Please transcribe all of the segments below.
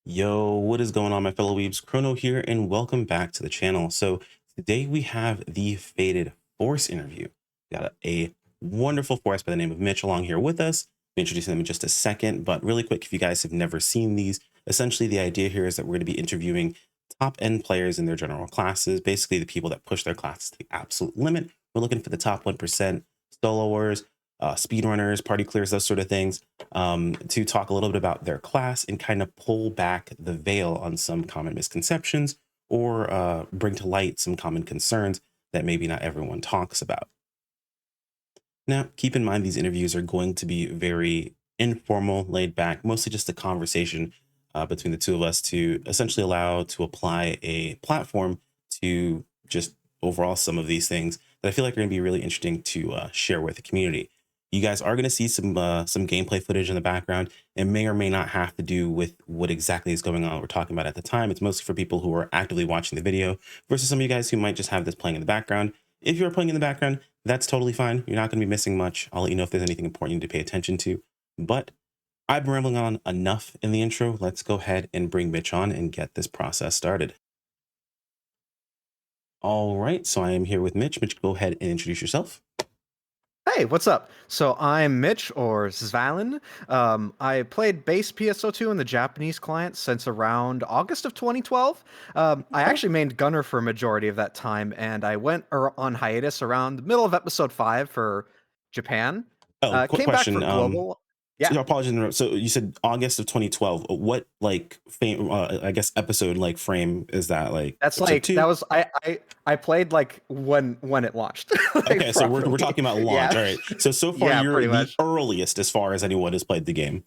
Yo, what is going on, my fellow weebs? Chrono here, and welcome back to the channel. So today we have the Fated Force interview. Got a wonderful Force by the name of Mitch along here with us. I'll be introducing them in just a second, but really quick, if you guys have never seen these, essentially the idea here is that we're going to be interviewing top end players in their general classes, basically the people that push their classes to the absolute limit. We're looking for the top 1% soloers, speedrunners, party clears, those sort of things, to talk a little bit about their class and kind of pull back the veil on some common misconceptions or bring to light some common concerns that maybe not everyone talks about. Now, keep in mind, these interviews are going to be very informal, laid back, mostly just a conversation between the two of us to essentially allow to apply a platform to just overall some of these things that I feel like are going to be really interesting to share with the community. You guys are going to see some gameplay footage in the background. It may or may not have to do with what exactly is going on we're talking about at the time. It's mostly for people who are actively watching the video versus some of you guys who might just have this playing in the background. If you're playing in the background, that's totally fine. You're not going to be missing much. I'll let you know if there's anything important you need to pay attention to. But I've been rambling on enough in the intro. Let's go ahead and bring Mitch on and get this process started. All right, so I am here with Mitch. Mitch, go ahead and introduce yourself. Hey, what's up? So I'm Mitch, or Zvalen. I played base PSO2 in the Japanese client since around August of 2012. I actually mained Gunner for a majority of that time, and I went on hiatus around the middle of episode 5 for Japan. Oh, quick Came back question. for Global. Yeah, So apologies to interrupt. So you said August of 2012. What like I guess episode like frame is that, like that's episode like two? that was I played like when it launched. Like, Okay, so we're properly. talking about launch. Yeah, All right. So far yeah, you're pretty the much. earliest as far as anyone has played the game.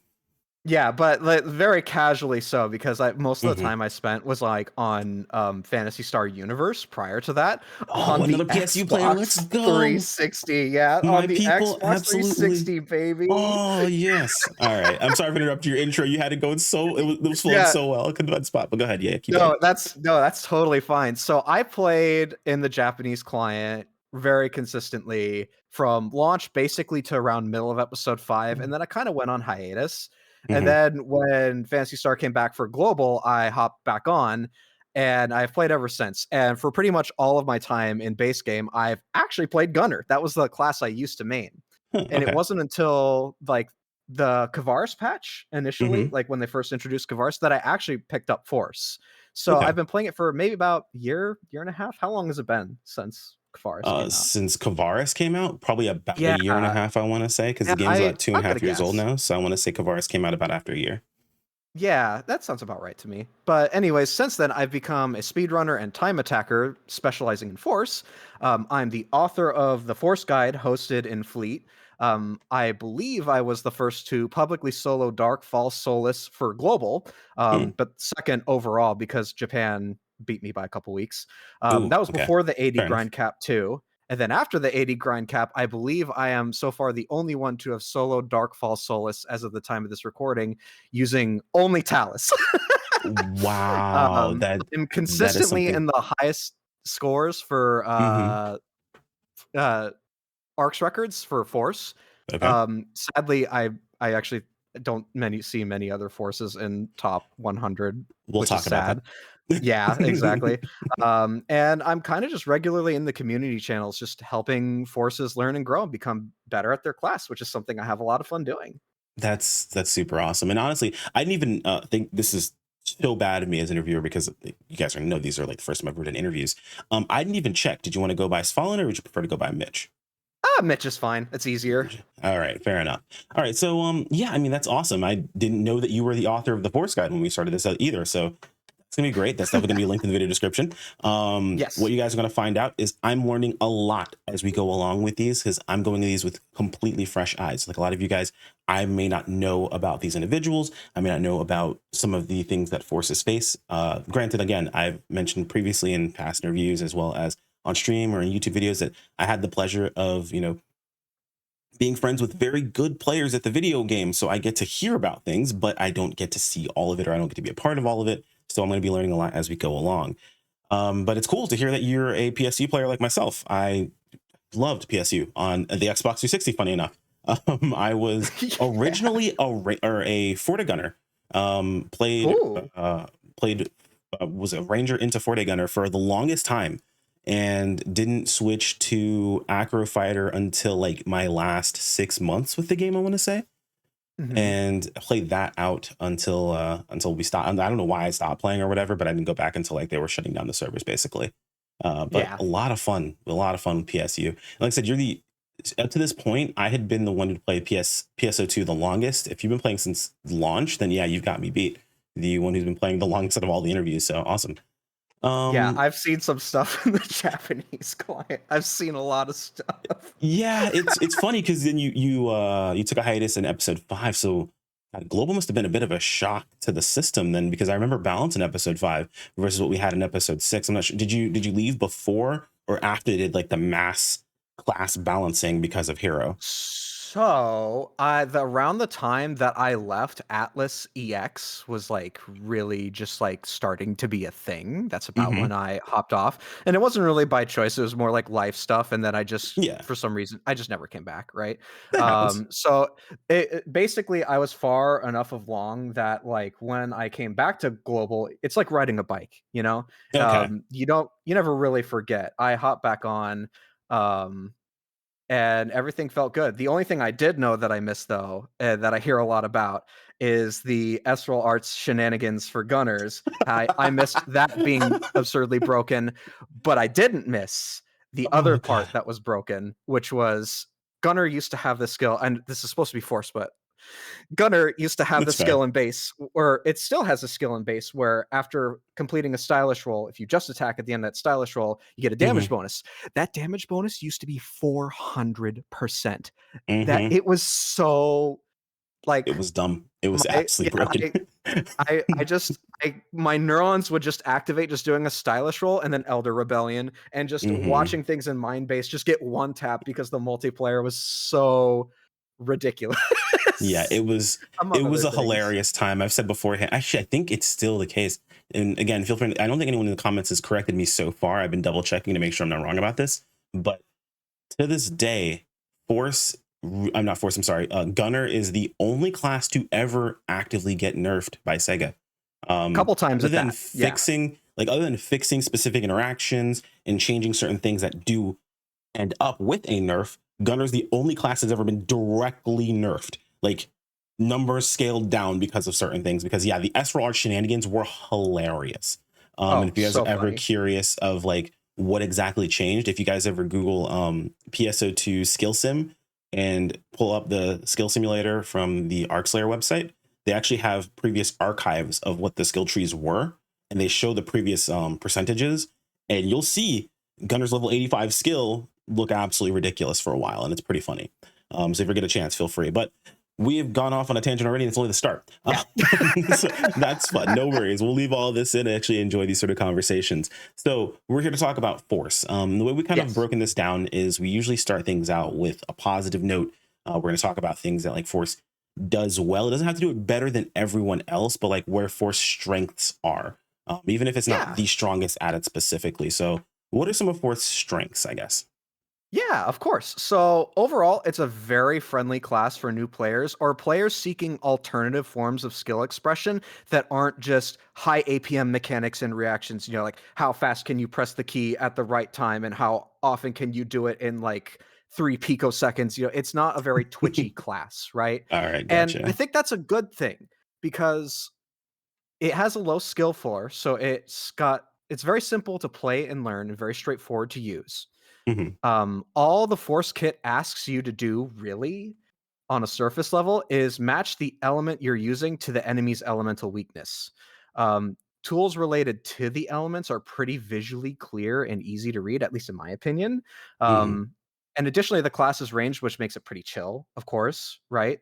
Yeah, but like, very casually so, because most of the Hmm. time I spent was like on Phantasy Star Universe prior to that Oh, on the another PSU player. Let's Xbox go. 360. Yeah, My on the people, Xbox absolutely. 360, baby. Oh yes. All right. I'm sorry for interrupting your intro. You had it going so it was flowing Yeah, so well. I couldn't find a spot, but go ahead. Yeah, keep going. no, that's totally fine. So I played in the Japanese client very consistently from launch basically to around middle of episode 5, and then I kind of went on hiatus. And Hmm. then when Fantasy Star came back for Global, I hopped back on, and I've played ever since. And for pretty much all of my time in base game, I've actually played Gunner. That was the class I used to main. Huh, And it okay. wasn't until like the Kavaris patch initially, Hmm. like when they first introduced Kavaris, that I actually picked up Force. So Okay. I've been playing it for maybe about a year and a half. How long has it been since Kavaris came out? Since Kavaris came out, probably about a Yeah, year and a half, I want to say, because yeah, the game's about two and I'm a gonna half years old guess. now. So I want to say Kavaris came out about after a year. Yeah, that sounds about right to me. But anyways, since then I've become a speedrunner and time attacker specializing in Force. I'm the author of the Force Guide hosted in Fleet. I believe I was the first to publicly solo Dark False Solace for Global, Hmm. but second overall because Japan beat me by a couple weeks. Ooh, That was okay. before the 80 Fair enough. grind cap too. And then after the 80 grind cap, I believe I am so far the only one to have soloed Dark False Solace as of the time of this recording using only Talus. Wow, I'm that is consistently something. in the highest scores for Hmm. uh, Arcs records for Force. Okay. Sadly, I actually don't see many other forces in top 100, We'll which is talk about sad. that. Yeah, exactly. And I'm kind of just regularly in the community channels, just helping forces learn and grow and become better at their class, which is something I have a lot of fun doing. That's super awesome. And honestly, I didn't even think this is so bad of me as an interviewer because you guys already know these are like the first time I've ever done interviews. I didn't even check. Did you want to go by Svalin or would you prefer to go by Mitch? Mitch is fine. It's easier. All right, fair enough. All right, so yeah, I mean that's awesome. I didn't know that you were the author of the Force Guide when we started this out either. So it's gonna be great. That's definitely gonna be linked in the video description. What Yes. you guys are gonna find out is I'm learning a lot as we go along with these because I'm going to these with completely fresh eyes. Like a lot of you guys, I may not know about these individuals. I may not know about some of the things that forces face. Granted, again, I've mentioned previously in past interviews as well as on stream or in YouTube videos that I had the pleasure of, being friends with very good players at the video game. So I get to hear about things, but I don't get to see all of it or I don't get to be a part of all of it. So I'm going to be learning a lot as we go along. But it's cool to hear that you're a PSU player like myself. I loved PSU on the Xbox 360, funny enough. I was Yeah. originally a Forta gunner Played Ooh. played was a ranger into Forte gunner for the longest time, and didn't switch to acro fighter until like my last 6 months with the game, I want to say, Hmm. and played that out until we stopped. I don't know why I stopped playing or whatever, but I didn't go back until like they were shutting down the servers basically. But Yeah. a lot of fun with PSU. Like I said, you're the up to this point, I had been the one who played PSO2 the longest. If you've been playing since launch, then yeah, you've got me beat. The one who's been playing the longest out of all the interviews. So awesome. Yeah, Um, I've seen some stuff in the Japanese client. I've seen a lot of stuff. yeah, it's funny because then you took a hiatus in episode 5, so global must have been a bit of a shock to the system then, because I remember balance in episode 5 versus what we had in episode 6. I'm not sure. Did you leave before or after they did like the mass class balancing because of hero? So, around the time that I left, Atlas EX was like really just like starting to be a thing. That's about Hmm. when I hopped off, and it wasn't really by choice. It was more like life stuff, and then I just, Yeah, for some reason, I just never came back. Right. that happens. So basically, I was far enough along that like when I came back to global, it's like riding a bike. Okay. You never really forget. I hopped back on. Um, and everything felt good. The only thing I did know that I missed, though, that I hear a lot about, is the Esral Arts shenanigans for Gunners. I missed that being absurdly broken, but I didn't miss the other Oh part god, that was broken, which was Gunner used to have this skill, and this is supposed to be forced, but Gunner used to have the that's fair. skill in base, or it still has a skill in base, where after completing a stylish roll, if you just attack at the end of that stylish roll, you get a damage Hmm. bonus. That damage bonus used to be 400%. That Hmm. it was so It like was dumb. It was my absolutely yeah, broken. I my neurons would just activate just doing a stylish roll and then Elder Rebellion and just Hmm. watching things in mind base just get one tap because the multiplayer was so ridiculous. Yeah, Among it was other a things. hilarious time. I've said beforehand. Actually, I think it's still the case. And again, feel free. I don't think anyone in the comments has corrected me so far. I've been double checking to make sure I'm not wrong about this. But to this day, Force. I'm not Force. I'm sorry. Gunner is the only class to ever actively get nerfed by Sega. Couple times Other at than that. Yeah. fixing specific interactions and changing certain things that do end up with a nerf, Gunner's the only class that's ever been directly nerfed. Like numbers scaled down because of certain things. Because yeah, the SRR shenanigans were hilarious. And Oh, if you guys are so ever funny. curious of like what exactly changed, if you guys ever Google PSO2 skill sim and pull up the skill simulator from the ArcSlayer website, they actually have previous archives of what the skill trees were, and they show the previous percentages, and you'll see Gunner's level 85 skill look absolutely ridiculous for a while, and it's pretty funny. So if you get a chance, feel free. But we have gone off on a tangent already, and it's only the start. Yeah. So that's fun. No worries. We'll leave all this in and actually enjoy these sort of conversations. So we're here to talk about Force. The way we kind of Yes. broken this down is we usually start things out with a positive note. We're going to talk about things that like Force does well. It doesn't have to do it better than everyone else, but like where Force strengths are, even if it's not Yeah. the strongest at it specifically. So what are some of Force's strengths, I guess? Yeah, of course. So overall, it's a very friendly class for new players or players seeking alternative forms of skill expression that aren't just high APM mechanics and reactions. Like how fast can you press the key at the right time and how often can you do it in like 3 picoseconds. It's not a very twitchy class, right? All right, And I gotcha. think that's a good thing because it has a low skill floor, so it's very simple to play and learn and very straightforward to use. Hmm. All the force kit asks you to do really on a surface level is match the element you're using to the enemy's elemental weakness. Tools related to the elements are pretty visually clear and easy to read, at least in my opinion. Hmm. Um, and additionally, the class is ranged, which makes it pretty chill, of course, right?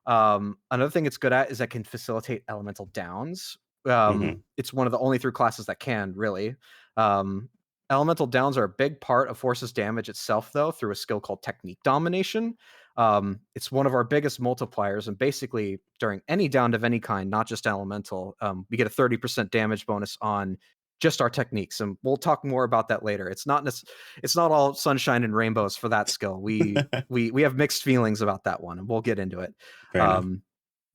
Another thing it's good at is that can facilitate elemental downs. Hmm. It's one of the only three classes that can really. Um, Elemental downs are a big part of Force's damage itself, though, through a skill called Technique Domination. It's one of our biggest multipliers, and basically, during any down of any kind, not just elemental, we get a 30% damage bonus on just our techniques, and we'll talk more about that later. It's not all sunshine and rainbows for that skill. We have mixed feelings about that one, and we'll get into it. Fair enough. Um,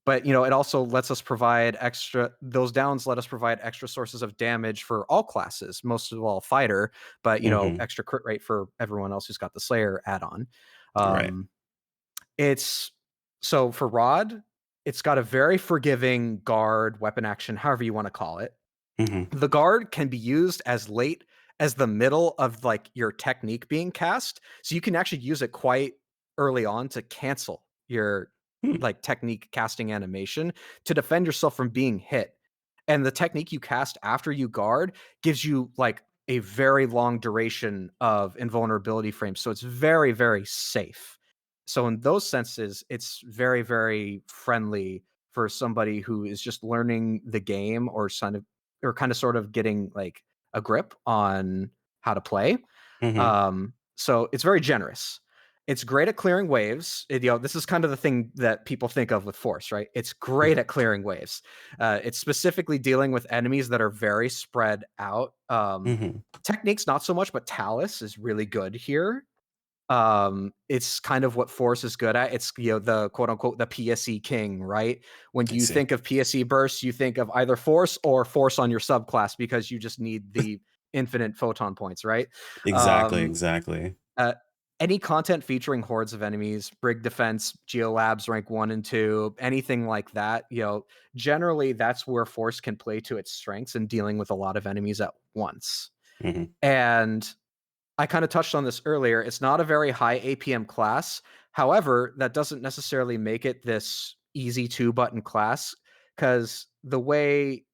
but it also lets us provide extra those downs let us provide extra sources of damage for all classes, most of all fighter, but Hmm. extra crit rate for everyone else who's got the Slayer add-on. Right. Um, it's so for Rod, it's got a very forgiving guard, weapon action, however you want to call it. Hmm. The guard can be used as late as the middle of like your technique being cast. So you can actually use it quite early on to cancel your Hmm. like technique casting animation to defend yourself from being hit. And the technique you cast after you guard gives you like a very long duration of invulnerability frames. So it's very, very safe. So in those senses, it's very, very friendly for somebody who is just learning the game or kind of sort of getting like a grip on how to play. Hmm. So it's very generous. It's great at clearing waves. This is kind of the thing that people think of with Force, right? It's great at clearing waves. It's specifically dealing with enemies that are very spread out. Hmm. Techniques, not so much, but Talus is really good here. It's kind of what Force is good at. It's the quote unquote the PSE king, right? When I you see. think of PSE bursts, you think of either Force or Force on your subclass because you just need the infinite photon points, right? Exactly. Um, Exactly. uh, any content featuring hordes of enemies, Brig Defense, Geolabs rank 1 and 2, anything like that, generally that's where Force can play to its strengths in dealing with a lot of enemies at once. Hmm. And I kind of touched on this earlier. It's not a very high APM class. However, that doesn't necessarily make it this easy two button class because the way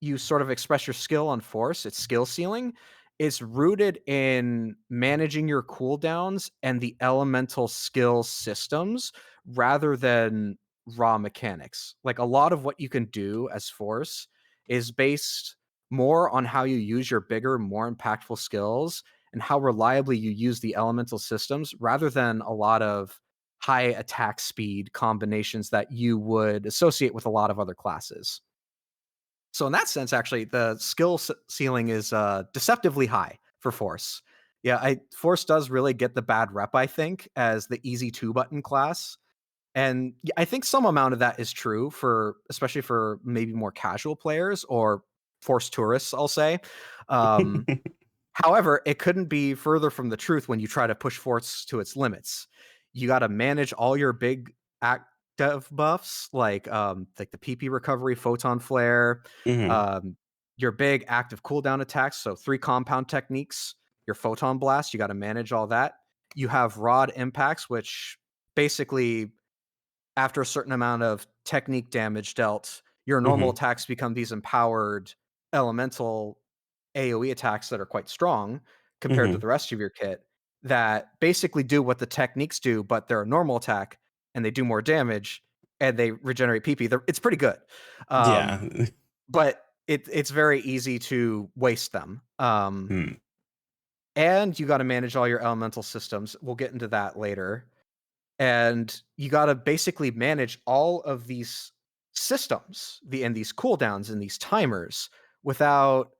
you sort of express your skill on Force, its skill ceiling, is rooted in managing your cooldowns and the elemental skill systems rather than raw mechanics. Like a lot of what you can do as Force is based more on how you use your bigger, more impactful skills and how reliably you use the elemental systems rather than a lot of high attack speed combinations that you would associate with a lot of other classes. So in that sense, actually, the ceiling is deceptively high for Force. Yeah, Force does really get the bad rep, I think, as the easy two button class, and I think some amount of that is true for, especially for maybe more casual players or Force tourists, I'll say. Um, However, it couldn't be further from the truth when you try to push Force to its limits. You got to manage all your big active buffs, like the PP recovery, photon flare, Hmm. um, your big active cooldown attacks. So 3 compound techniques, your photon blast. You got to manage all that. You have rod impacts, which basically after a certain amount of technique damage dealt, your normal Hmm. attacks become these empowered elemental AoE attacks that are quite strong compared to Hmm. the rest of your kit that basically do what the techniques do, but they're a normal attack and they do more damage and they regenerate PP. It's pretty good. Yeah. But it's very easy to waste them. Hmm. And you got to manage all your elemental systems. We'll get into that later, and you got to basically manage all of these systems and these cooldowns and these timers without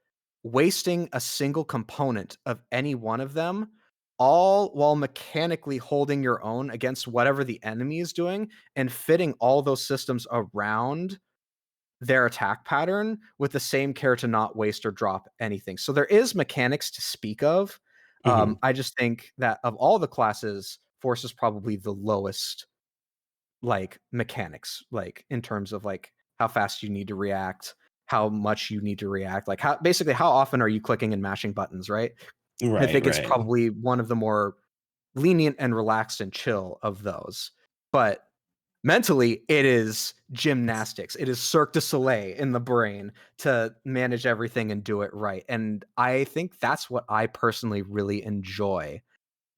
wasting a single component of any one of them, all while mechanically holding your own against whatever the enemy is doing and fitting all those systems around their attack pattern with the same care to not waste or drop anything. So there is mechanics to speak of. Hmm. I just think that of all the classes, Force is probably the lowest like mechanics, like in terms of like how fast you need to react, how much you need to react, like how often are you clicking and mashing buttons, right? I Right. think it's Right. probably one of the more lenient and relaxed and chill of those. But mentally, it is gymnastics. It is Cirque du Soleil in the brain to manage everything and do it right. And I think that's what I personally really enjoy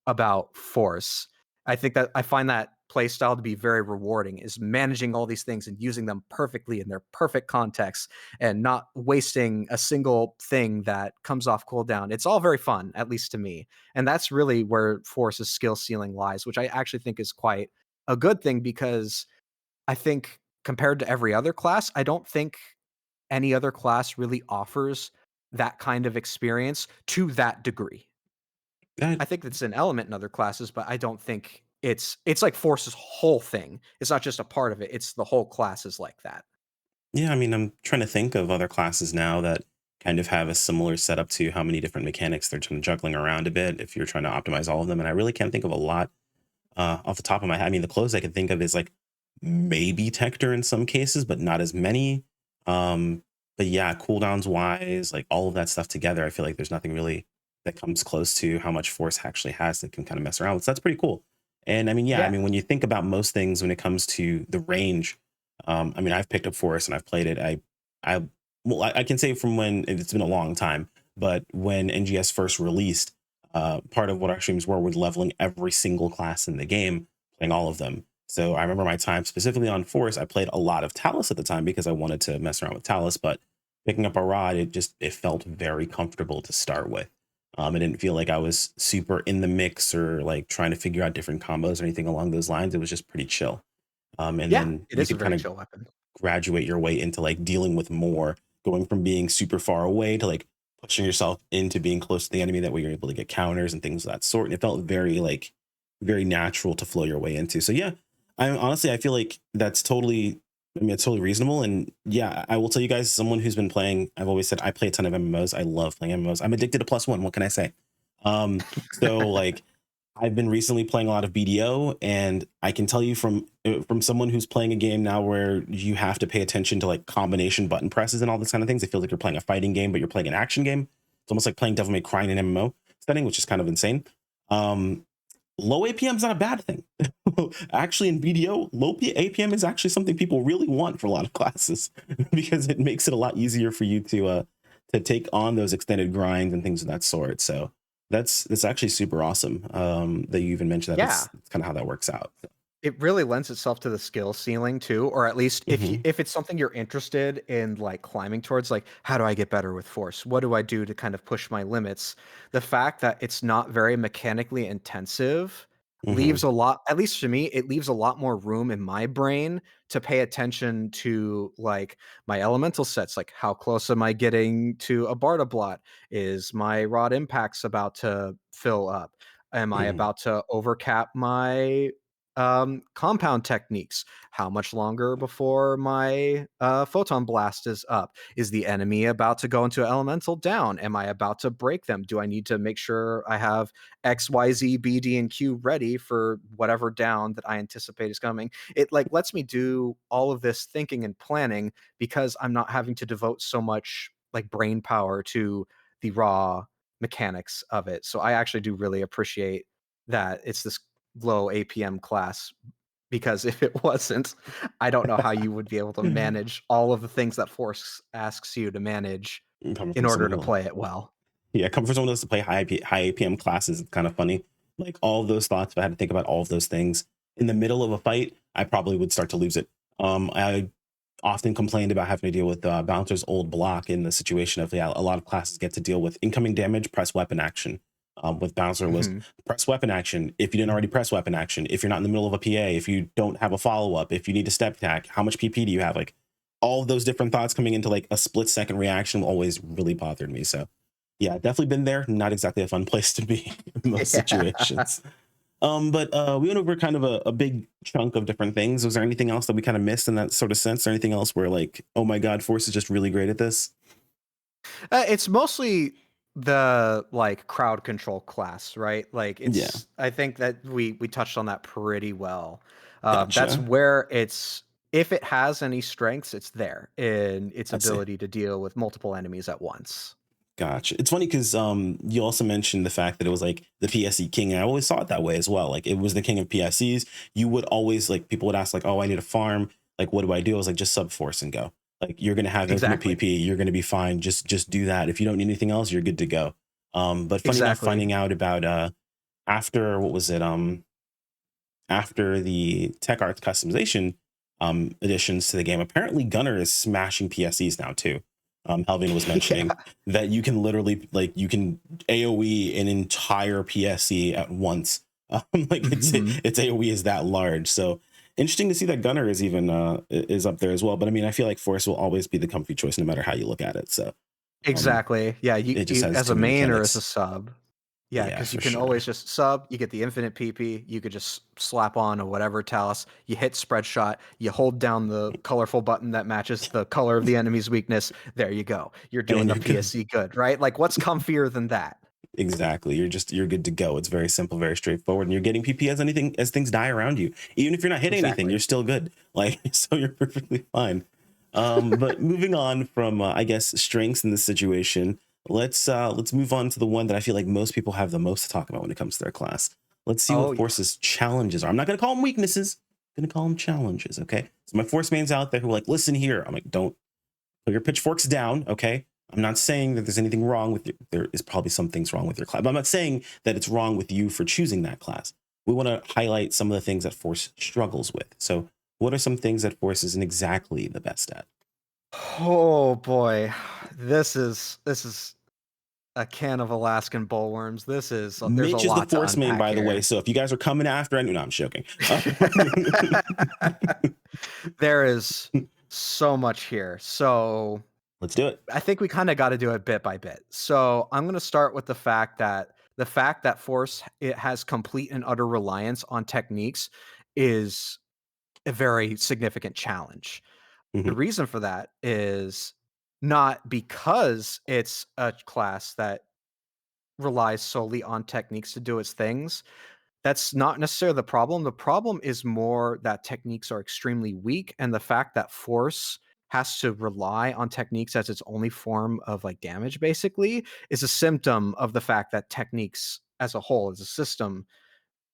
about Force. I think that I find that play style to be very rewarding is managing all these things and using them perfectly in their perfect context and not wasting a single thing that comes off cooldown. It's all very fun, at least to me. And that's really where Force's skill ceiling lies, which I actually think is quite a good thing because I think compared to every other class, I don't think any other class really offers that kind of experience to that degree. That I think it's an element in other classes, but I don't think it's like Force's whole thing. It's not just a part of it. It's the whole class is like that. Yeah, I mean, I'm trying to think of other classes now that kind of have a similar setup to how many different mechanics they're kind of juggling around a bit if you're trying to optimize all of them. And I really can't think of a lot off the top of my head. I mean, the closest I can think of is like maybe Tector in some cases, but not as many. But yeah, cooldowns wise, like all of that stuff together, I feel like there's nothing really that comes close to how much force actually has that can kind of mess around with. So that's pretty cool. And I mean, yeah, I Yeah. mean, when you think about most things when it comes to the range, I mean, I've picked up Force and I've played it. I, well, I can say from when it's been a long time, but when NGS first released, part of what our streams were was leveling every single class in the game, playing all of them. So I remember my time specifically on Force. I played a lot of Talus at the time because I wanted to mess around with Talus, but picking up a rod, it felt very comfortable to start with. I didn't feel like I was super in the mix or like trying to figure out different combos or anything along those lines. It was just pretty chill. And Yeah, then it you is a could kind very of chill weapon. graduate your way into like dealing with more, going from being super far away to like pushing yourself into being close to the enemy. That way you're able to get counters and things of that sort. And it felt very like very natural to flow your way into. So yeah, I honestly I feel like that's totally. I mean, it's totally reasonable. And yeah, I will tell you guys, someone who's been playing, I've always said I play a ton of MMOs. I love playing MMOs. I'm addicted to plus one. What can I say? So like I've been recently playing a lot of BDO, and I can tell you from someone who's playing a game now where you have to pay attention to like combination button presses and all this kind of things. It feels like you're playing a fighting game, but you're playing an action game. It's almost like playing Devil May Cry in an MMO setting, which is kind of insane. Um, Low APM is not a bad thing. Actually, in BDO, APM is actually something people really want for a lot of classes because it makes it a lot easier for you to take on those extended grinds and things of that sort. So that's actually super awesome that you even mentioned that. Yeah. That's kind of how that works out. It really lends itself to the skill ceiling too, or at least Hmm. if it's something you're interested in like climbing towards, like how do I get better with force? What do I do to kind of push my limits? The fact that it's not very mechanically intensive leaves Hmm. a lot, at least to me, it leaves a lot more room in my brain to pay attention to like my elemental sets, like how close am I getting to a Barda blot? Is my rod impacts about to fill up? Am I Hmm. about to overcap my compound techniques? How much longer before my photon blast is up? Is the enemy about to go into elemental down? Am I about to break them? Do I need to make sure I have X, Y, Z, B, D, and Q ready for whatever down that I anticipate is coming? It like lets me do all of this thinking and planning because I'm not having to devote so much like brain power to the raw mechanics of it. So I actually do really appreciate that it's this low APM class, because if it wasn't, I don't know how you would be able to manage all of the things that Force asks you to manage Coming in from order someone to who, play it well. yeah, coming from someone who has to play high APM classes, it's kind of funny. Like all of those thoughts, if I had to think about all of those things in the middle of a fight, I probably would start to lose it. I often complained about having to deal with Bouncer's old block in the situation of, yeah, a lot of classes get to deal with incoming damage, press weapon action. With Bouncer was Mhm. press weapon action. If you didn't already press weapon action, if you're not in the middle of a PA, if you don't have a follow up, if you need to step attack, how much PP do you have? Like all of those different thoughts coming into like a split second reaction always really bothered me. So yeah, definitely been there. Not exactly a fun place to be in most Yeah. situations. But we went over kind of a big chunk of different things. Was there anything else that we kind of missed in that sort of sense, or anything else where like, oh my God, Force is just really great at this? It's mostly the like crowd control class, right? Like Yeah, it's I think that we touched on that pretty well. That's gotcha. where it's if it has any strengths, it's there in its I see. ability to deal with multiple enemies at once. Gotcha. It's funny because you also mentioned the fact that it was like the PSE king, and I always saw it that way as well. Like it was the king of PSEs. You would always like people would ask like, "Oh, I need a farm. Like, what do I do?" I was like, "Just sub force and go. Like, you're gonna have infinite Exactly. PP. You're gonna be fine. Just do that. If you don't need anything else, you're good to go." But funny enough, Exactly. finding out about after what was it after the tech arts customization additions to the game, apparently Gunner is smashing PSEs now too. Helvin was mentioning Yeah. that you can literally like you can AOE an entire PSE at once. Like Mhm. its AOE is that large. So interesting to see that Gunner is even is up there as well. But I mean, I feel like Force will always be the comfy choice no matter how you look at it. So um, Exactly. Yeah, it just you has as too a many main or as a mechanics. sub. Yeah, Yeah, because you for can sure. always just sub, you get the infinite PP, you could just slap on a whatever talus, you hit spread shot, you hold down the colorful button that matches the color of the enemy's weakness. There you go. You're doing And a you're good. PSC good, right? Like what's comfier than that? Exactly. You're good to go. It's very simple, very straightforward. And you're getting PP as anything as things die around you. Even if you're not hitting anything, Exactly. you're still good. Like so you're perfectly fine. But moving on from I guess strengths in this situation, let's move on to the one that I feel like most people have the most to talk about when it comes to their class. Let's see what Oh yeah. Force's challenges are. I'm not gonna call them weaknesses, I'm gonna call them challenges, okay? So my Force mains out there who are like, listen here. I'm like, don't put your pitchforks down, okay? I'm not saying that there's anything wrong with you. There is probably some things wrong with your class, but I'm not saying that it's wrong with you for choosing that class. We want to highlight some of the things that Force struggles with. So, what are some things that Force isn't exactly the best at? Oh boy. This is a can of Alaskan bullworms. There's a Mitch is the lot to Force main, unpack by the way. here. So if you guys are coming after, no, I'm joking. There is so much here. So Let's do it. I think we kind of got to do it bit by bit. So I'm going to start with the fact that Force it has complete and utter reliance on techniques is a very significant challenge. The Hmm. reason for that is not because it's a class that relies solely on techniques to do its things. That's not necessarily the problem. The problem is more that techniques are extremely weak, and the fact that Force has to rely on techniques as its only form of like damage basically is a symptom of the fact that techniques as a whole, as a system,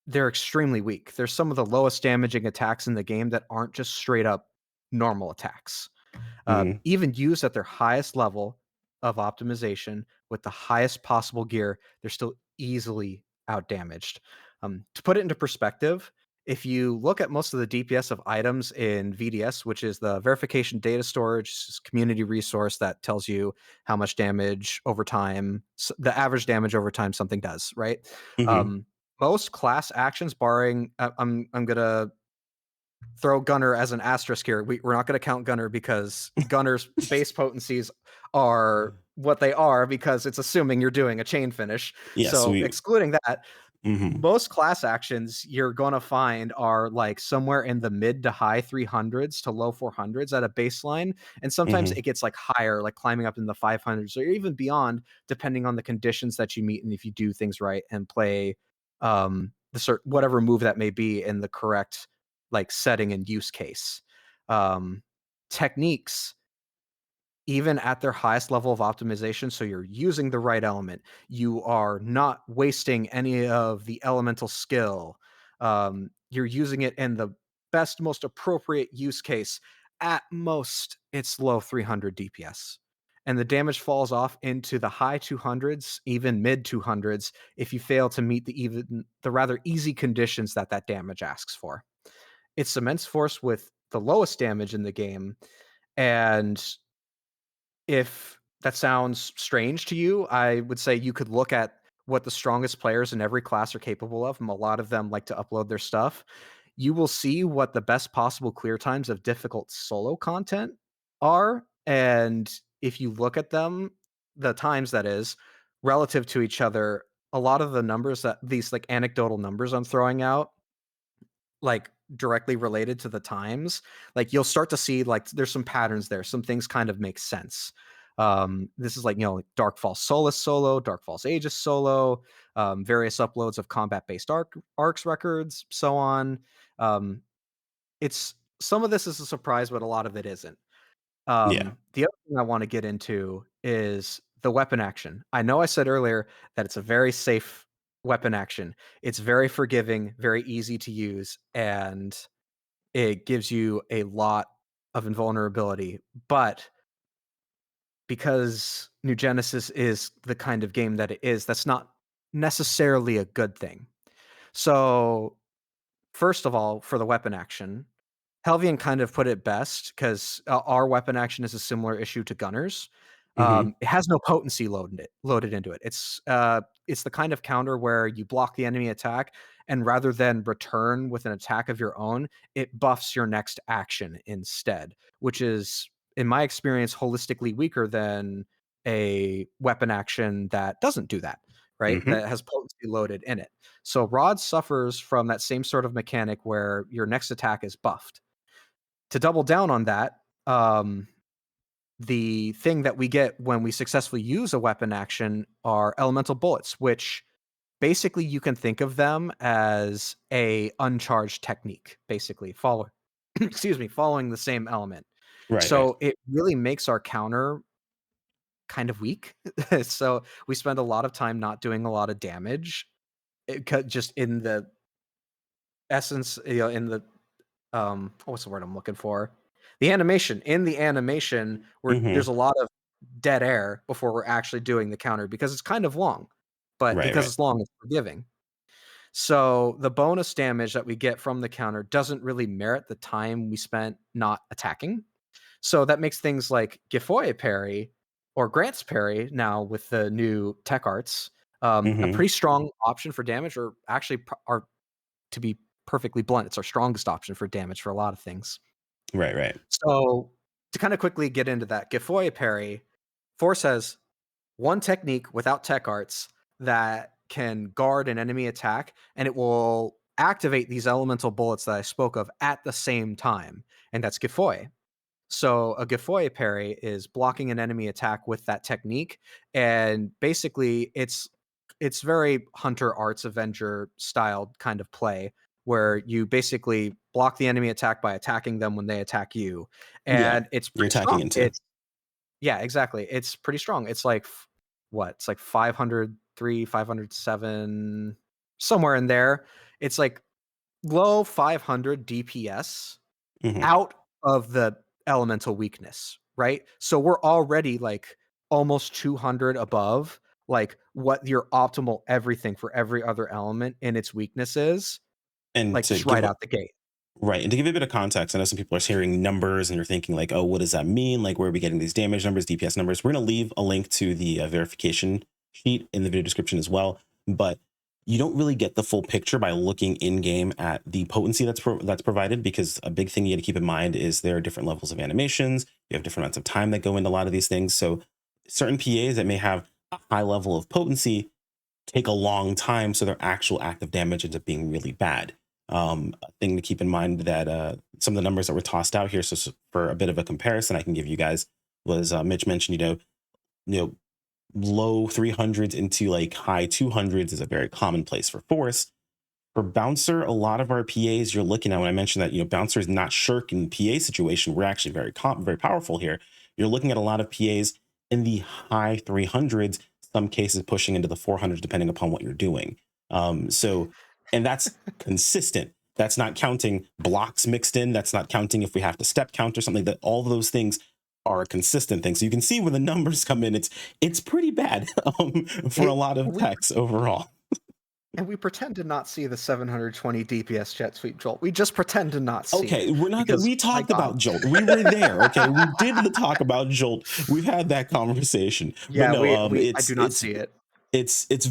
they're extremely weak. They're some of the lowest damaging attacks in the game that aren't just straight up normal attacks. Hmm. Even used at their highest level of optimization with the highest possible gear, they're still easily outdamaged. To put it into perspective, if you look at most of the DPS of items in VDS, which is the verification data storage community resource that tells you how much damage over time, the average damage over time something does, right? Hmm. Um, Most class actions, barring, I'm gonna throw Gunner as an asterisk here. We're not going to count Gunner because Gunner's base potencies are what they are because it's assuming you're doing a chain finish. Yes, So we. excluding that, Hmm. most class actions you're going to find are like somewhere in the mid to high 300s to low 400s at a baseline. And sometimes Hmm. it gets like higher, like climbing up in the 500s or even beyond, depending on the conditions that you meet and if you do things right and play whatever move that may be in the correct like setting and use case. Um, Techniques, even at their highest level of optimization, so you're using the right element, you are not wasting any of the elemental skill. You're using it in the best, most appropriate use case. At most, it's low 300 DPS. And the damage falls off into the high 200s, even mid 200s, if you fail to meet the rather easy conditions that that damage asks for. It's immense force with the lowest damage in the game, and if that sounds strange to you, I would say you could look at what the strongest players in every class are capable of, and a lot of them like to upload their stuff. You will see what the best possible clear times of difficult solo content are, and if you look at them, the times that is, relative to each other, a lot of the numbers that these like anecdotal numbers I'm throwing out like directly related to the times, like you'll start to see like there's some patterns there. Some things kind of make sense. This is like, like Dark Falls Solus solo, Dark Falls Aegis solo, various uploads of combat-based arcs records, so on. Um, it's some of this is a surprise, but a lot of it isn't. Yeah. The other thing I want to get into is the weapon action. I know I said earlier that it's a very safe weapon action. It's very forgiving, very easy to use, and it gives you a lot of invulnerability. But because New Genesis is the kind of game that it is, that's not necessarily a good thing. So, first of all, for the weapon action, Helvian kind of put it best because our weapon action is a similar issue to Gunner's. Hmm. It has no potency loaded into it. It's the kind of counter where you block the enemy attack, and rather than return with an attack of your own, it buffs your next action instead, which is, in my experience, holistically weaker than a weapon action that doesn't do that. right? Hmm. That has potency loaded in it. So Rod suffers from that same sort of mechanic where your next attack is buffed. To double down on that, the thing that we get when we successfully use a weapon action are elemental bullets, which basically you can think of them as a uncharged technique, basically follow excuse me, following the same element. Right, right. So it really makes our counter kind of weak. So we spend a lot of time not doing a lot of damage. Just in the essence, in the what's the word I'm looking for? The animation. In the animation, where Hmm. there's a lot of dead air before we're actually doing the counter because it's kind of long, but Right, because right. it's long, it's forgiving. So the bonus damage that we get from the counter doesn't really merit the time we spent not attacking. So that makes things like Gifoye parry or Grant's parry now with the new tech arts a Hmm. pretty strong option for damage, or actually are, to be perfectly blunt, it's our strongest option for damage for a lot of things. Right, right. So to kind of quickly get into that, Gifoye parry, Force has one technique without tech arts that can guard an enemy attack, and it will activate these elemental bullets that I spoke of at the same time, and that's Gifoye. So a Gifoye parry is blocking an enemy attack with that technique, and basically it's very Hunter Arts Avenger styled kind of play where you basically block the enemy attack by attacking them when they attack you, Yeah. and it's You're pretty attacking strong. into. Yeah, exactly. It's pretty strong. It's like what? It's like 503, 507, somewhere in there. It's like low 500 DPS Hmm. out of the elemental weakness, right? So we're already like almost 200 above like what your optimal everything for every other element in its weakness is, And like to just give right a out the gate. right, and to give you a bit of context, I know some people are hearing numbers and you're thinking like, "Oh, what does that mean? Like, where are we getting these damage numbers, DPS numbers?" We're going to leave a link to the verification sheet in the video description as well. But you don't really get the full picture by looking in game at the potency that's provided, because a big thing you got to keep in mind is there are different levels of animations. You have different amounts of time that go into a lot of these things. So certain PAs that may have a high level of potency take a long time, so their actual active damage ends up being really bad. A thing to keep in mind that some of the numbers that were tossed out here, so for a bit of a comparison, I can give you guys was Mitch mentioned, you know, low 300s into like high 200s is a very commonplace for force. For bouncer, a lot of our PAs you're looking at when I mentioned that bouncer is not shirk in PA situation. We're actually very powerful here. You're looking at a lot of PAs in the high 300s, some cases pushing into the 400s, depending upon what you're doing. So, and that's consistent. That's not counting blocks mixed in. That's not counting if we have to step count or something. That all of those things are a consistent thing. So you can see when the numbers come in, it's pretty bad for a It lot of we techs overall. And we pretend to not see the 720 DPS jet sweep jolt. We just pretend to not see Okay, it we're not. because We my talked god. about Jolt. We were there. Okay, we did the talk about Jolt. We've had that conversation. But Yeah, no, we I do not see it. it's a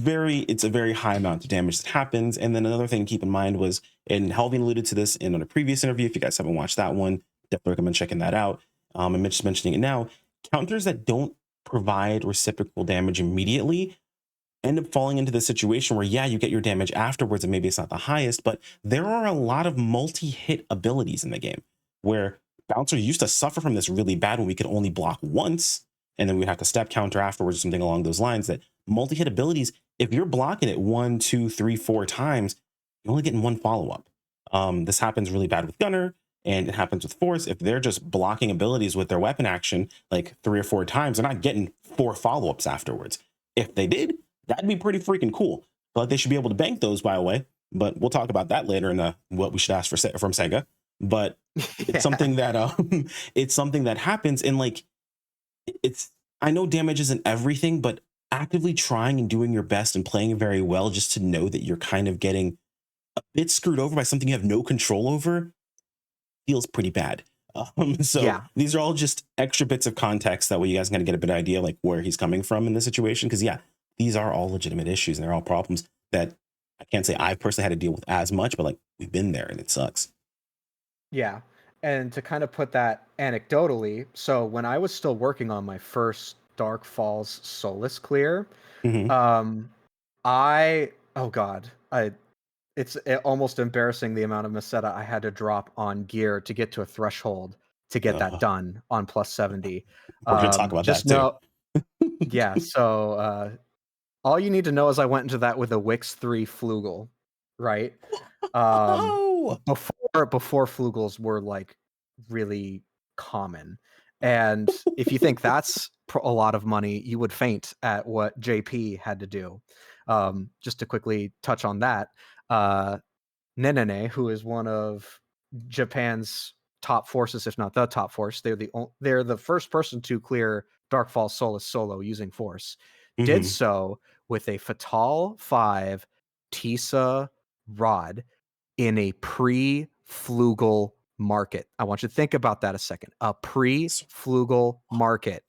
very high amount of damage that happens. And then another thing to keep in mind was, and Helvin alluded to this in a previous interview. If you guys haven't watched that one, definitely recommend checking that out. And Mitch is mentioning it now. Counters that don't provide reciprocal damage immediately end up falling into the situation where, yeah, you get your damage afterwards and maybe it's not the highest, but there are a lot of multi-hit abilities in the game where bouncer used to suffer from this really bad when we could only block once and then we'd have to step counter afterwards or something along those lines. That multi-hit abilities, if you're blocking it 1, 2, 3, 4 times, you're only getting one follow-up. This happens really bad with gunner, and it happens with force. If they're just blocking abilities with their weapon action like 3 or 4 times, they're not getting 4 follow-ups afterwards. If they did, that'd be pretty freaking cool. But they should be able to bank those, by the way. But we'll talk about that later in what we should ask for from Sega. But it's Yeah. something that it's something that happens, and like it's I know damage isn't everything, but actively trying and doing your best and playing very well just to know that you're kind of getting a bit screwed over by something you have no control over feels pretty bad. So Yeah. these are all just extra bits of context that way you guys can get a bit of idea like where he's coming from in this situation. Because yeah, these are all legitimate issues and they're all problems that I can't say I've personally had to deal with as much, but like we've been there and it sucks. Yeah. And to kind of put that anecdotally, so when I was still working on my first Dark Falls Solus clear, Hmm. um Oh god, it's almost embarrassing the amount of Meseta I had to drop on gear to get to a threshold to get that Uh, done on plus 70. we're gonna talk about Just that too. know, yeah. So all you need to know is I went into that with a Wix 3 Flugel, right? Um, Oh, before Flugels were like really common, and if you think that's a lot of money, you would faint at what JP had to do. Just to quickly touch on that, uh, Nenene, who is one of Japan's top forces, if not the top force, they're the first person to clear Darkfall Solus solo using Force. Did hmm so with a Fatal 5 Tisa rod in a pre-Flugel market. I want you to think about that a second. A pre-Flugel market,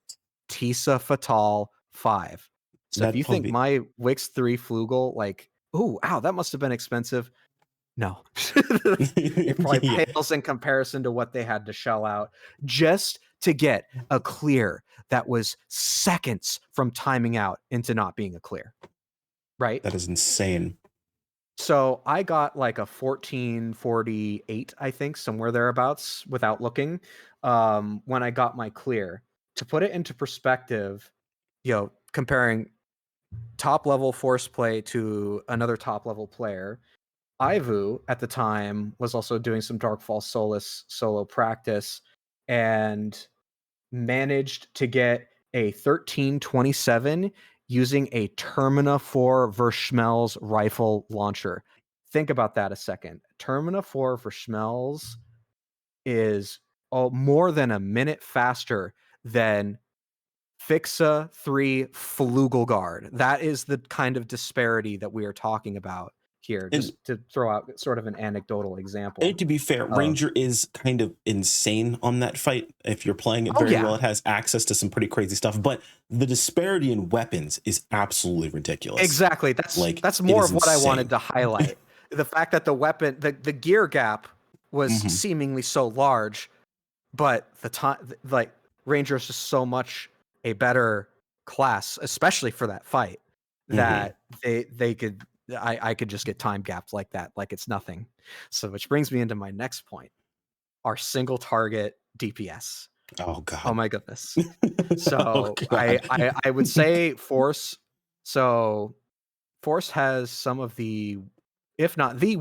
Tisa Fatal 5. So if that you think probably my Wix 3 Flugel, like, oh, wow, that must have been expensive. No. It probably yeah, pales in comparison to what they had to shell out just to get a clear that was seconds from timing out into not being a clear, right? that is insane. So I got like a 1448, I think, somewhere thereabouts without looking, when I got my clear. To put it into perspective, comparing top level force play to another top level player, Ivu at the time was also doing some Darkfall Solus solo practice and managed to get a 1327 using a Termina 4 Verschmelz rifle launcher. Think about that a second. Termina 4 Verschmelz is more than a minute faster than Fixa 3 Flugelguard. That is the kind of disparity that we are talking about here, And just to throw out sort of an anecdotal example to be fair, of, Ranger is kind of insane on that fight. If you're playing it oh very well, yeah, it has access to some pretty crazy stuff. But the disparity in weapons is absolutely ridiculous. exactly. That's Like that's it more is of what I wanted insane. to highlight. The fact that the gear gap was hmm seemingly so large, but the time, like, Ranger is just so much a better class, especially for that fight, hmm that they could I could just get time gapped like that, like it's nothing. So which brings me into my next point, our single target DPS. Oh Oh God. my goodness. Oh So God. I would say Force. So Force has some of the, if not the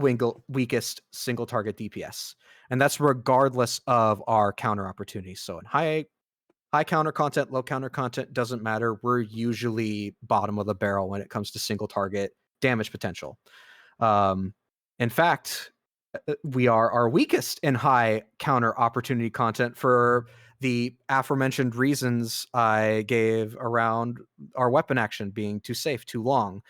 weakest single target DPS, and that's regardless of our counter opportunities. So in high counter content, low counter content, doesn't matter. We're usually bottom of the barrel when it comes to single target damage potential. Um, in fact, we are our weakest in high counter opportunity content for the aforementioned reasons I gave around our weapon action being too safe, too long.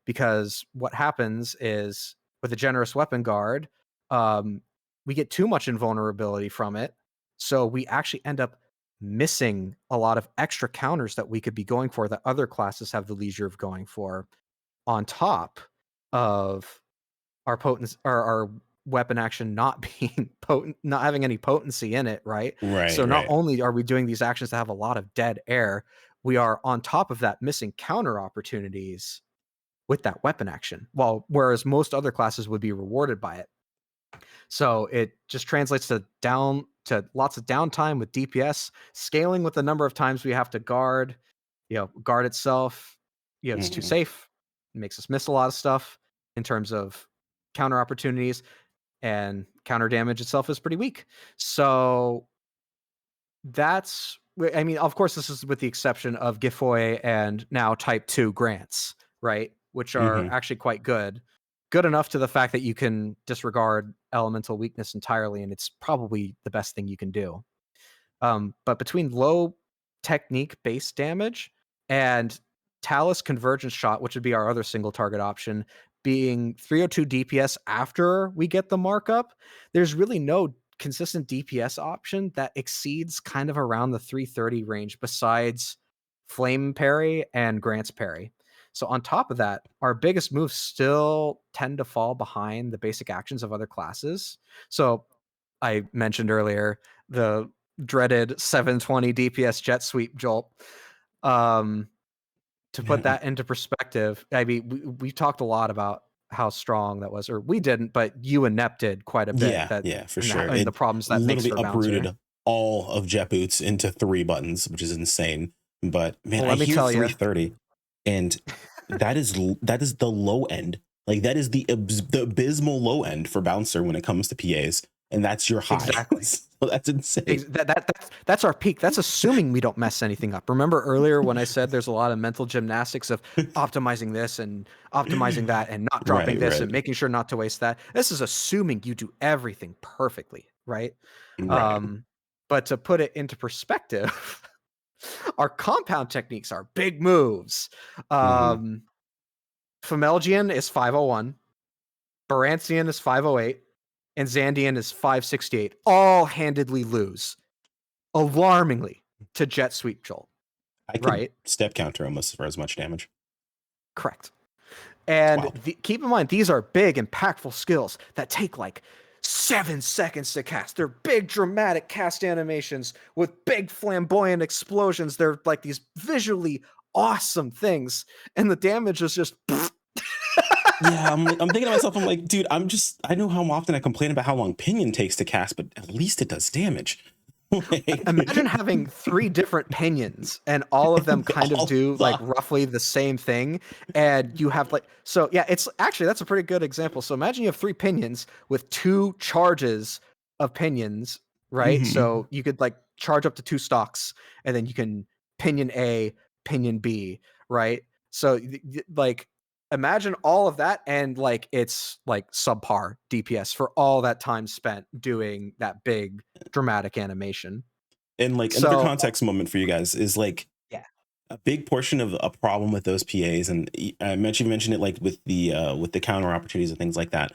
Because what happens is with a generous weapon guard, um, we get too much invulnerability from it. So we actually end up missing a lot of extra counters that we could be going for that other classes have the leisure of going for, on top of our potency, or our weapon action not being potent, not having any potency in it, right? Right, So not right. only are we doing these actions that have a lot of dead air, we are on top of that missing counter opportunities with that weapon action. Whereas most other classes would be rewarded by it. So it just translates to lots of downtime with DPS, scaling with the number of times we have to guard. Guard itself, it's too hmm safe. It makes us miss a lot of stuff in terms of counter opportunities, and counter damage itself is pretty weak. So I mean, of course, this is with the exception of Gifoy and now Type 2 grants, right? Which are hmm actually quite good. Good enough to the fact that you can disregard elemental weakness entirely, and it's probably the best thing you can do. But between low technique base damage and Talus Convergence Shot, which would be our other single target option, being 302 DPS after we get the markup, there's really no consistent DPS option that exceeds kind of around the 330 range besides Flame Parry and Grant's Parry. So on top of that, our biggest moves still tend to fall behind the basic actions of other classes. So I mentioned earlier the dreaded 720 DPS jet sweep jolt. Um, to put Yeah. that into perspective, I mean, we talked a lot about how strong that was, or we didn't, but you and Nep did quite a bit, Yeah, that yeah, for and, sure. and the It problems that makes literally for Bouncer. uprooted all of JetBoots into 3 buttons, which is insane. But man, Well, I let me hear tell you, 330, and that is the low end. Like that is the abysmal low end for Bouncer when it comes to PAs, and that's your high. exactly. So that's insane. That's our peak. That's assuming we don't mess anything up. Remember earlier when I said there's a lot of mental gymnastics of optimizing this and optimizing that and not dropping Right, this and right, making sure not to waste that. This is assuming you do everything perfectly, right? right. Um, but to put it into perspective, our compound techniques are big moves. Hmm. Um, Famelgian is 501, Barantian is 508, and Zandian is 568. All handedly lose alarmingly to Jet Sweep Jolt, I could right? step counter almost for as much damage. Correct. It's And wild. keep in mind, these are big, impactful skills that take like 7 seconds to cast. They're big, dramatic cast animations with big, flamboyant explosions. They're like these visually awesome things. And the damage is just. Yeah, I'm thinking to myself, I'm like, dude, I know how often I complain about how long Pinion takes to cast, but at least it does damage. Imagine Like, having 3 different pinions and all of them and kind of all do like suck. roughly the same thing. And you have like, so yeah, it's actually, that's a pretty good example. So imagine you have 3 pinions with 2 charges of pinions, right? Hmm. So you could like charge up to 2 stocks and then you can pinion A, pinion B, right? So like, imagine all of that and like it's like subpar DPS for all that time spent doing that big dramatic animation. And like another So context moment for you guys is like yeah, a big portion of a problem with those PAs, and I mentioned it like with the counter opportunities and things like that.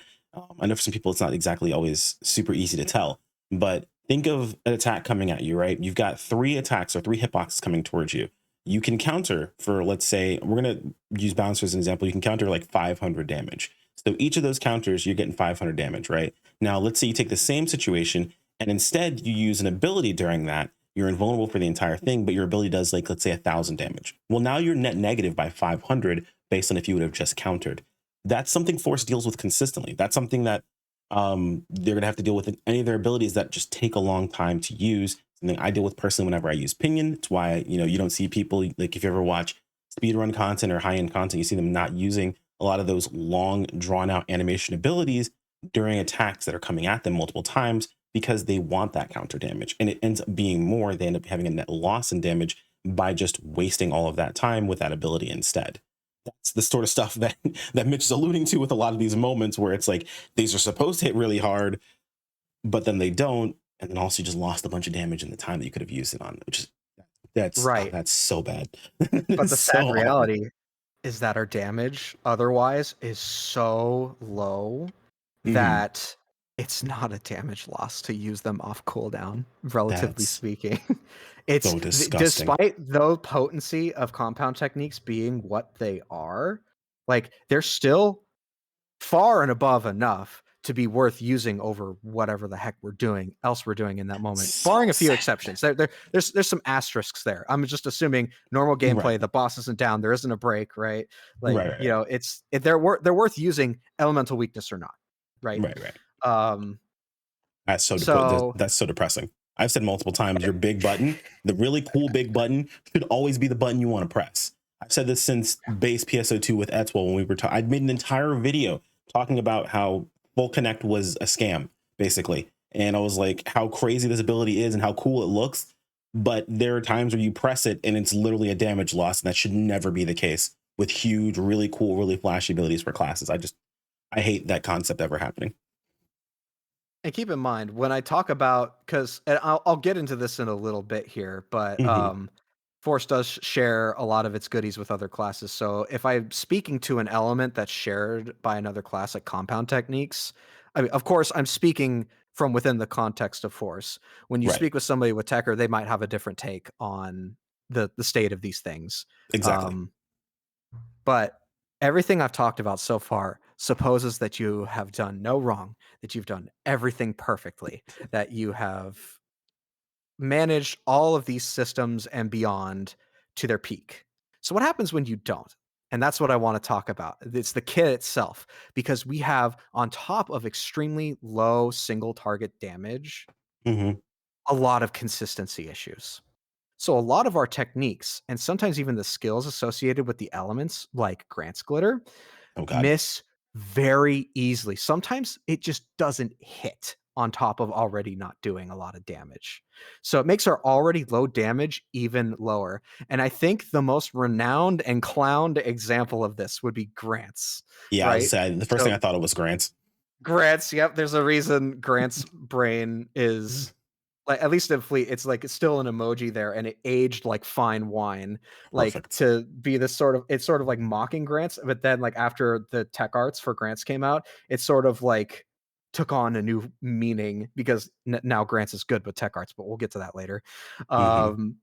I know for some people it's not exactly always super easy to tell, but think of an attack coming at you, right? You've got 3 attacks or 3 hitboxes coming towards you. You can counter for, let's say, we're gonna use Bouncer as an example. You can counter like 500 damage. So each of those counters, you're getting 500 damage, right? Now, let's say you take the same situation and instead you use an ability during that. You're invulnerable for the entire thing, but your ability does like, let's say 1,000 damage. Well, now you're net negative by 500 based on if you would have just countered. That's something Force deals with consistently. That's something that they're gonna have to deal with in any of their abilities that just take a long time to use. Something I deal with personally whenever I use Pinion. It's why you don't see people like if you ever watch speedrun content or high end content, you see them not using a lot of those long drawn out animation abilities during attacks that are coming at them multiple times because they want that counter damage. And it ends up being more. They end up having a net loss in damage by just wasting all of that time with that ability instead. That's the sort of stuff that that Mitch is alluding to with a lot of these moments where it's like these are supposed to hit really hard, but then they don't, and then also you just lost a bunch of damage in the time that you could have used it on, which is right. that's so bad. But It's the sad so hard. reality is that our damage otherwise is so low Mhm. that it's not a damage loss to use them off cooldown, relatively That's speaking. It's so disgusting. despite the potency of compound techniques being what they are, like they're still far and above enough to be worth using over whatever the heck we're doing in that moment, So barring a few sad. exceptions. There's some asterisks there. I'm just assuming normal Right. gameplay, the boss isn't down, there isn't a break, right? Like, Right. Right. they're worth using elemental weakness or not, right? Right. Right. Um, so That's so depressing. I've said multiple times your big button, the really cool big button, should always be the button you want to press. I've said this since base PSO2 with Etzwell when we were I'd made an entire video talking about how full connect was a scam, basically. And I was like, how crazy this ability is and how cool it looks. But there are times where you press it and it's literally a damage loss, and that should never be the case with huge, really cool, really flashy abilities for classes. I hate that concept ever happening. and keep in mind when I talk about, because I'll get into this in a little bit here, but Hmm. Force does share a lot of its goodies with other classes. So if I'm speaking to an element that's shared by another class, like compound techniques, I mean, of course, I'm speaking from within the context of Force. When you Right. speak with somebody with Techer, they might have a different take on the state of these things. Exactly. Um, but everything I've talked about so far supposes that you have done no wrong, that you've done everything perfectly, that you have managed all of these systems and beyond to their peak. So what happens when you don't? And that's what I want to talk about. It's the kit itself, because we have, on top of extremely low single target damage, Hmm. a lot of consistency issues. So a lot of our techniques, and sometimes even the skills associated with the elements, like Grant's glitter, Oh God. miss very easily. Sometimes it just doesn't hit, on top of already not doing a lot of damage. So it makes our already low damage even lower. And I think the most renowned and clowned example of this would be Grant's, Yeah, I was right? saying the first thing I So thought of was Grants. Grant's, yep, there's a reason Grant's brain is like, at least in Fleet, it's like it's still an emoji there, and it aged like fine wine, like Perfect. to be this sort of, it's sort of like mocking Grants, but then like after the tech arts for Grants came out, it sort of like took on a new meaning because now Grants is good with tech arts, but we'll get to that later. Hmm. Um,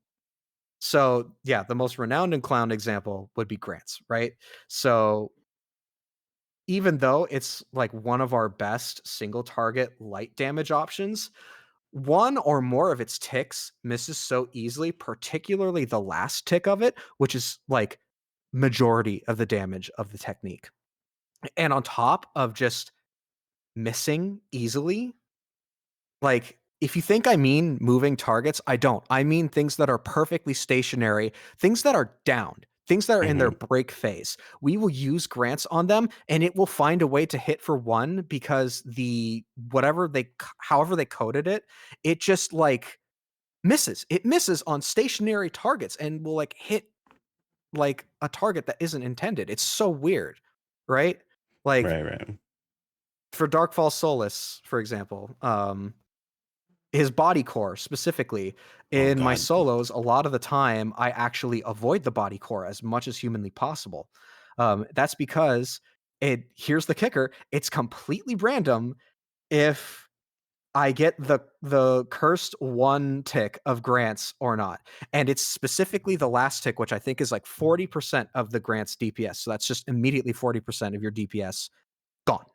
so yeah, the most renowned and clowned example would be Grants, right? So even though it's like one of our best single target light damage options, one or more of its ticks misses so easily, particularly the last tick of it, which is like majority of the damage of the technique. And on top of just missing easily, like, if you think I mean moving targets, I don't. I mean things that are perfectly stationary, things that are downed, things that are in their Hmm. break phase. We will use grants on them and it will find a way to hit for one because the whatever they however they coded it, it just like misses. It misses on stationary targets and will like hit like a target that isn't intended. It's so weird, right? Like Right, right. for Darkfall Solus, for example, his body core specifically Oh in my God. solos, a lot of the time I actually avoid the body core as much as humanly possible. That's because it, here's the kicker, it's completely random if I get the cursed one tick of grants or not. And it's specifically the last tick, which I think is like 40% of the grants DPS. So that's just immediately 40% of your DPS gone.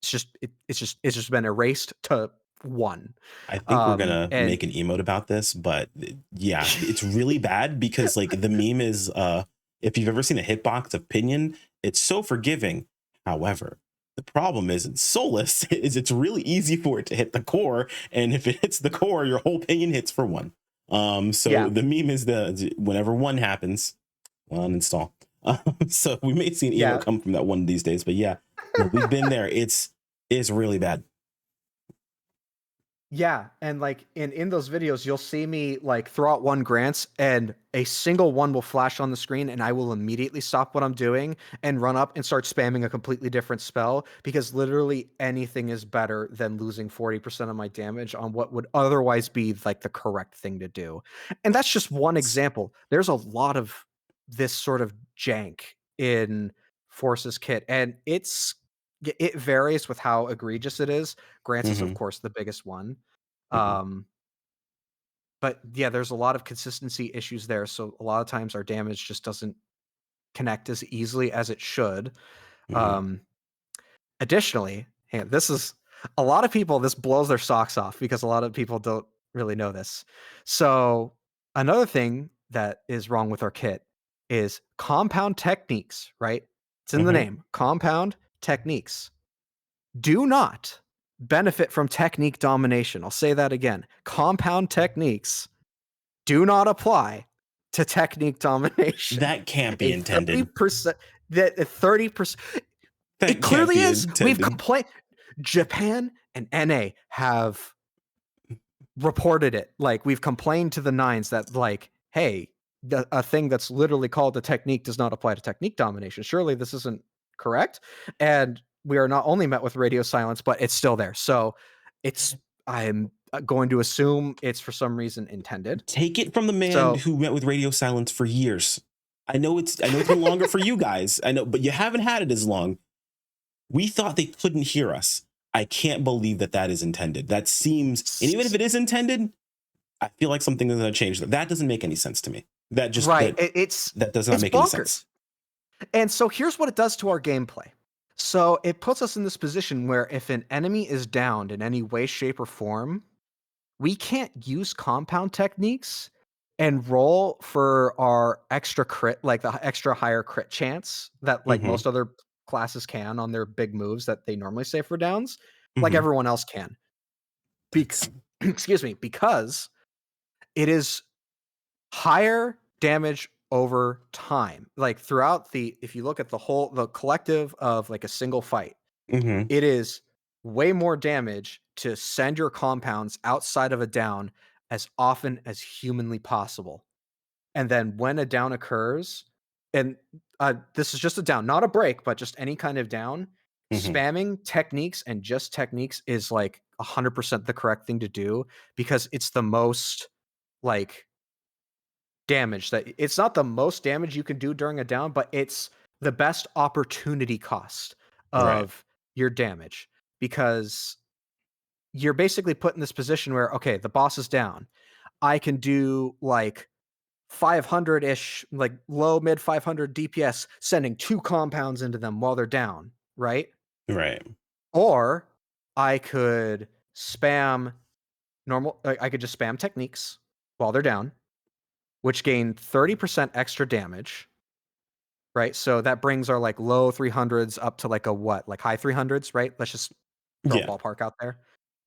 It's just been erased to one. I think we're gonna And make an emote about this, but yeah, it's really bad because like the meme is if you've ever seen a hitbox of Pinion, it's so forgiving. However, the problem is in Solus is it's really easy for it to hit the core, and if it hits the core, your whole Pinion hits for one. So yeah, the meme is the whenever one happens, uninstall. So we may see an emote yeah. come from that one these days, but yeah, no, we've been there. It's really bad. Yeah, and like in those videos, you'll see me like throw out one grants, and a single one will flash on the screen, and I will immediately stop what I'm doing and run up and start spamming a completely different spell because literally anything is better than losing 40% of my damage on what would otherwise be like the correct thing to do. And that's just one example. There's a lot of this sort of jank in Force's kit, and it varies with how egregious it is. Grants is, of Hmm. course, the biggest one. Hmm. Um, but yeah, there's a lot of consistency issues there. So a lot of times our damage just doesn't connect as easily as it should. Hmm. Um, Additionally, and this is a lot of people, this blows their socks off because a lot of people don't really know this. So another thing that is wrong with our kit is compound techniques, right? It's in the Hmm. name, compound techniques do not benefit from technique domination. I'll say that again. Compound techniques do not apply to technique domination. That can't be A intended. 30%, that 30%, it That can't clearly be is. We've intended. complained. Japan and NA have reported it. Like, we've complained to the nines that, like, hey, a thing that's literally called a technique does not apply to technique domination. Surely this isn't correct. And we are not only met with radio silence, but it's still there. So it's, I'm going to assume it's for some reason intended. Take it from the man So who met with radio silence for years. I know it's been longer for you guys. I know, but you haven't had it as long. We thought they couldn't hear us. I can't believe that that is intended. That seems, and even if it is intended, I feel like something is going to change. That doesn't make any sense to me. That just right, that that does not it's make any sense. bonkers. And so here's what it does to our gameplay. So it puts us in this position where if an enemy is downed in any way, shape, or form, we can't use compound techniques and roll for our extra crit, like the extra higher crit chance that like Mhm. most other classes can on their big moves that they normally save for downs, like Mhm. everyone else can. That's Excuse me, because it is higher damage over time. Like throughout if you look at the collective of like a single fight, mhm. it is way more damage to send your compounds outside of a down as often as humanly possible. And then when a down occurs, and this is just a down, not a break, but just any kind of down, Mhm. spamming techniques and just techniques is like 100% the correct thing to do because it's the most like damage that it's not the most damage you can do during a down, but it's the best opportunity cost Right. of your damage because you're basically put in this position where, okay, the boss is down. I can do like 500-ish, like low mid 500 DPS, sending 2 compounds into them while they're down, right? Right. Or I could spam I could just spam techniques while they're down, which gain 30% extra damage, right? So that brings our like low 300s up to like a what? Like high 300s, right? Let's just throw a Yeah. ballpark out there.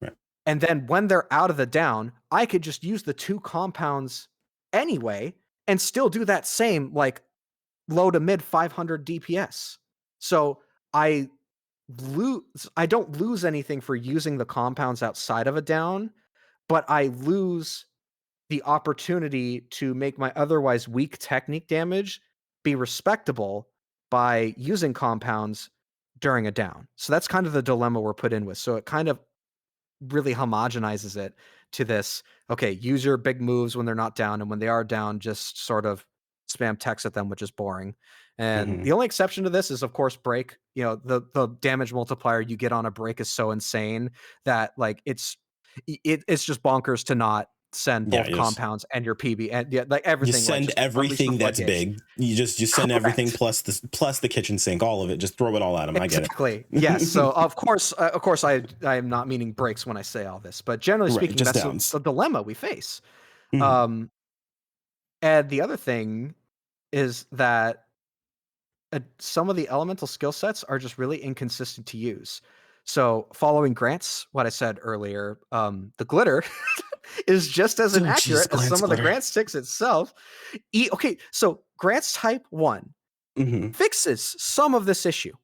Right. And then when they're out of the down, I could just use the 2 compounds anyway and still do that same like low to mid 500 DPS. So I I don't lose anything for using the compounds outside of a down, but I lose the opportunity to make my otherwise weak technique damage be respectable by using compounds during a down. So that's kind of the dilemma we're put in with. So it kind of really homogenizes it to this, okay, use your big moves when they're not down, and when they are down, just sort of spam text at them, which is boring. And Mhm. the only exception to this is, of course, break. You know, the damage multiplier you get on a break is so insane that like it's just bonkers to not send Yeah, both you just compounds and your PB and yeah, like you everything, like send just unleash the everything that's floodgates. big. You just send everything Correct. plus the kitchen sink, all of it. Just throw it all at them. I get Exactly. Yes. it. So of course, I am not meaning breaks when I say all this, but generally Right. speaking, Just that's downs. the dilemma we face. Mhm. Um, and the other thing is that some of the elemental skill sets are just really inconsistent to use. So following Grant's, what I said earlier, the glitter is just as Oh, jeez, inaccurate as glance some of the glitter. Grant sticks itself. Okay, so Grant's type 1 Mhm. fixes some of this issue,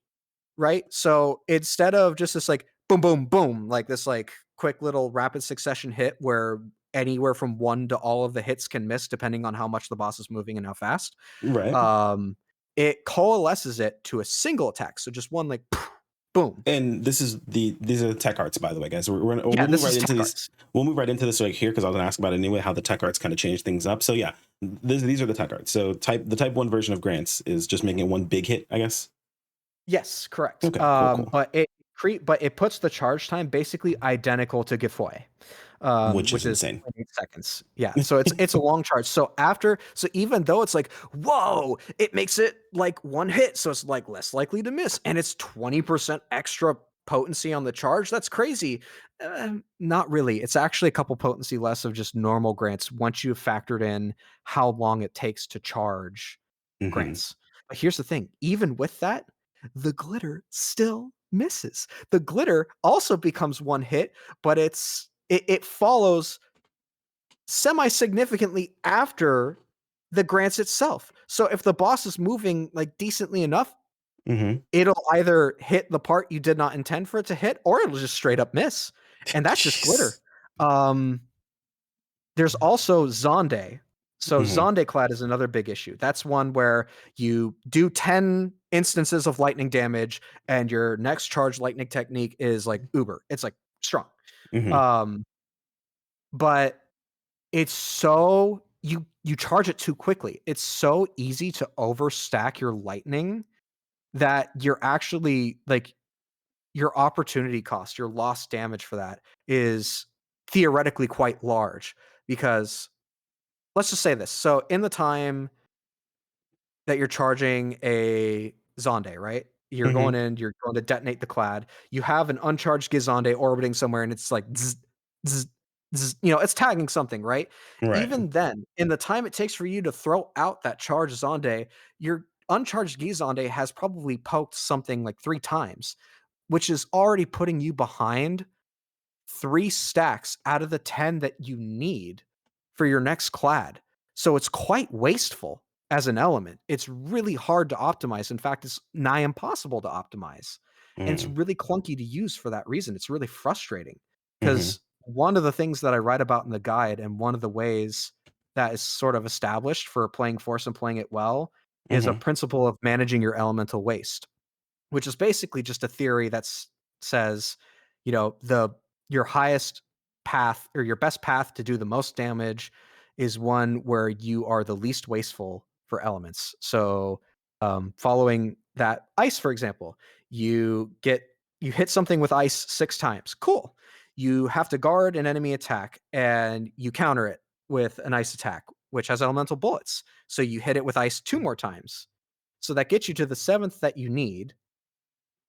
right? So instead of just this like boom, boom, boom, like this like quick little rapid succession hit where anywhere from one to all of the hits can miss depending on how much the boss is moving and how fast, Right. um, it coalesces it to a single attack. So just one like boom. And these are the tech arts, by the way, guys. Yeah, We'll move this right is into tech these. arts. We'll move right into this right here because I was going to ask about it anyway. How the tech arts kind of change things up. So yeah, these are the tech arts. So the type one version of grants is just making it one big hit, I guess. Yes, correct. Okay, cool, cool. But it puts the charge time basically identical to Giveaway, Which is which is insane. 8 seconds. Yeah, so it's a long charge. So even though it's like whoa, it makes it like one hit, so it's like less likely to miss, and it's 20% extra potency on the charge. That's crazy. Not really. It's actually a couple potency less of just normal grants once you've factored in how long it takes to charge Hmm. grants. But here's the thing: even with that the glitter still misses. The glitter also becomes one hit, but it follows semi-significantly after the grants itself. So if the boss is moving like decently enough, Hmm. it'll either hit the part you did not intend for it to hit, or it'll just straight up miss. And that's just glitter. Jeez. Um, there's also Zonde. So Hmm. Zonde clad is another big issue. That's one where you do 10 instances of lightning damage and your next charge lightning technique is like uber. It's like strong. Hmm. Um, but it's so you charge it too quickly. It's so easy to overstack your lightning that you're actually like your opportunity cost, your lost damage for that is theoretically quite large because let's just say this. So in the time that you're charging a Zonde, right? Hmm. You're going to detonate the clad. You have an uncharged Gizonde orbiting somewhere, and it's like zzz, zzz. it's tagging something, right? Right. Even then, in the time it takes for you to throw out that charge Zonde, your uncharged Gizonde has probably poked something like 3 times, which is already putting you behind 3 stacks out of the 10 that you need for your next clad. So it's quite wasteful as an element. It's really hard to optimize. In fact, it's nigh impossible to optimize. And it's Mm, really clunky to use for that reason. It's really frustrating mhm, because one of the things that I write about in the guide and one of the ways that is sort of established for playing Force and playing it well is a mhm, principle of managing your elemental waste, which is basically just a theory that says, the your highest path or your best path to do the most damage is one where you are the least wasteful for elements. So, following that ice, for example, you hit something with ice 6 times. Cool. You have to guard an enemy attack and you counter it with an ice attack, which has elemental bullets. So you hit it with ice 2 more times. So that gets you to the seventh that you need,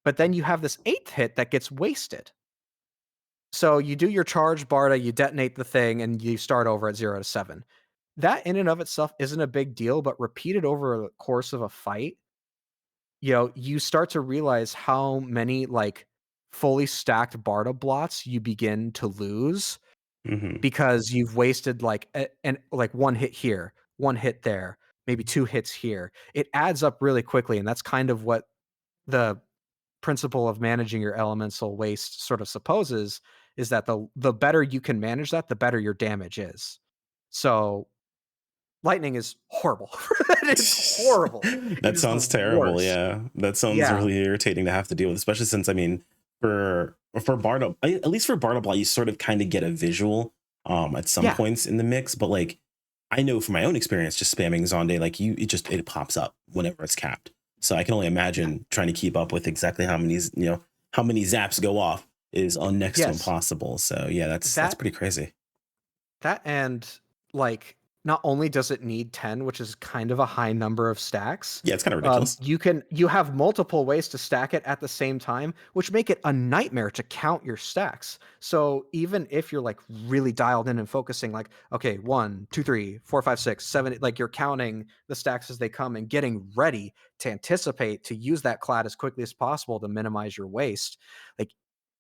but then you have this eighth hit that gets wasted. So you do your charge, Barda, you detonate the thing, and you start over at 0 to 7. That in and of itself isn't a big deal, but repeated over the course of a fight, you start to realize how many like fully stacked Barda blots you begin to lose mhm. because you've wasted like and like one hit here, one hit there, maybe 2 hits here. It adds up really quickly, and that's kind of what the principle of managing your elemental waste sort of supposes, is that the better you can manage that, the better your damage is. So lightning is horrible. It's horrible. It That is the sounds terrible. worst. Yeah, that sounds Yeah. really irritating to have to deal with, especially since I mean, for Bardo, at least for Bardo you sort of kind of get a visual at some Yeah. points in the mix, but like I know from my own experience, just spamming Zonde, like it pops up whenever it's capped. So I can only Yeah. imagine trying to keep up with exactly how many zaps go off is on next to Yes. impossible. So yeah, that's That pretty crazy. That and, like, not only does it need 10, which is kind of a high number of stacks, Yeah, it's kind of ridiculous. you have multiple ways to stack it at the same time, which make it a nightmare to count your stacks. So even if you're, like, really dialed in and focusing, like, okay, 1, 2, 3, 4, 5, 6, 7, like, you're counting the stacks as they come and getting ready to anticipate to use that clad as quickly as possible to minimize your waste, like,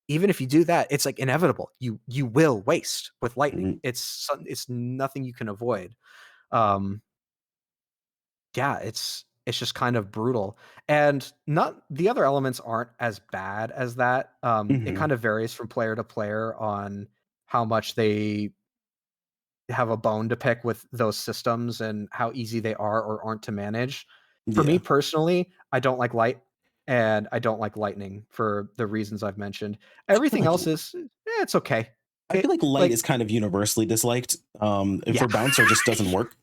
even if you do that, it's like inevitable. You will waste with lightning. Mm, It's nothing you can avoid. Um, yeah, it's just kind of brutal. And not the other elements aren't as bad as that. It mhm. kind of varies from player to player on how much they have a bone to pick with those systems and how easy they are or aren't to manage. For me Yeah. personally, I don't like light and I don't like lightning for the reasons I've mentioned. I feel Everything like else is it's okay. I feel It like light like is kind of universally disliked. And yeah. for bouncer just doesn't work.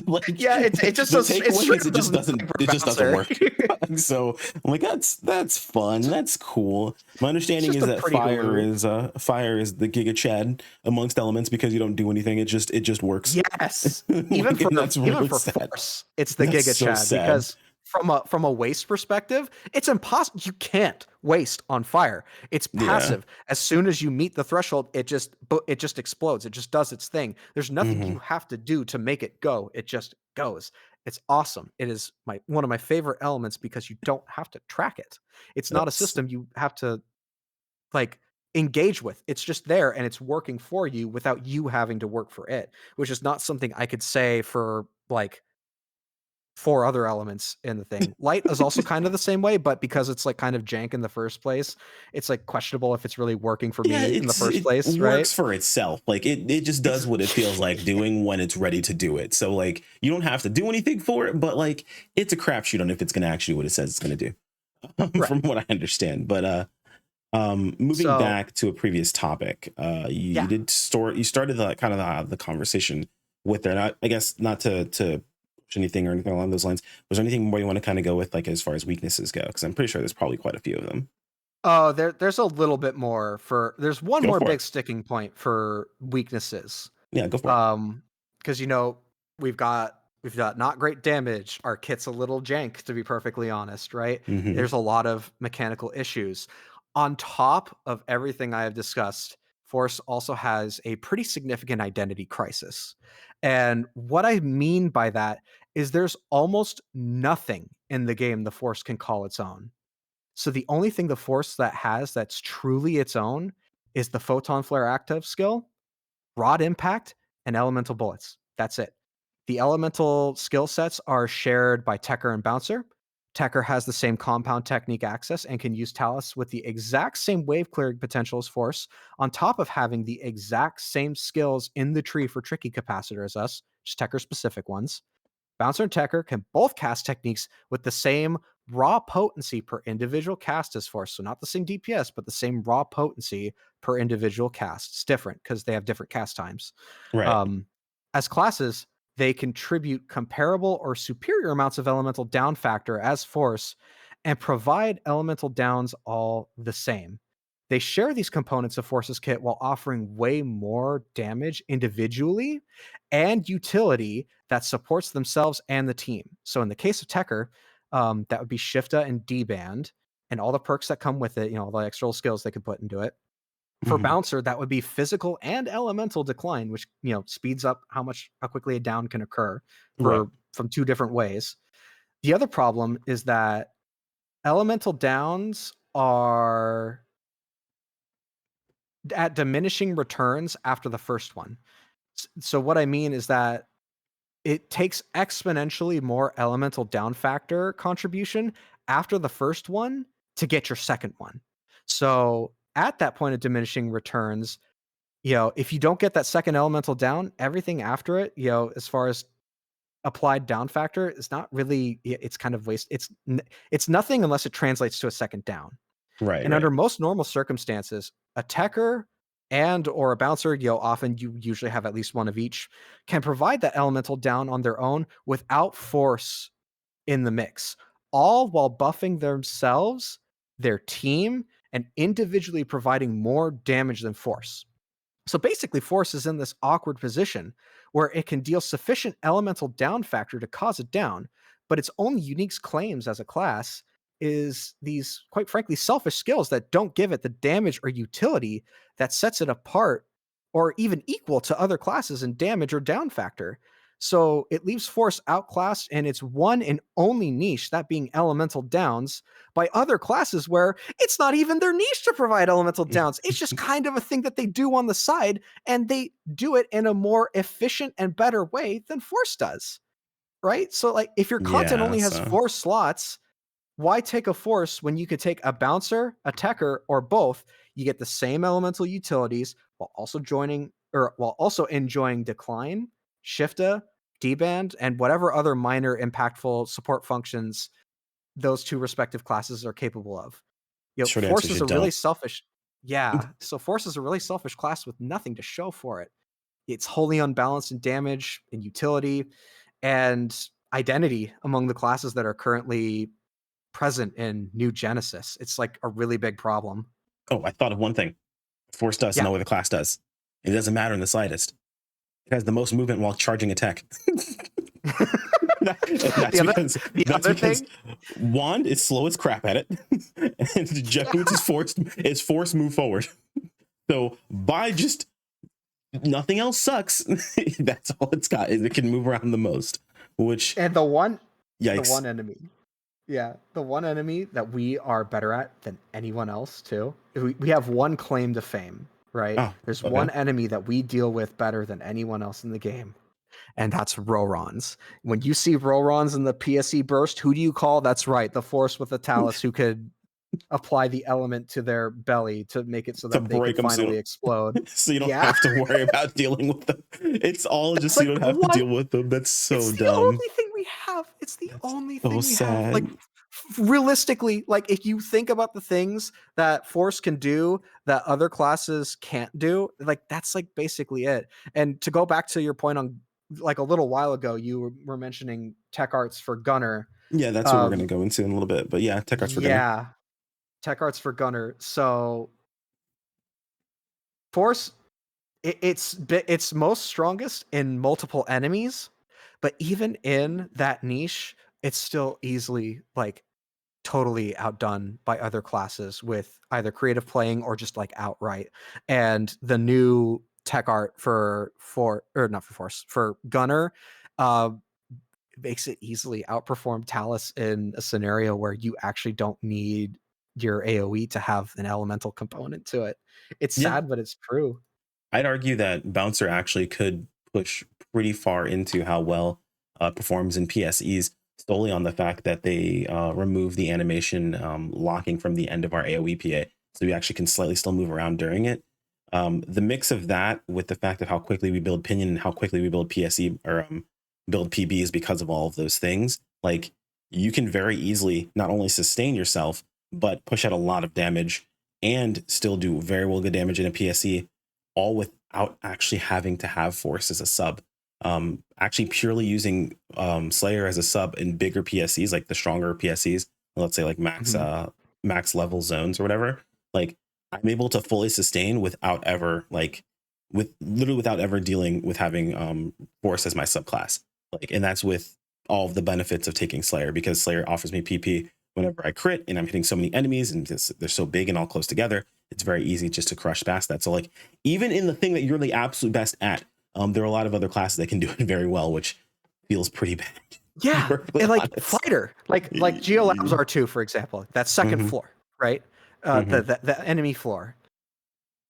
Like Yeah, it just the does it takeaway straight is up doesn't work for it just doesn't bouncer. work. So I'm like that's fun, that's cool. My It's understanding just is a that pretty Hulu. fire is the Giga Chad amongst elements because you don't do anything. It just works. Yes. Like, and that's Even really for sad. Force, it's the That's Giga so Chad sad. because from a waste perspective, it's impossible. You can't waste on fire. It's Yeah. passive. As soon as you meet the threshold, it just explodes. It just does its thing. There's nothing Hmm. you have to do to make it go. It just goes. It's awesome. It is my one of my favorite elements because you don't have to track it. It's not a That's system you have to like engage with. It's just there and it's working for you without you having to work for it, which is not something I could say for like 4 other elements in the thing. Light is also kind of the same way, but because it's like kind of jank in the first place, it's like questionable if it's really working for yeah, me in the first it place, right? works for itself. Like it just does what it feels like doing when it's ready to do it. So like you don't have to do anything for it, but like it's a crapshoot on if it's gonna actually do what it says it's gonna do. Right. From what I understand. But moving So, back to a previous topic, you yeah. did you started the kind of the conversation with there. Not, I guess not to push anything or anything along those lines. Was there anything more you want to kind of go with, like as far as weaknesses go? Because I'm pretty sure there's probably quite a few of them. Oh, there's a little bit more for there's one Go more for big it. sticking point for weaknesses. Yeah, go for it. Um, because we've got not great damage. Our kit's a little jank, to be perfectly honest, right? Hmm. There's a lot of mechanical issues. On top of everything I have discussed, Force also has a pretty significant identity crisis. And what I mean by that is there's almost nothing in the game the Force can call its own. So the only thing the Force that has that's truly its own is the Photon Flare active skill, Rod Impact, and Elemental Bullets. That's it. The elemental skill sets are shared by Tekker and Bouncer. Tekker has the same compound technique access and can use Talus with the exact same wave clearing potential as Force, on top of having the exact same skills in the tree for Tricky Capacitor as us, just Tekker specific ones. Bouncer and Tekker can both cast techniques with the same raw potency per individual cast as Force. So not the same DPS, but the same raw potency per individual cast. It's different because they have different cast times. Right. As classes, they contribute comparable or superior amounts of elemental down factor as Force and provide elemental downs all the same. They share these components of Force's kit while offering way more damage individually and utility that supports themselves and the team. So in the case of Tekker, that would be Shifta and D-Band and all the perks that come with it, all the extra skills they could put into it. For Mhm. Bouncer, that would be physical and elemental decline, which speeds up how quickly a down can occur Right. from two different ways. The other problem is that elemental downs are at diminishing returns after the first one. So what I mean is that it takes exponentially more elemental down factor contribution after the first one to get your second one. So at that point of diminishing returns, if you don't get that second elemental down, everything after it, as far as applied down factor is not really, it's kind of waste. It's nothing unless it translates to a second down. Right. And Right. under most normal circumstances, a Tekker and or a Bouncer, often you usually have at least one of each, can provide that elemental down on their own without Force in the mix, all while buffing themselves, their team, and individually providing more damage than Force. So basically, Force is in this awkward position where it can deal sufficient elemental down factor to cause it down, but its only unique claims as a class is these, quite frankly, selfish skills that don't give it the damage or utility that sets it apart or even equal to other classes in damage or down factor. So it leaves Force outclassed in its one and only niche, that being elemental downs, by other classes where it's not even their niche to provide elemental downs. It's just kind of a thing that they do on the side, and they do it in a more efficient and better way than Force does. Right? So, like, if your content Yeah. only has So 4 slots, why take a Force when you could take a Bouncer, a Tekker, or both? You get the same elemental utilities while also enjoying Decline, Shifta, D-Band, and whatever other minor impactful support functions those two respective classes are capable of. short answer Force is is you a really don't. selfish. Yeah, so Force is a really selfish class with nothing to show for it. It's wholly unbalanced in damage and utility and identity among the classes that are currently present in New Genesis. It's like a really big problem. Oh, I thought of one thing. Force does Yeah. know what the class does. It doesn't matter in the slightest. It has the most movement while charging attack. the other the That's other because thing, Wand is slow as crap at it, and Jet Boots is forced move forward. So by just nothing else sucks. That's all it's got is it can move around the most. Which and the one yikes. enemy. Yeah, the one enemy that we are better at than anyone else too. We have one claim to fame, right? Oh, There's okay. one enemy that we deal with better than anyone else in the game, and that's Rorons. When you see Rorons in the PSE burst, who do you call? That's right, the Force with the Talus who could apply the element to their belly to make it so To that they break could them soon, finally explode. so you don't Yeah, have to worry about dealing with them. It's all just it's so you like don't the have to one. deal with them. That's so It's the dumb. only thing we have. It's the That's only so thing we have. Like, sad. realistically, like, if you think about the things that Force can do that other classes can't do, like, that's like basically it. And to go back to your point on, like, a little while ago, you were mentioning tech arts for Gunner. Yeah, that's what we're gonna Um, go into in a little bit. But yeah, tech arts for Gunner. yeah, tech arts for Gunner. So Force, it's most strongest in multiple enemies, but even in that niche, it's still easily like totally outdone by other classes with either creative playing or just like outright. And the new tech art for or not for Force, for Gunner, uh, makes it easily outperform Talus in a scenario where you actually don't need your AoE to have an elemental component to it. It's Yeah, sad, but it's true. I'd argue that Bouncer actually could push pretty far into how well performs in PSEs solely on the fact that they remove the animation locking from the end of our AoE PA. So we actually can slightly still move around during it. The mix of that with the fact of how quickly we build Pinion and how quickly we build PSE or build PBs because of all of those things, like you can very easily not only sustain yourself, but push out a lot of damage and still do very well good damage in a PSE, all without actually having to have Force as a sub. Actually purely using Slayer as a sub in bigger PSEs, like the stronger PSEs, let's say like Mhm. max level zones or whatever, like I'm able to fully sustain without ever like with literally without ever dealing with having Force as my subclass. Like, and that's with all of the benefits of taking Slayer, because Slayer offers me PP whenever I crit and I'm hitting so many enemies and they're so big and all close together. It's very easy just to crush past that. So like even in the thing that you're the absolute best at, there are a lot of other classes that can do it very well, which feels pretty bad. To be Yeah, perfectly and like honest. fighter, like Geo Labs R2, for example, that second Hmm. floor, right? Hmm. The enemy floor.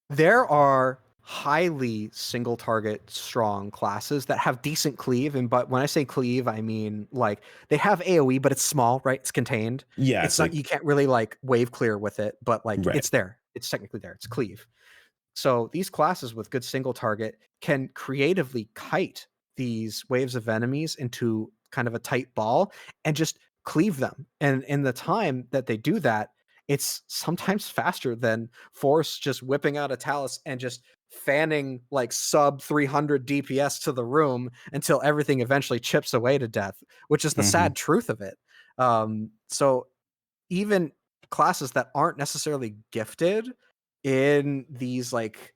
There are highly single target strong classes that have decent cleave, and but when I say cleave, I mean like they have AoE, but it's small, right? It's contained. Yeah, It's it's not, you like can't really like wave clear with it, but like right. it's there. It's technically there. It's cleave. So these classes with good single target can creatively kite these waves of enemies into kind of a tight ball and just cleave them. And in the time that they do that, it's sometimes faster than Force just whipping out a Talus and just fanning like sub 300 DPS to the room until everything eventually chips away to death, which is the Hmm. sad truth of it. So even classes that aren't necessarily gifted in these like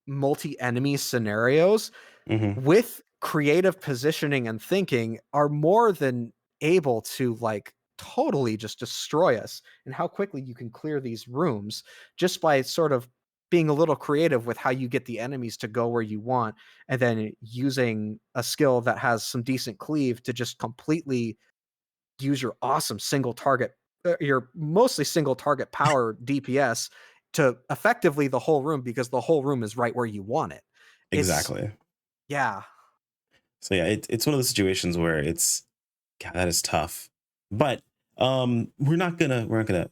multi-enemy scenarios Hmm. with creative positioning and thinking are more than able to like totally just destroy us, and how quickly you can clear these rooms just by sort of being a little creative with how you get the enemies to go where you want, and then using a skill that has some decent cleave to just completely use your awesome single target, your mostly single target power DPS to effectively the whole room, because the whole room is right where you want it. It's Exactly. yeah, So yeah, it's one of those situations where it's God, that is tough. But we're not gonna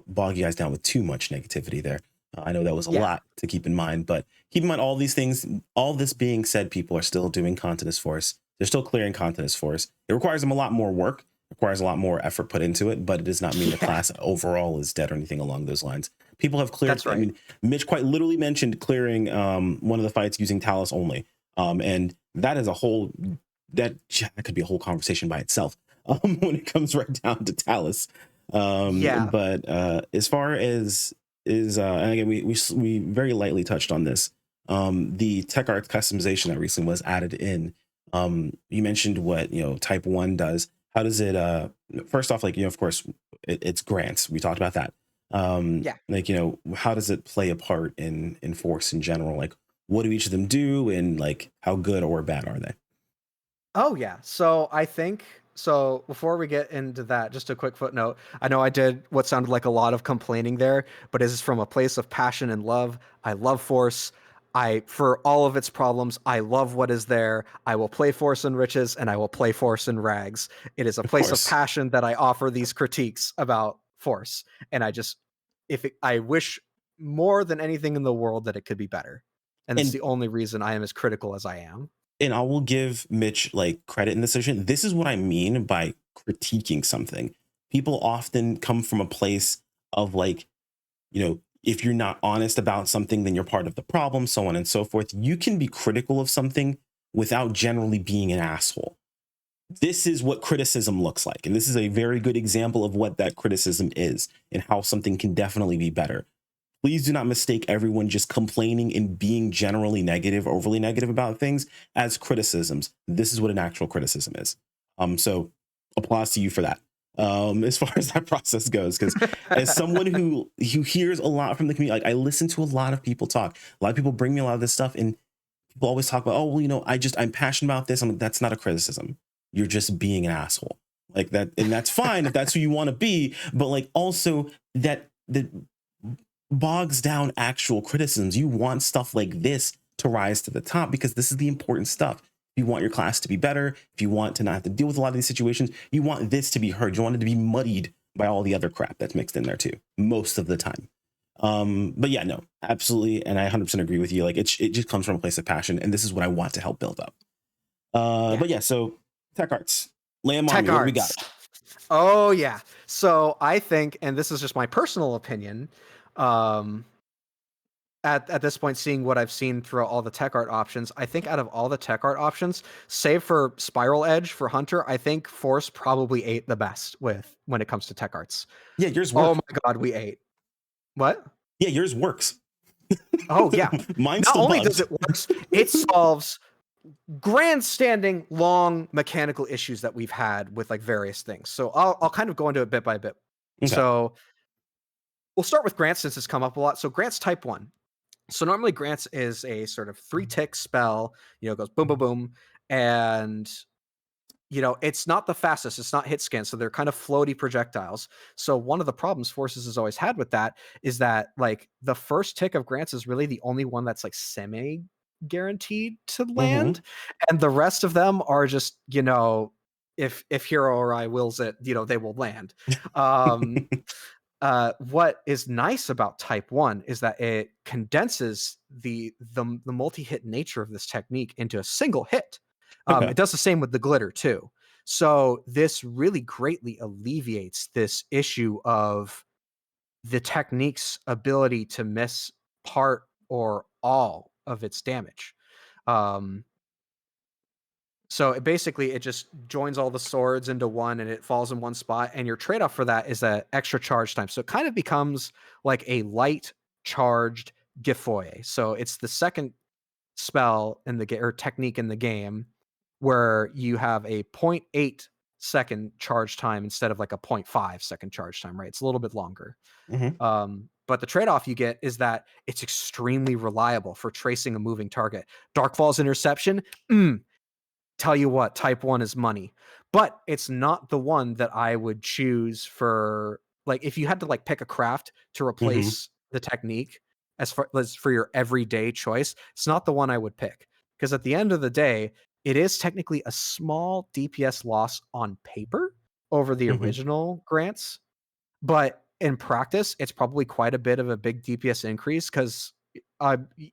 bog you guys down with too much negativity there. I know that was a yeah, lot to keep in mind, but keep in mind all these things. All this being said, people are still doing Continus Force. They're still clearing Continus Force. It requires them a lot more work, requires a lot more effort put into it, but it does not mean the yeah, class overall is dead or anything along those lines. People have cleared. that's I right. mean, Mitch quite literally mentioned clearing one of the fights using Talus only, and that is a whole that could be a whole conversation by itself when it comes right down to Talus. Yeah. But as far as and again, we very lightly touched on this. The tech art customization that recently was added in. You mentioned what Type 1 does. How does it? First off, like of course, it's grants. We talked about that. Yeah. Like how does it play a part in Force in general? Like, what do each of them do, and like how good or bad are they? Oh yeah. So I think, so before we get into that, just a quick footnote. I know I did what sounded like a lot of complaining there, but this is from a place of passion and love. I love Force. For all of its problems, I love what is there. I will play Force in riches and I will play Force in rags. It is a Of place of course. passion that I offer these critiques about Force. And I wish more than anything in the world that it could be better. And it's And the only reason I am as critical as I am. I will give Mitch like credit in this decision. This is what I mean by critiquing something. People often come from a place of like, if you're not honest about something, then you're part of the problem, so on and so forth. You can be critical of something without generally being an asshole. This is what criticism looks like. And this is a very good example of what that criticism is and how something can definitely be better. Please do not mistake everyone just complaining and being generally negative, overly negative about things as criticisms. This is what an actual criticism is. So applause to you for that. as far as that process goes. Because as someone who hears a lot from the community, like I listen to a lot of people talk. A lot of people bring me a lot of this stuff, and people always talk about, oh, well, I'm passionate about this. That's not a criticism. You're just being an asshole. Like that, and that's fine if that's who you want to be. But like also that bogs down actual criticisms. You want stuff like this to rise to the top because this is the important stuff. If you want your class to be better, if you want to not have to deal with a lot of these situations, you want this to be heard. You want it to be muddied by all the other crap that's mixed in there too, most of the time. But yeah, no, absolutely. And I 100% agree with you. Like it just comes from a place of passion. And this is what I want to help build up. But yeah, so tech arts, lay them on me. What do we got? Oh yeah. So I think, and this is just my personal opinion, at this point, seeing what I've seen throughout all the tech art options, I think out of all the tech art options, save for Spiral Edge for Hunter, I think Force probably ate the best when it comes to tech arts. Yeah, yours works. Oh my god, we ate. What? Yeah, yours works. Oh yeah. Mine Not still only bugs. does it work, it solves grandstanding long mechanical issues that we've had with like various things. So I'll kind of go into it bit by bit. Okay. So we'll start with Grants since it's come up a lot. So Grants type 1. So normally Grants is a sort of 3-tick spell, it goes boom, boom, boom. And, it's not the fastest. It's not hit scan. So they're kind of floaty projectiles. So one of the problems Forces has always had with that is that like the first tick of Grants is really the only one that's like semi guaranteed to land. And the rest of them are just, if Hero or I wills it, they will land. What is nice about type 1 is that it condenses the multi-hit nature of this technique into a single hit. Okay. It does the same with the glitter too. So this really greatly alleviates this issue of the technique's ability to miss part or all of its damage. So it just joins all the swords into one and it falls in one spot. And your trade-off for that is that extra charge time. So it kind of becomes like a light charged Gifoye. So it's the second spell in the or technique in the game where you have a 0.8 second charge time instead of like a 0.5 second charge time, right? It's a little bit longer. But the trade-off you get is that it's extremely reliable for tracing a moving target. Darkfall's interception, tell you what, type 1 is money. But it's not the one that I would choose for, like, if you had to like pick a craft to replace the technique as far as for your everyday choice, it's not the one I would pick. Because at the end of the day, it is technically a small DPS loss on paper over the original Grants. But in practice, it's probably quite a bit of a big DPS increase because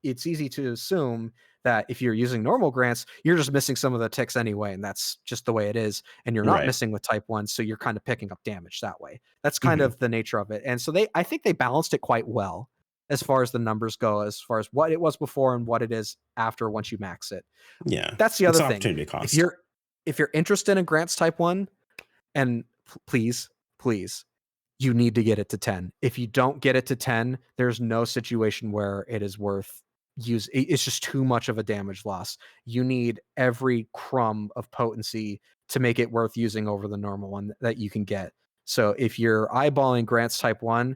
it's easy to assume that if you're using normal Grants, you're just missing some of the ticks anyway, and that's just the way it is. And you're not missing with type 1, so you're kind of picking up damage that way. That's kind of the nature of it. And so I think they balanced it quite well as far as the numbers go, as far as what it was before and what it is after once you max it. Yeah. That's the other thing. Opportunity cost. If you're interested in Grants type 1, and please, you need to get it to 10. If you don't get it to 10, there's no situation where it is worth it's just too much of a damage loss. You need every crumb of potency to make it worth using over the normal one that you can get. So if you're eyeballing Grants type 1,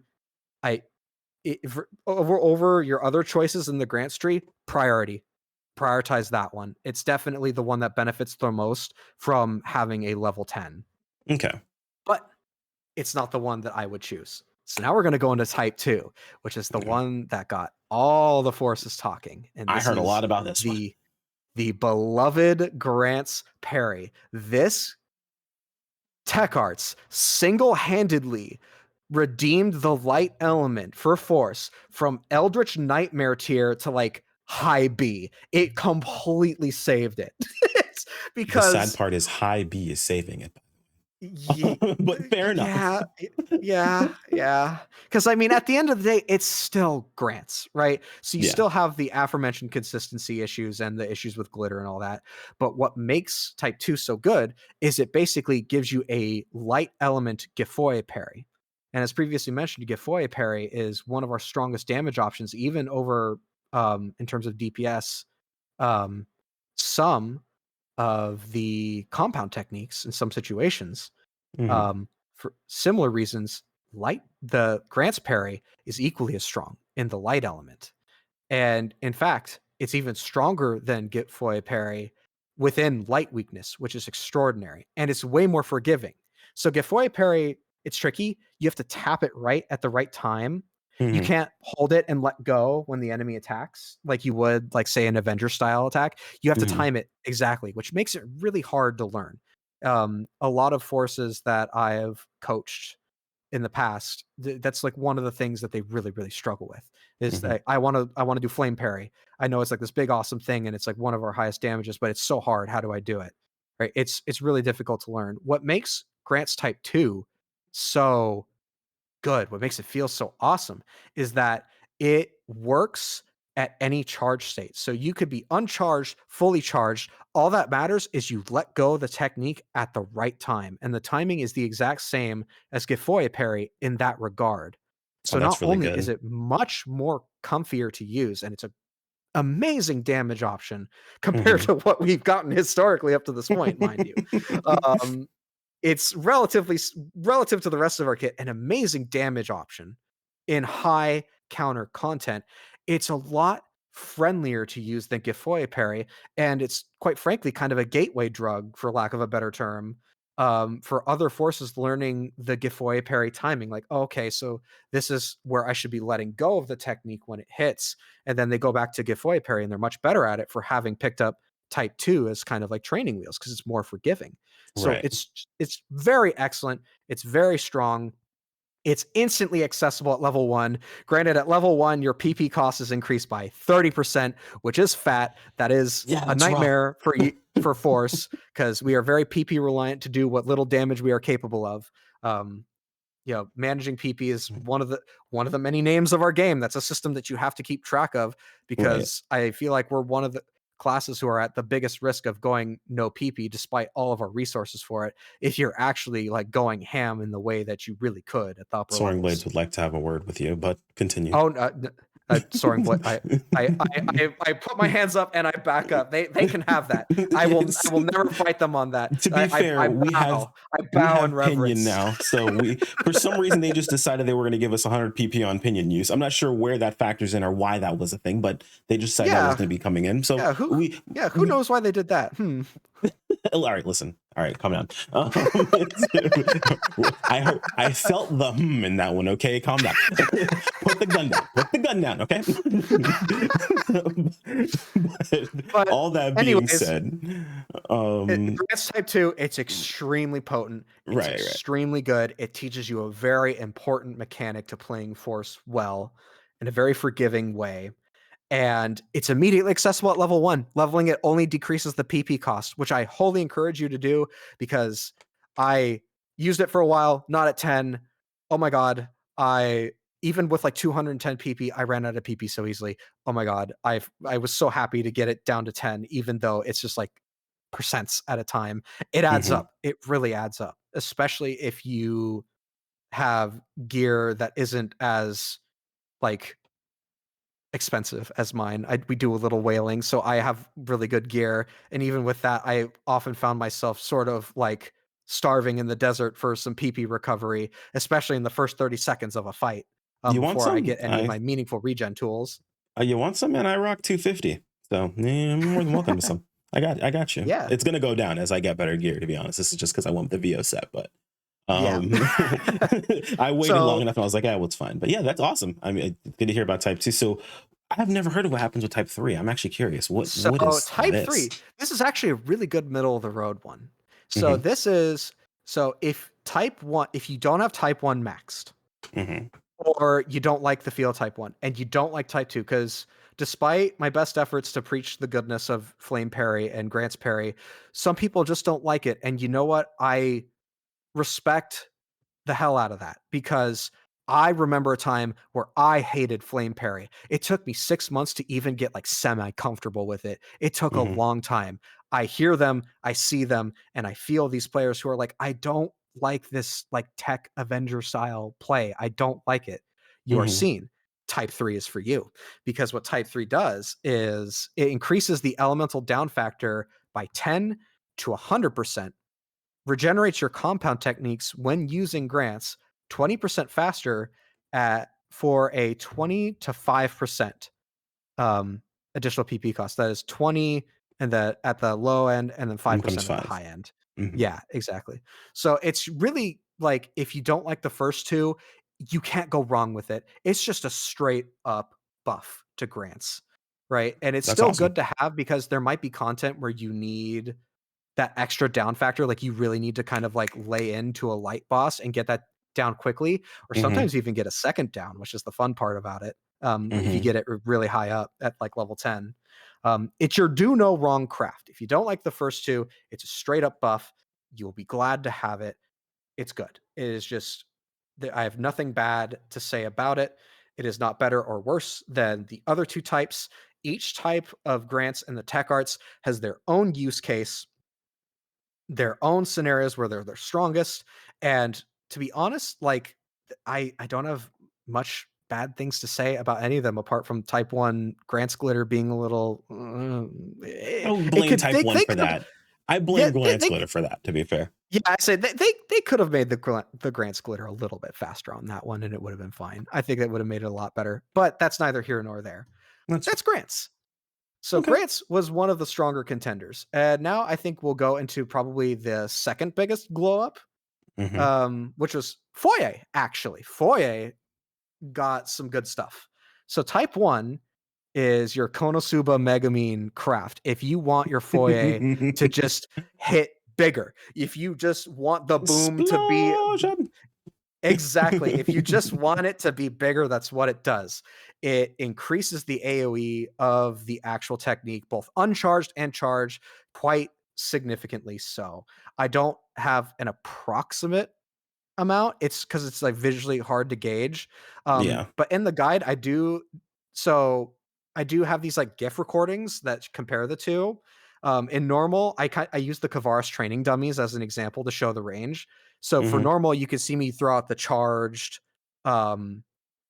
over your other choices in the Grants tree, prioritize that one. It's definitely the one that benefits the most from having a level 10. Okay. But it's not the one that I would choose. So now we're going to go into type 2, which is the one that got all the Forces talking. And I heard a lot about this one. The beloved Grants parry. This tech arts single-handedly redeemed the light element for Force from Eldritch Nightmare tier to like high B. It completely saved it. Because the sad part is high B is saving it. But fair enough. Yeah. Because I mean, at the end of the day, it's still Grants, right? So you still have the aforementioned consistency issues and the issues with glitter and all that. But what makes type 2 so good is it basically gives you a light element Gifoye parry. And as previously mentioned, Gifoye parry is one of our strongest damage options, even over in terms of DPS. Some of the compound techniques in some situations for similar reasons, the Grant's parry is equally as strong in the light element. And in fact, it's even stronger than Get Foy parry within light weakness, which is extraordinary. And it's way more forgiving. So Get Foy parry, it's tricky. You have to tap it right at the right time. You Hmm. can't hold it and let go when the enemy attacks, like you would, like, say, an Avenger style attack. You have to Hmm. time it exactly, which makes it really hard to learn. A lot of forces that I have coached in the past, that's like one of the things that they really, really struggle with is Hmm. that I want to do flame parry. I know it's like this big awesome thing and it's like one of our highest damages, but it's so hard. How do I do it? Right? It's really difficult to learn. What makes Grant's type 2 so good, what makes it feel so awesome is that it works at any charge state. So you could be uncharged, fully charged. All that matters is you let go of the technique at the right time. And the timing is the exact same as Gifoye parry in that regard. Oh, So not that's really only is good. it much more comfier to use, and it's an amazing damage option compared Hmm. to what we've gotten historically up to this point, mind you. Um, it's relative to the rest of our kit, an amazing damage option in high counter content. It's a lot friendlier to use than Gifoye parry, and it's quite frankly kind of a gateway drug, for lack of a better term, for other forces learning the Gifoye parry timing. Like, oh, okay, so this is where I should be letting go of the technique when it hits, and then they go back to Gifoye parry, and they're much better at it for having picked up Type 2 as kind of like training wheels because it's more forgiving. So Right. it's very excellent. It's very strong. It's instantly accessible at level 1. Granted, at level 1, your PP cost is increased by 30%, which is fat. That is Yeah, a that's rough. nightmare for Force because we are very PP reliant to do what little damage we are capable of. Um, Managing PP is one of the many names of our game. That's a system that you have to keep track of Right. because I feel like we're one of the classes who are at the biggest risk of going no PP despite all of our resources for it if you're actually like going ham in the way that you really could at the upper Soaring levels. Blades would like to have a word with you, but continue. Oh, Soaring Blade. I put my hands up and I back up. They can have that. I will It's, I will never fight them on that. to be fair, I bow. I we bow in have pinion reverence. now, so we for some reason they just decided they were going to give us 100 pp on pinion use. I'm not sure where that factors in or why that was a thing, but they just decided that was Yeah, going to be coming in. So yeah. Who we yeah, who we knows why they did that? Hmm. all right, listen. All right, calm down. I felt the in that one. Okay, calm down. Put the gun down. Put the gun down. Okay. But But all that being anyways, said, um, Advanced Type 2, it's extremely potent. It's right. extremely good. It teaches you a very important mechanic to playing Force well in a very forgiving way. And it's immediately accessible at level 1. Leveling it only decreases the PP cost, which I wholly encourage you to do because I used it for a while, not at 10. Oh my god, I even with like 210 PP, I ran out of PP so easily. Oh my god, I was so happy to get it down to 10 even though it's just like percents at a time. It adds Hmm. up. It really adds up, especially if you have gear that isn't as like expensive as mine. We do a little whaling, so I have really good gear, and even with that, I often found myself sort of like starving in the desert for some PP recovery, especially in the first 30 seconds of a fight, You want before I some? get any of my meaningful regen tools. You want some? Man, I rock 250. So I'm more than welcome to some. I got you. Yeah, It's gonna go down as I get better gear. To be honest, this is just because I went with the VO set, but yeah. um, I waited long So enough and I was like, yeah, well, it's fine. But yeah, that's awesome. I mean, it's good to hear about Type 2. So I've never heard of what happens with Type 3. I'm actually curious. so What is type this? 3, this is actually a really good middle of the road one. So Hmm. this is so if type 1, if you don't have type 1 maxed, Hmm. or you don't like the feel type 1 and you don't like type 2 because despite my best efforts to preach the goodness of flame parry and grant's parry, some people just don't like it. And you know what, I respect the hell out of that because I remember a time where I hated flame parry. It took me 6 months to even get like semi comfortable with it. It took a Hmm. long time. I hear them, I see them, and I feel these players who are like, I don't like this like tech Avenger style play. I don't like it. You are Hmm. seen. Type 3 is for you because what Type 3 does is it increases the elemental down factor by 10 to 100% regenerates your compound techniques when using grants 20% faster for a 20 to 5% additional PP cost. That is 20 and at the low end, and then Becomes 5% at the 5. high end. Mhm. Yeah, exactly. So it's really like if you don't like the first two, you can't go wrong with it. It's just a straight up buff to grants, right? And it's That's still awesome. good to have because there might be content where you need that extra down factor, like you really need to kind of like lay into a light boss and get that down quickly, or Mhm. sometimes even get a second down, which is the fun part about it. If you Mhm. get it really high up at like level 10. It's your do no wrong craft. If you don't like the first two, it's a straight up buff. You'll be glad to have it. It's good. It is just, I have nothing bad to say about it. It is not better or worse than the other two types. Each type of grants in the tech arts has their own use case, their own scenarios where they're their strongest. And to be honest, like I don't have much bad things to say about any of them apart from type 1 Grant's glitter being a little I don't it blame could type 1 they for could have that. I yeah blame Glance they Glitter for that, to be fair. yeah, I said they could have made the Grant's glitter a little bit faster on that one and it would have been fine. I think that would have made it a lot better, but that's neither here nor there. That's That's Grants. So okay. Grants was one of the stronger contenders. And now I think we'll go into probably the second biggest glow up, Mhm. which was Foyer, actually. Foyer got some good stuff. So type 1 is your Konosuba Megamine craft. If you want your Foyer to just hit bigger, if you just want the boom to be Explosion. exactly. If you just want it to be bigger, that's what it does. It increases the AoE of the actual technique, both uncharged and charged, quite significantly so. I don't have an approximate amount. It's because it's like visually hard to gauge. Yeah. But in the guide, so I do have these like GIF recordings that compare the two. In normal, I use the Kavaris training dummies as an example to show the range. So for Mhm. normal, you can see me throw out the charged um,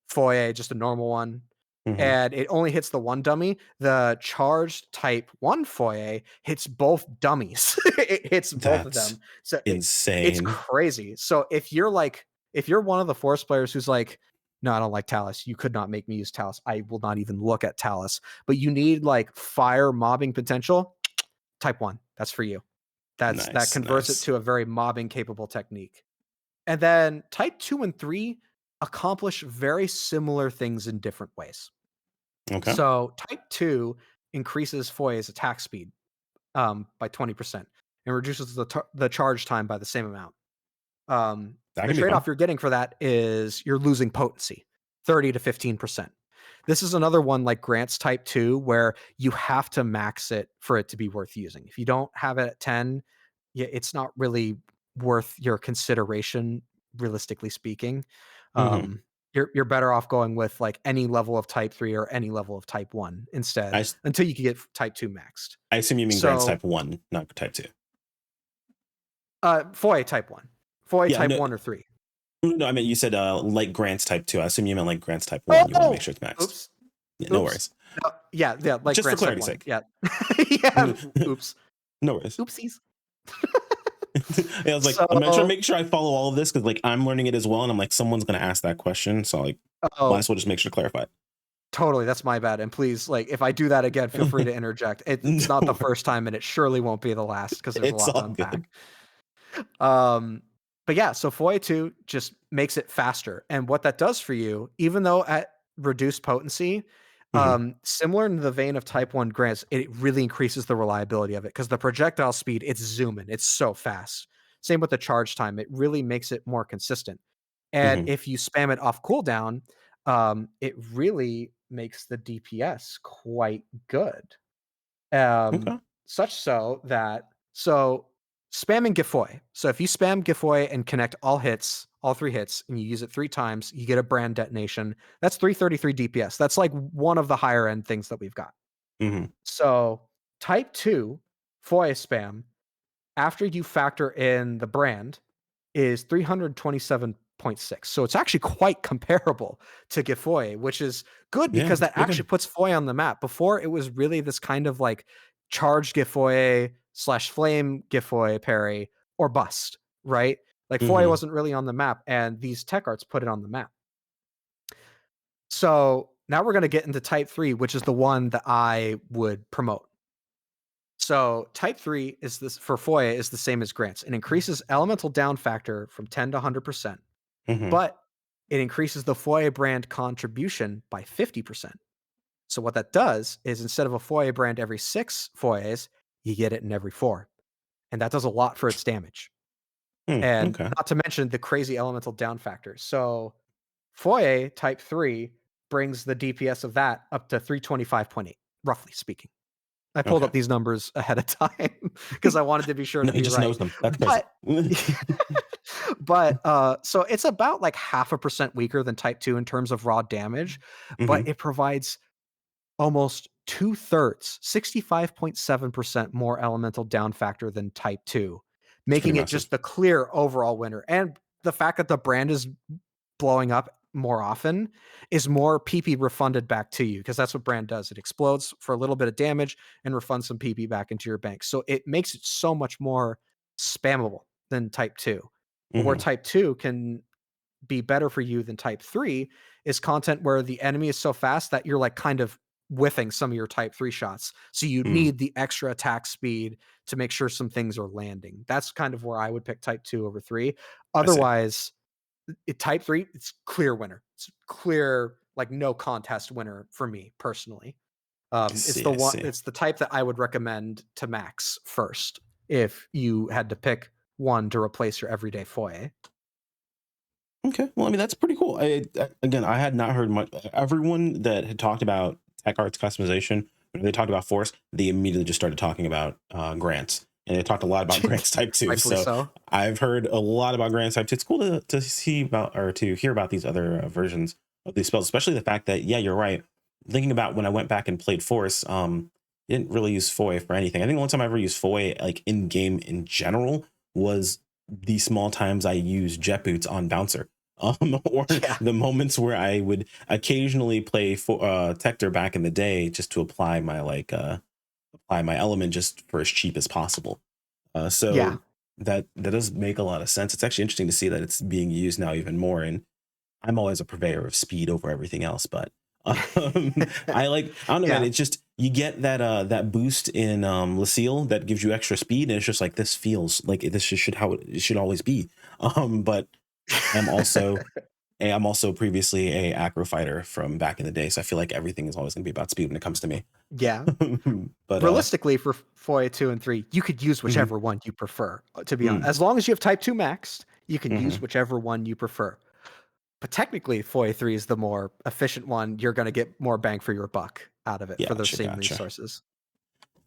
Foyer, just a normal one, Mhm. and it only hits the one dummy. The charged type 1 Foyer hits both dummies. It hits both of That's them. So it's insane. crazy. So if you're one of the Force players who's like, no, I don't like Talus. You could not make me use Talus. I will not even look at Talus. But you need like fire mobbing potential. Type 1. That's for you. That Nice, converts it nice. to a very mobbing capable technique. And then type 2 and 3 accomplish very similar things in different ways. Okay. So type 2 increases Foy's attack speed by 20% and reduces the charge time by the same amount. That The can be trade-off fun. you're getting for that is you're losing potency, 30 to 15%. This is another one like Grant's type 2 where you have to max it for it to be worth using. If you don't have it at 10, yeah, it's not really worth your consideration, realistically speaking. Mhm. You're better off going with like any level of type 3 or any level of type 1 I instead s until you can get type 2 maxed. I assume you mean Grant's So type 1, not type 2. Foy type 1. Foy Yeah, type no, 1 or 3. no, I mean, you said, like Grant's type 2. I assume you meant like Grant's type 1. You wanna make Oh! sure it's maxed. Oops. Yeah, no Oops. worries. No, yeah, like Just for Grant's type clarity's 1. sake. Yeah. Yeah, oops. No worries. Oopsies. Yeah, I was like, I'm not trying to So make sure I follow all of this because like I'm learning it as well, and I'm like, someone's gonna ask that question, so like, might oh, as well just make sure to clarify totally, that's my bad, and please, like, if I do that again, feel free it. to interject. It's No not the worries. first time, and it surely won't be the last because there's a It's lot to all good. unpack. Um, but yeah, so Foy 2 just makes it faster. And what that does for you, even though at reduced potency, Mhm. similar in the vein of Type 1 grants, it really increases the reliability of it because the projectile speed, it's zooming. It's so fast. Same with the charge time. It really makes it more consistent. And Mhm. if you spam it off cooldown, it really makes the DPS quite good. Um, Okay. Such so that spamming Gifoy. So if you spam Gifoy and connect all 3 hits, and you use it 3 times, you get a brand detonation. That's 333 DPS. That's like one of the higher end things that we've got. Mhm. So type 2 Foy spam after you factor in the brand is 327.6. So it's actually quite comparable to Gifoy, which is good Yeah, because it's that pretty actually good. puts Foy on the map. Before it was really this kind of like charged Gifoy / flame Gifoy parry or bust, right? Like Foye Mm-hmm. wasn't really on the map, and these tech arts put it on the map. So now we're going to get into type 3, which is the one that I would promote. So type 3 is this for Foye is the same as grants. It increases elemental down factor from 10 to 100%, Mm-hmm. but it increases the Foye brand contribution by 50%. So what that does is instead of a Foye brand every 6 Foyes, you get it in every 4. And that does a lot for its damage. Mm, And okay. not to mention the crazy elemental down factor. So Foye type 3 brings the DPS of that up to 325.8, roughly speaking. I pulled Okay. up these numbers ahead of time because I wanted to be sure No, to he be just right. knows them. That's crazy. But so it's about like 0.5% weaker than type 2 in terms of raw damage, but Mm-hmm. it provides almost 2/3, 65.7% more elemental down factor than type 2, It's pretty making it massive. just the clear overall winner. And the fact that the brand is blowing up more often is more PP refunded back to you because that's what brand does. It explodes for a little bit of damage and refunds some PP back into your bank. So it makes it so much more spammable than type 2. But where Mm-hmm. type 2 can be better for you than type 3 is content where the enemy is so fast that you're like kind of whiffing some of your type 3 shots. So you Mm, need the extra attack speed to make sure some things are landing. That's kind of where I would pick type 2 over 3. I see. Otherwise, type 3, it's clear winner. It's clear, like no contest winner for me personally. I It's see. the I one. see. It's the type that I would recommend to max first if you had to pick one to replace your everyday foyer. Okay. Well, I mean, that's pretty cool. Again, I had not heard much. Everyone that had talked about tech arts customization, when they talked about force, they immediately just started talking about grants. And they talked a lot about grants type 2. Rightfully So so. I've heard a lot about grants type 2. It's cool to see about or to hear about these other versions of these spells, especially the fact that, yeah, you're right. Thinking about when I went back and played force, didn't really use foy for anything. I think the only time I ever used foy, like in game in general, was the small times I used jet boots on bouncer, or Yeah. the moments where I would occasionally play for Tector back in the day just to apply my apply my element just for as cheap as possible. Yeah. So that does make a lot of sense. It's actually interesting to see that it's being used now even more. And I'm always a purveyor of speed over everything else, but I don't know, man. Yeah. It's just you get that boost in Lucille that gives you extra speed, and it's just like this feels like this should how it should always be. But I'm also I'm also previously a acro fighter from back in the day, so I feel like everything is always going to be about speed when it comes to me. Yeah. But Realistically, for Foya 2 and 3, you could use mhm, whichever one you prefer, to be honest. mm, As long as you have type 2 maxed, you can use mhm. whichever one you prefer. But technically, Foya 3 is the more efficient one. You're going to get more bang for your buck out of it for those Gotcha, same gotcha. resources.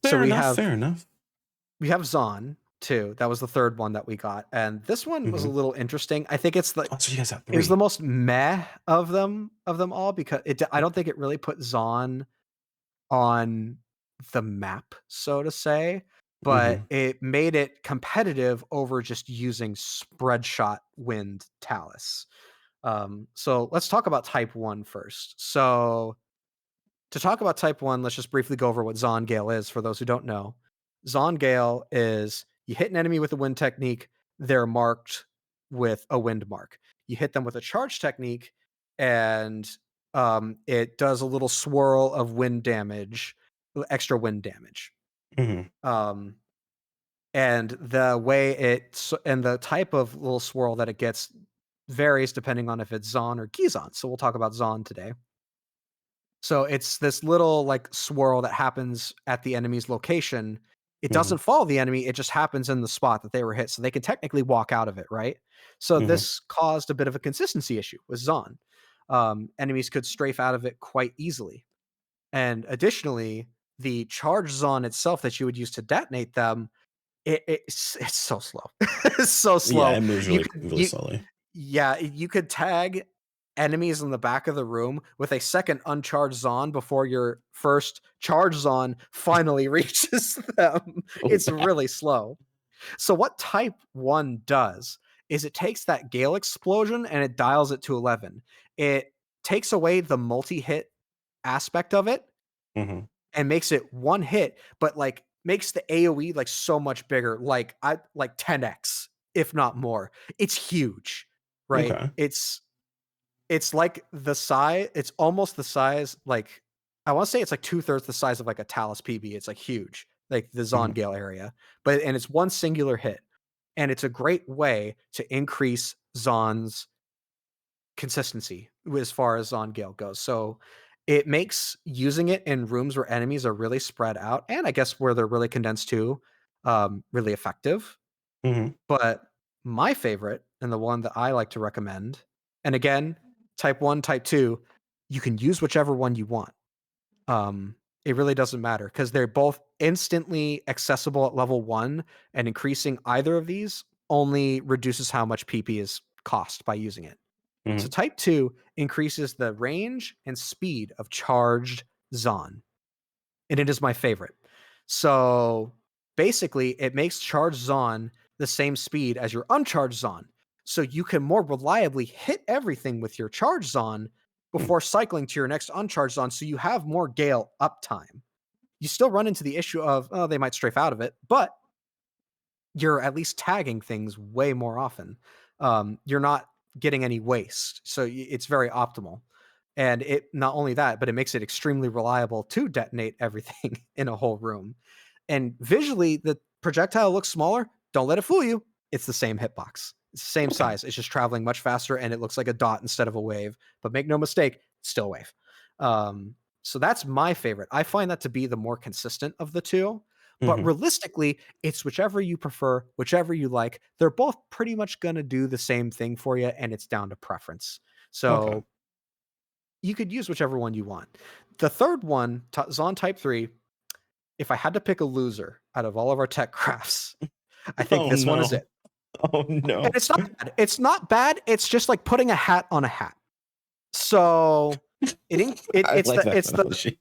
So Fair enough. Fair enough. we have Zon too. That was the third one that we got. And this one was a Hmm. little interesting. I think it's the Oh, so you guys have it was the three. most meh of them all because I don't think it really put Zon on the map, so to say, but Hmm. it made it competitive over just using spread shot wind Talus. So let's talk about type 1 first. So to talk about type 1, let's just briefly go over what Zongale is for those who don't know. Zongale is you hit an enemy with a wind technique, they're marked with a wind mark. You hit them with a charge technique, and it does a little swirl of wind damage, extra wind damage. Hmm. Um, and the way and the type of little swirl that it gets varies depending on if it's Zon or Gizon. So we'll talk about Zon today. So it's this little like swirl that happens at the enemy's location. It Hmm. doesn't follow the enemy, it just happens in the spot that they were hit. So they can technically walk out of it, right? So Hmm. this caused a bit of a consistency issue with Zon. Enemies could strafe out of it quite easily. And additionally, the charge Zon itself that you would use to detonate them, it's so slow. It's so Yeah, slow. it moves You really, could really you slowly. Yeah, you could tag enemies in the back of the room with a second uncharged Zon before your first charged Zon finally reaches them. Oh, It's really slow. So what type 1 does is it takes that Gale explosion and it dials it to 11. It takes away the multi-hit aspect of it hmm. and makes it one hit, but like makes the AoE like so much bigger, like 10x, if not more. It's huge, right? Okay. It's like the size, it's almost the size, like I want to say it's like 2/3 the size of like a Talus PB. It's like huge, like the Mhm. Zongale area. But and it's one singular hit. And it's a great way to increase Zon's consistency as far as Zongale goes. So it makes using it in rooms where enemies are really spread out, and I guess where they're really condensed too, really effective. Mhm. But my favorite, and the one that I like to recommend, and again, type 1, type 2, you can use whichever one you want. It really doesn't matter because they're both instantly accessible at level 1, and increasing either of these only reduces how much PP is cost by using it. So Mhm. type 2 increases the range and speed of charged Zon, and it is my favorite. So basically, it makes charged Zon the same speed as your uncharged Zon. So you can more reliably hit everything with your charged Zon Hmm. before cycling to your next uncharged Zon. So you have more Gale uptime. You still run into the issue of, oh, they might strafe out of it, but you're at least tagging things way more often. You're not getting any waste. So it's very optimal. And it not only that, but it makes it extremely reliable to detonate everything in a whole room. And visually, the projectile looks smaller. Don't let it fool you. It's the same hitbox. It's the same Okay. size. It's just traveling much faster, and it looks like a dot instead of a wave. But make no mistake, it's still a wave. So that's my favorite. I find that to be the more consistent of the two. But Mhm. realistically, it's whichever you prefer, whichever you like. They're both pretty much going to do the same thing for you, and it's down to preference. Okay. So you could use whichever one you want. The third one, Zon Type 3, if I had to pick a loser out of all of our tech crafts, I think Oh this one is no. it. Oh And no. it's not bad. It's not bad. It's just like putting a hat on a hat. So I like that it's the analogy.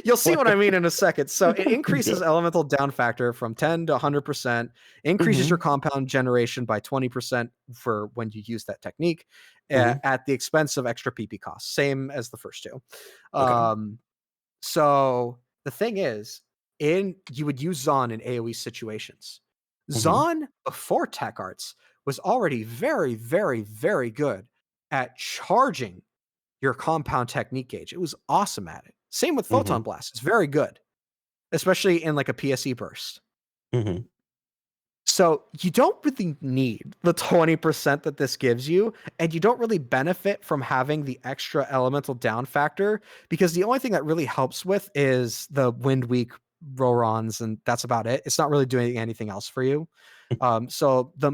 you'll see what I Like, mean in a second. So it increases good. elemental down factor from 10 to 100%, increases your Mhm. compound generation by 20% for when you use that technique, Mhm. at the expense of extra PP costs, same as the first two. Okay. Um, so the thing is, in you would use Zon in AoE situations. Mhm. Zon before Tech Arts was already very, very, very good at charging your compound technique gauge. It was awesome at it. Same with Photon Mhm. Blast. It's very good, especially in like a PSE burst. Mhm. So you don't really need the 20% that this gives you, and you don't really benefit from having the extra elemental down factor because the only thing that really helps with is the wind weak Rorons, and that's about it. It's not really doing anything else for you. So the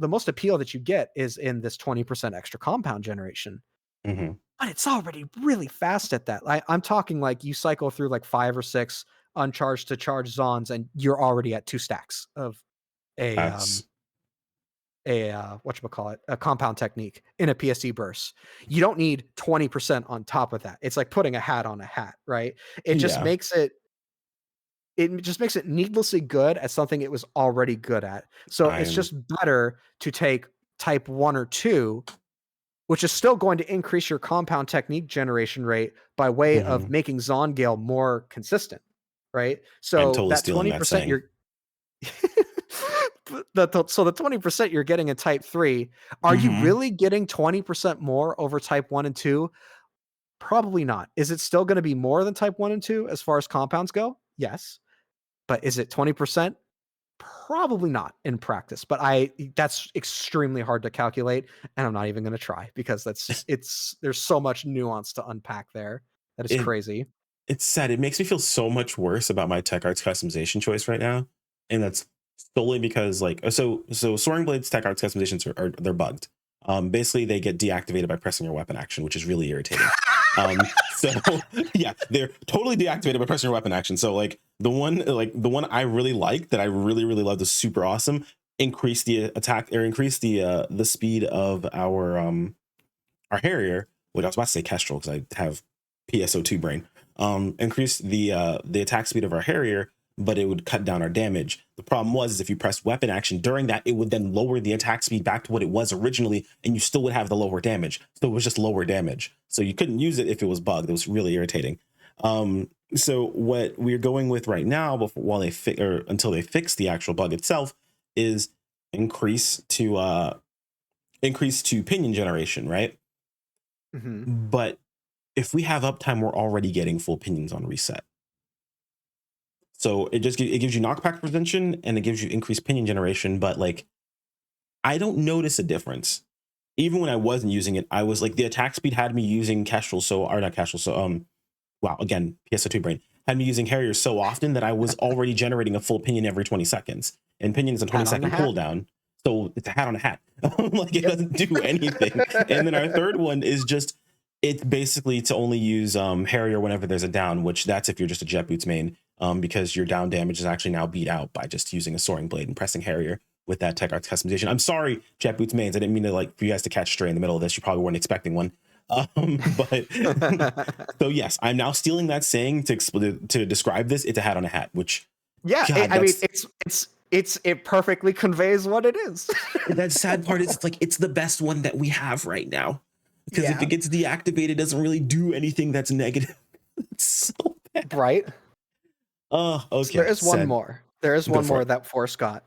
most appeal that you get is in this 20% extra compound generation. Mhm. But it's already really fast at that. I'm talking like you cycle through like 5 or 6 uncharged to charged Zons, and you're already at 2 stacks of a That's whatchamacallit, a compound technique in a PSE burst. You don't need 20% on top of that. It's like putting a hat on a hat, right? It just yeah. makes it needlessly good at something it was already good at. So it's I'm just better to take type 1 or 2, which is still going to increase your compound technique generation rate by way of Mhm. making Zongale more consistent, right? I'm So totally that stealing that 20% saying. you're so the 20% you're getting in type 3, are you Mhm. really getting 20% more over type 1 and 2? Probably not. Is it still going to be more than type 1 and 2 as far as compounds go? Yes. But is it 20%? Probably not in practice, but that's extremely hard to calculate, and I'm not even going to try because there's so much nuance to unpack there. That is It crazy. it's sad. It makes me feel so much worse about my tech arts customization choice right now, and that's solely because like so soaring blades tech arts customizations are they're bugged. Basically they get deactivated by pressing your weapon action, which is really irritating. So yeah, they're totally deactivated by pressing your weapon action. So like the one I really like that I really loved is super awesome. Increase the attack or increase the speed of our Harrier, which I was about to say Kestrel because I have PSO2 brain, increase the attack speed of our Harrier, but it would cut down our damage. The problem was is if you press weapon action during that, it would then lower the attack speed back to what it was originally, and you still would have the lower damage. So it was just lower damage. So you couldn't use it if it was bugged. It was really irritating. So what we're going with right now, before while they or until they fix the actual bug itself, is increase to increase to pinion generation, right? Hmm. But if we have uptime, we're already getting full pinions on reset. So it gives you knockback prevention and it gives you increased pinion generation, but like I don't notice a difference. Even when I wasn't using it, I was like the attack speed had me using Kestrel, so or not Kestrel, so wow, again, PSO2 brain had me using Harrier so often that I was already generating a full pinion every 20 seconds. And pinion is a Hat on the 20-second hat. cooldown. So it's a hat on a hat. Like it Yep. doesn't do anything. And then our third one is just it's basically to only use Harrier whenever there's a down, which that's if you're just a Jet Boots main, because your down damage is actually now beat out by just using a Soaring Blade and pressing Harrier with that Tech Arts customization. I'm sorry, Jet Boots mains. I didn't mean to like for you guys to catch stray in the middle of this. You probably weren't expecting one. But so yes, I'm now stealing that saying to describe this. It's a hat on a hat, which Yeah, God, I mean, that's it perfectly conveys what it is. that sad part is it's like it's the best one that we have right now. Because if it Yeah, gets deactivated, it doesn't really do anything that's negative. It's so bad. right. Oh, So there okay. is one Said more. There is go one for more it. that Force got,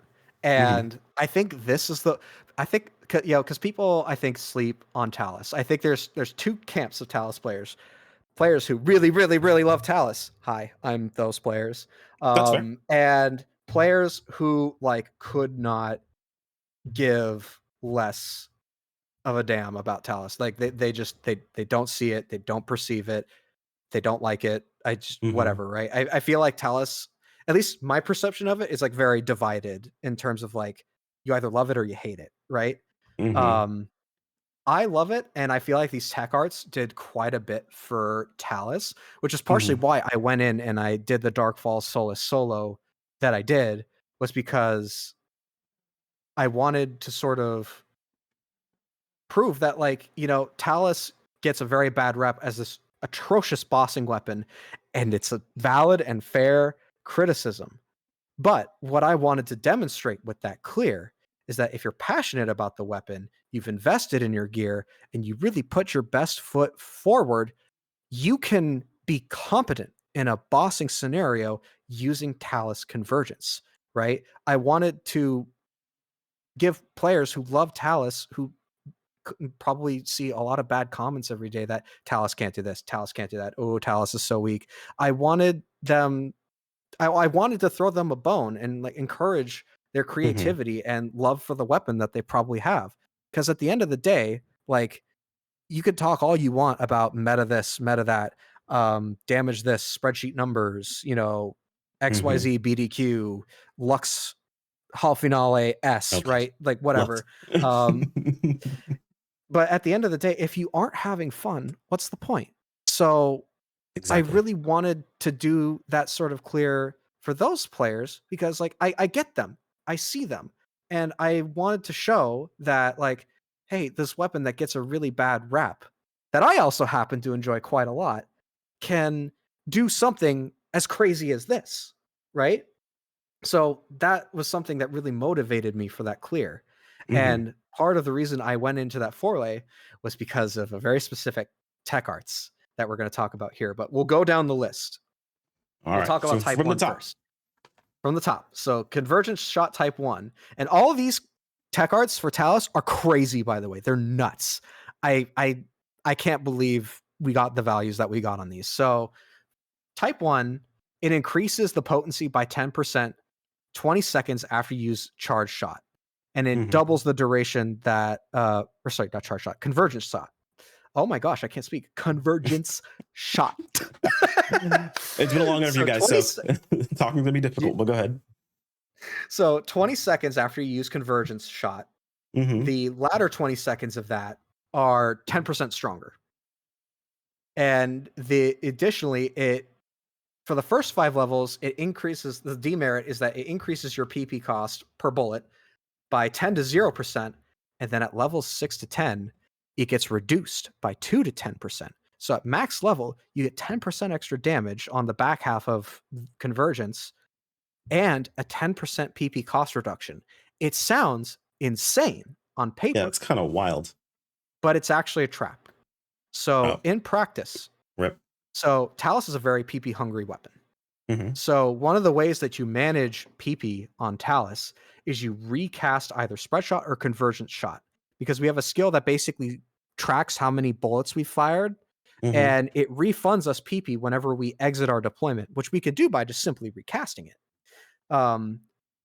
Hmm. and I think this is the. I think because people I think sleep on Talus. I think there's two camps of Talus players. Players who really, really, really love Talus. Hi, I'm those players. That's fair. And players who like could not give less of a damn about Talus. Like they just they don't see it, they don't perceive it, they don't like it. I just Hmm. whatever, right? I feel like Talus, at least my perception of it is like very divided in terms of like you either love it or you hate it, right? Hmm. Um I love it, and I feel like these tech arts did quite a bit for Talus, which is partially Hmm. why I went in and I did the Dark Falls Solace solo that I did, was because I wanted to sort of prove that, like, Talus gets a very bad rep as this atrocious bossing weapon, and it's a valid and fair criticism. But what I wanted to demonstrate with that clear is that if you're passionate about the weapon, you've invested in your gear, and you really put your best foot forward, you can be competent in a bossing scenario using Talus convergence, right? I wanted to give players who love Talus, who probably see a lot of bad comments every day that Talus can't do this, Talus can't do that. Oh, Talus is so weak. I wanted them I wanted to throw them a bone and like encourage their Hmm. creativity and love for the weapon that they probably have. Because at the end of the day, like you could talk all you want about meta this, meta that, damage this, spreadsheet numbers, Hmm. XYZ BDQ, Lux Hall Finale S, Okay. right? Like Lux. whatever. Um, but at the end of the day, if you aren't having fun, what's the point? So I Exactly. really wanted to do that sort of clear for those players because like I get them. I see them. And I wanted to show that like, hey, this weapon that gets a really bad rap that I also happen to enjoy quite a lot can do something as crazy as this, right? So that was something that really motivated me for that clear. Hmm. And part of the reason I went into that foray was because of a very specific tech arts that we're going to talk about here. But we'll go down the list. All We'll right. talk So about type from the 1 top. first. From the top. So convergence shot type 1. And all of these tech arts for Talus are crazy, by the way. They're nuts. I I I can't believe we got the values that we got on these. So type 1, it increases the potency by 10% 20 seconds after you use charge shot, and it Hmm. doubles the duration that or sorry, not charge shot, convergence shot. Oh my gosh, I can't speak. Convergence shot. It's been a long interview, so guys. 20 So talking to be difficult, but go ahead. so 20 seconds after you use convergence shot, Hmm. the latter 20 seconds of that are 10% stronger. And the additionally, it for the first 5 levels, it increases the demerit is that it increases your PP cost per bullet by 10 to 0%. And then at levels 6 to 10, it gets reduced by 2 to 10%. So at max level, you get 10% extra damage on the back half of convergence and a 10% PP cost reduction. It sounds insane on Yeah, paper, it's kind of wild. but it's actually a trap. So Oh, in practice, rip. So Talus is a very PP hungry weapon. Mm-hmm. So one of the ways that you manage PP on Talus is you recast either spread shot or convergence shot, because we have a skill that basically tracks how many bullets we fired, Mm-hmm. and it refunds us PP whenever we exit our deployment, which we could do by just simply recasting it. Um,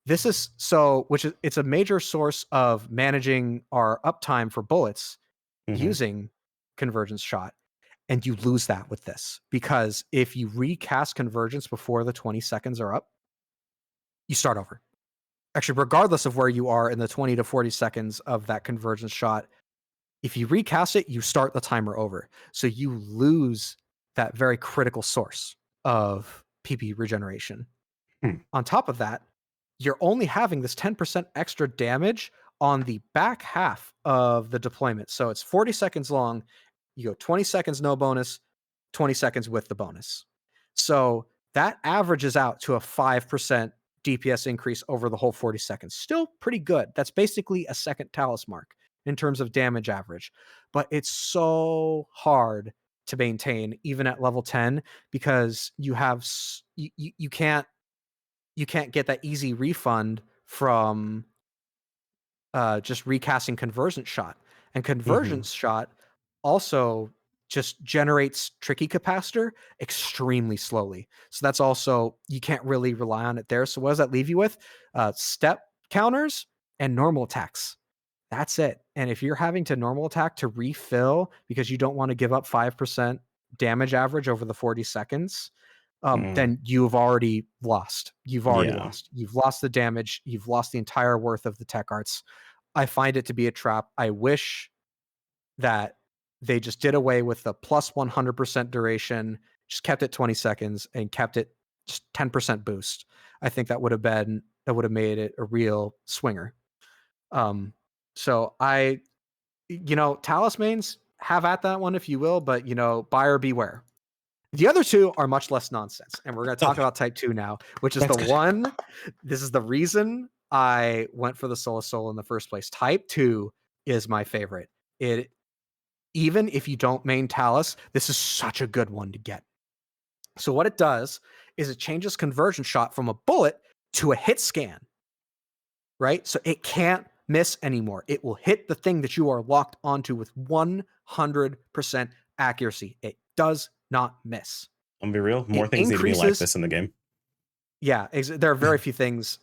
this is so, which is it's a major source of managing our uptime for bullets Mm-hmm. using convergence shot. And you lose that with this, because if you recast convergence before the 20 seconds are up, you start over. Actually, regardless of where you are in the 20 to 40 seconds of that convergence shot, if you recast it, you start the timer over. So you lose that very critical source of PP regeneration. Hmm. On top of that, you're only having this 10% extra damage on the back half of the deployment. So it's 40 seconds long. You go 20 seconds no bonus, 20 seconds with the bonus. So that averages out to a 5% DPS increase over the whole 40 seconds. Still pretty good. That's basically a second Talus mark in terms of damage average. But it's so hard to maintain even at level 10, because you have you can't get that easy refund from just recasting convergence shot. And Mm-hmm. convergence shot also just generates tricky capacitor extremely slowly. So that's also, you can't really rely on it there. So what does that leave you with? Step counters and normal attacks. That's it. And if you're having to normal attack to refill because you don't want to give up 5% damage average over the 40 seconds, Mm. then you've already lost. You've already Yeah. lost. You've lost the damage. You've lost the entire worth of the tech arts. I find it to be a trap. I wish that they just did away with the plus 100% duration, just kept it 20 seconds and kept it just 10% boost. I think that would have made it a real swinger. Um, so Talus mains, have at that one if you will, but buyer beware. The other two are much less nonsense. And we're going to talk Okay, about type 2 now, which is that's the good. one. This is the reason I went for the Soul in the first place. Type 2 is my favorite. It Even if you don't main Talus, this is such a good one to get. So what it does is it changes conversion shot from a bullet to a hit scan, right? So it can't miss anymore. It will hit the thing that you are locked onto with 100% accuracy. It does not miss. I'm gonna be real. More It things need to be like increases. this in the game. Yeah, there are very few things.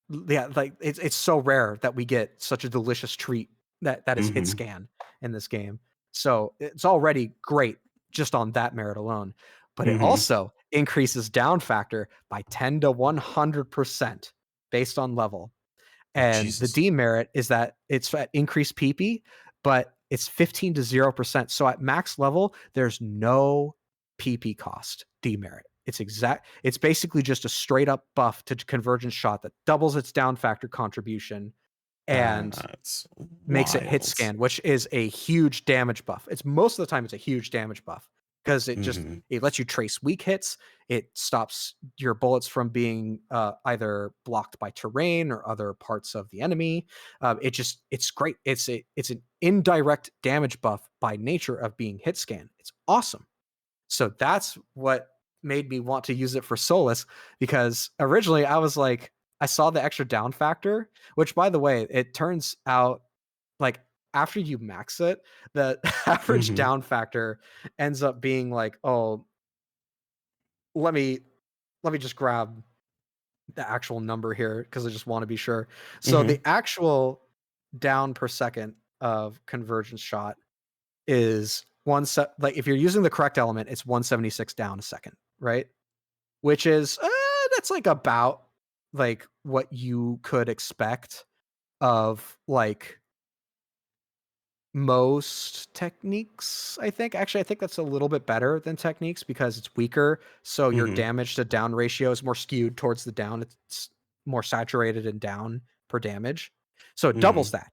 Yeah, like it's so rare that we get such a delicious treat that is hit Mm-hmm. scan in this game. So it's already great just on that merit alone. But it Mm-hmm. also increases down factor by 10 to 100% based on level. Oh And the Jesus. demerit is that it's at increased PP, but it's 15 to 0%. So at max level, there's no PP cost demerit. It's basically just a straight up buff to convergence shot that doubles its down factor contribution and That's makes it hit wild. scan, which is a huge damage buff. It's most of the time it's a huge damage buff because Mm-hmm. it lets you trace weak hits. It stops your bullets from being either blocked by terrain or other parts of the enemy. It's great. It's an indirect damage buff by nature of being hit scan. It's awesome. So that's what made me want to use it for Solus, because originally I was like, I saw the extra down factor, which by the way, it turns out like after you max it, the average Mm-hmm. down factor ends up being like, oh, let me just grab the actual number here because I just want to be sure. So Mm-hmm. the actual down per second of convergence shot is like if you're using the correct element, it's 176 down a second, right? Which is that's like about like what you could expect of like most techniques. I think actually I think that's a little bit better than techniques because it's weaker, so your Mm-hmm. damage to down ratio is more skewed towards the down. It's more saturated and down per damage, so it Mm-hmm. doubles that,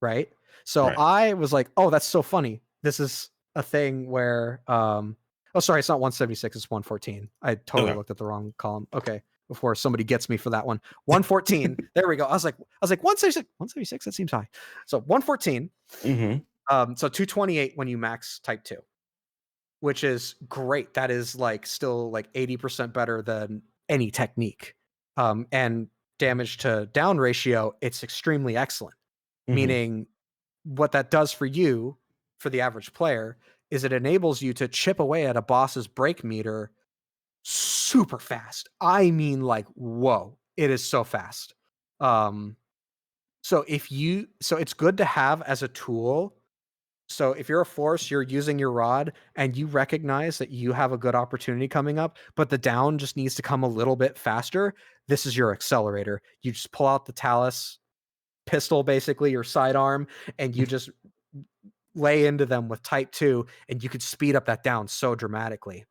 right? So Right. I was like, oh, that's so funny. This is a thing where oh sorry, it's not 176, it's 114. I totally Okay. looked at the wrong column. Okay. Before somebody gets me for that one. 114. There we go. I was like 176. 176, that seems high. So 114. Mm-hmm. So 228 when you max type 2. which is great. That is like still like 80% better than any technique. And damage to down ratio, it's extremely excellent. Hmm. Meaning what that does for you, for the average player, is it enables you to chip away at a boss's break meter super fast. I mean, like, whoa, it is so fast. Um, so it's good to have as a tool. So if you're a force, you're using your rod and you recognize that you have a good opportunity coming up, but the down just needs to come a little bit faster. This is your accelerator. You just pull out the Talus pistol, basically your sidearm, and you just lay into them with type 2, and you could speed up that down so dramatically.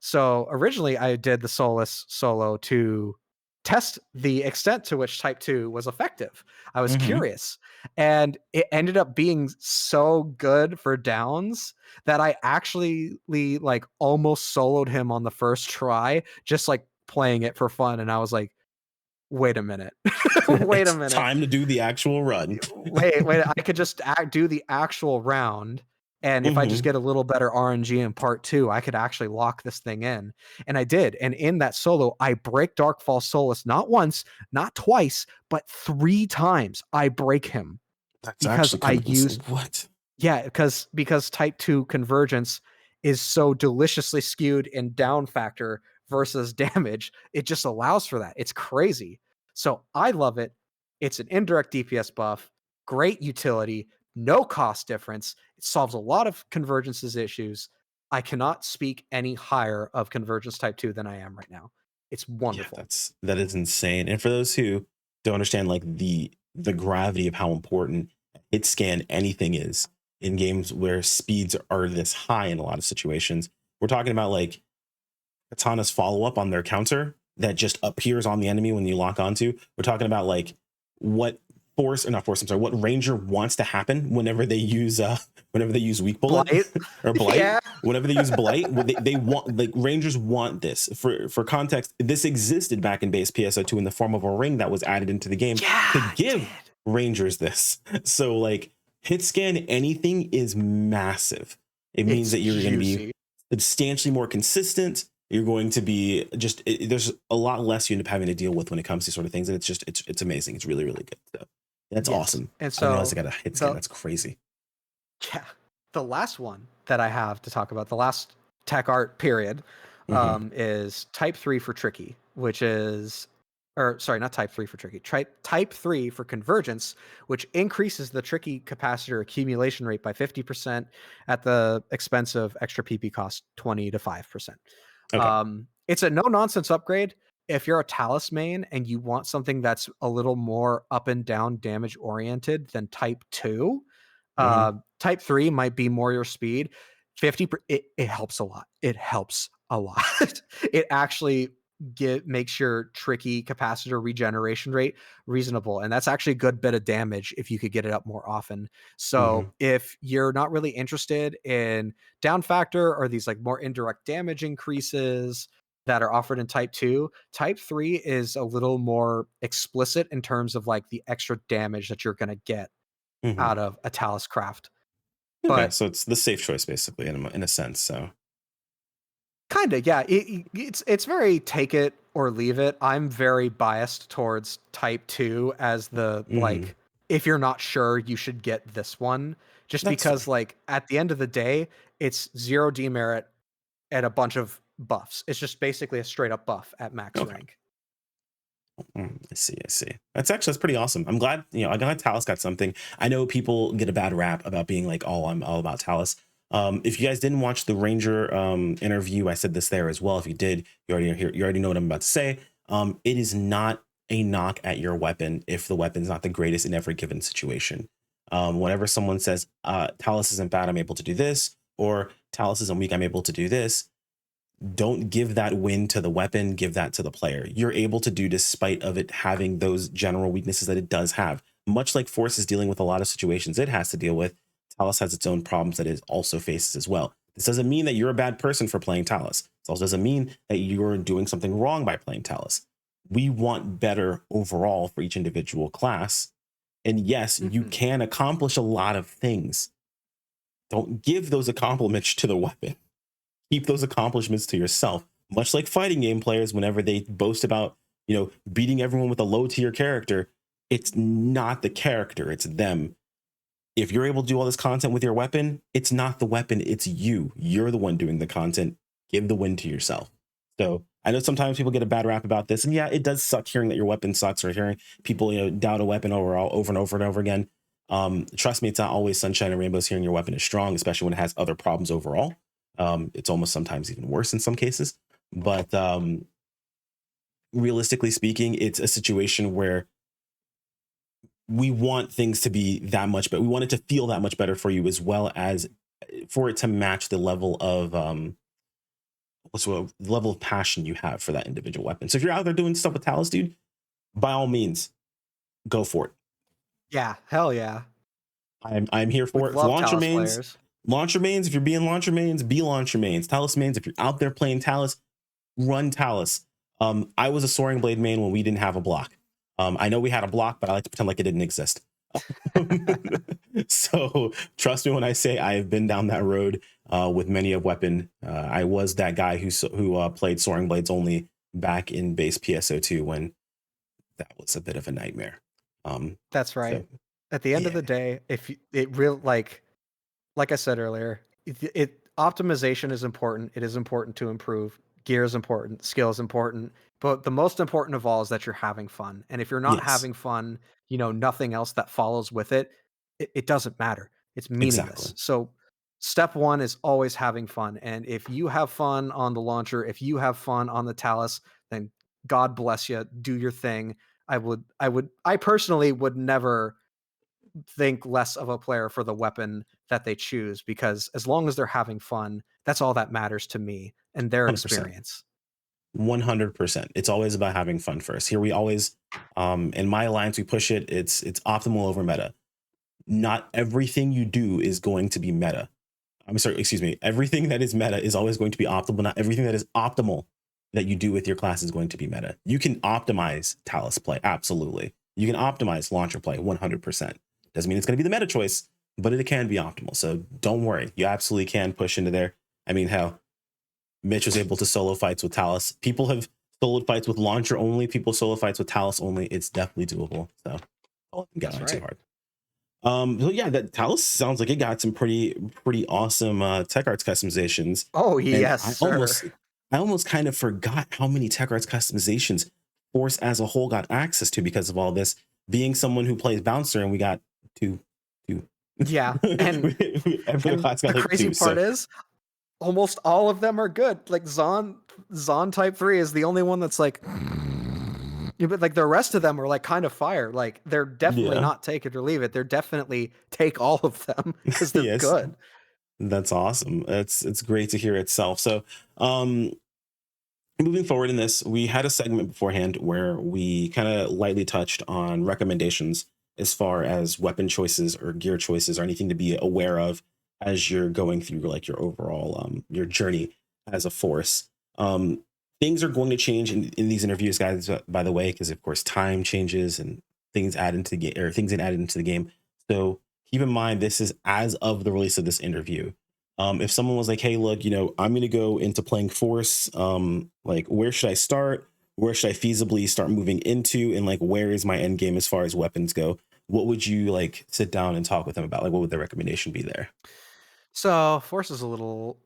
So originally I did the Solus solo to test the extent to which type 2 was effective. I was Hmm. curious, and it ended up being so good for downs that I actually like almost soloed him on the first try, just like playing it for fun. And I was like, wait a minute. Wait a It's minute. time to do the actual run. Wait, I could just do the actual round. And if I just Hmm. get a little better RNG in part 2, I could actually lock this thing in. And I did. And in that solo, I break Darkfall Solus not once, not twice, but 3 times. I break him That's because actually I kind of insane. used, What? yeah, because type 2 convergence is so deliciously skewed in down factor versus damage. It just allows for that. It's crazy. So I love it. It's an indirect DPS buff, great utility, no cost difference. It solves a lot of convergence's issues. I cannot speak any higher of convergence type 2 than I am right now. It's Yeah, wonderful. that is insane. And for those who don't understand like the gravity of how important hit scan anything is in games where speeds are this high in a lot of situations, we're talking about like Katana's follow up on their counter that just appears on the enemy when you lock onto. We're talking about like what force or not force, I'm sorry, what ranger wants to happen whenever they use weak bullet Blight. or blight. Yeah. Whenever they use blight, they want, like, rangers want this. For context, this existed back in base PSO2 in the form of a ring that was added into the game to Yeah, it give did. rangers this. So like hit scan anything is massive. It means It's that you're going to be juicy. substantially more consistent. You're going to be just there's a lot less you end up having to deal with when it comes to sort of things, and it's just it's amazing. It's really really good. So that's Yes. awesome. And I didn't realize I so got a hit scan. the That's crazy. yeah, the last one that I have to talk about, the last tech art period, Hmm. is type 3 for tricky, which is, or sorry, not type 3 for tricky, type 3 for convergence, which increases the tricky capacitor accumulation rate by 50% at the expense of extra PP cost 20 to 5%. Okay. It's a no nonsense upgrade. If you're a Talus main and you want something that's a little more up and down damage oriented than type 2, Hmm. type 3 might be more your speed. 50 it helps a lot. It helps a lot. It actually makes your tricky capacitor regeneration rate reasonable, and that's actually a good bit of damage if you could get it up more often. So Hmm. if you're not really interested in down factor or these like more indirect damage increases that are offered in type 2, type 3 is a little more explicit in terms of like the extra damage that you're going to get Hmm. out of a Talus craft. Okay, But so it's the safe choice basically in a sense. So kind of, yeah. It's very take it or leave it. I'm very biased towards type 2 as the hmm, like, if you're not sure, you should get this one, just that's because fair. like at the end of the day, it's 0 demerit and a bunch of buffs. It's just basically a straight up buff at max Okay. rank. I see. I see. That's pretty awesome. I'm glad, I'm glad Talus got something. I know people get a bad rap about being like, oh, I'm all about Talus. If you guys didn't watch the Ranger interview, I said this there as well. If you did, you already know what I'm about to say. It is not a knock at your weapon if the weapon's not the greatest in every given situation. Whenever someone says Talus isn't bad, I'm able to do this, or Talus isn't weak, I'm able to do this, don't give that win to the weapon, give that to the player. You're able to do despite of it having those general weaknesses that it does have. Much like Force is dealing with a lot of situations it has to deal with, Talus has its own problems that it also faces as well. This doesn't mean that you're a bad person for playing Talus. This also doesn't mean that you're doing something wrong by playing Talus. We want better overall for each individual class. And yes, you Mhm. can accomplish a lot of things. Don't give those accomplishments to the weapon. keep those accomplishments to yourself. Much like fighting game players, whenever they boast about, beating everyone with a low tier character, it's not the character, it's them. If you're able to do all this content with your weapon, it's not the weapon, it's you. You're the one doing the content. Give the win to yourself. So I know sometimes people get a bad rap about this, and yeah, it does suck hearing that your weapon sucks or hearing people, doubt a weapon overall over and over and over again. Trust me, it's not always sunshine and rainbows hearing your weapon is strong, especially when it has other problems overall. It's almost sometimes even worse in some cases. But realistically speaking, it's a situation where we want things to be that much better. We want it to feel that much better for you, as well as for it to match the level of the level of passion you have for that individual weapon. So if you're out there doing stuff with Talus, dude, by all means, go for it. Yeah, hell yeah. I'm here We for it. For love launcher Talus mains, players. launcher mains. If you're being launcher mains, be launcher mains. Talus mains. If you're out there playing Talus, run Talus. I was a soaring blade main when we didn't have a block. I know we had a block, but I like to pretend like it didn't exist. So trust me when I say I have been down that road with many of weapon. I was that guy who played soaring blades only back in base PSO2 when that was a bit of a nightmare. That's right. So At the end of yeah, the day, if you, it real like I said earlier, optimization is important. It is important to improve. Gear is important. Skill is important. But the most important of all is that you're having fun. And if you're not yes, having fun, nothing else that follows with it doesn't matter. It's meaningless. exactly, So step one is always having fun. And if you have fun on the launcher, if you have fun on the Talus, then God bless you. Do your thing. I personally would never think less of a player for the weapon that they choose, because as long as they're having fun, that's all that matters to me and their 100%. experience. 100%. It's always about having fun first. Here we always, in my alliance, we push it. It's optimal over meta. Not everything you do is going to be meta. I'm sorry, excuse me. Everything that is meta is always going to be optimal. Not everything that is optimal that you do with your class is going to be meta. You can optimize Talus play, absolutely. You can optimize launcher play, 100%. Doesn't mean it's going to be the meta choice, but it can be optimal. So don't worry. You absolutely can push into there. I mean, hell, Mitch was able to solo fights with Talus. People have solo fights with launcher only. People solo fights with Talus only. It's definitely doable. So don't let them get That's on it too right. hard. So yeah, that Talus sounds like it got some pretty awesome tech arts customizations. Oh, And yes, I sir. almost kind of forgot how many tech arts customizations Force as a whole got access to because of all this. Being someone who plays bouncer, and we got two. Yeah. And Every other class got the like crazy two. part So is almost all of them are good. Like Zon type 3 is the only one that's like yeah, but like the rest of them are like kind of fire. Like they're definitely yeah, not take it or leave it. They're definitely take all of them because they're yes, good. that's awesome. It's great to hear itself. So um moving forward in this, we had a segment beforehand where we kind of lightly touched on recommendations as far as weapon choices or gear choices or anything to be aware of as you're going through like your overall your journey as a force. Things are going to change in these interviews, guys, by the way, because of course time changes and things add into the game or things get added into the game. So keep in mind this is as of the release of this interview. If someone was like, hey, look, I'm going to go into playing force, like where should I start? Where should I feasibly start moving into? And like, where is my end game as far as weapons go? What would you like sit down and talk with them about? Like, what would the recommendation be there? So Force is a little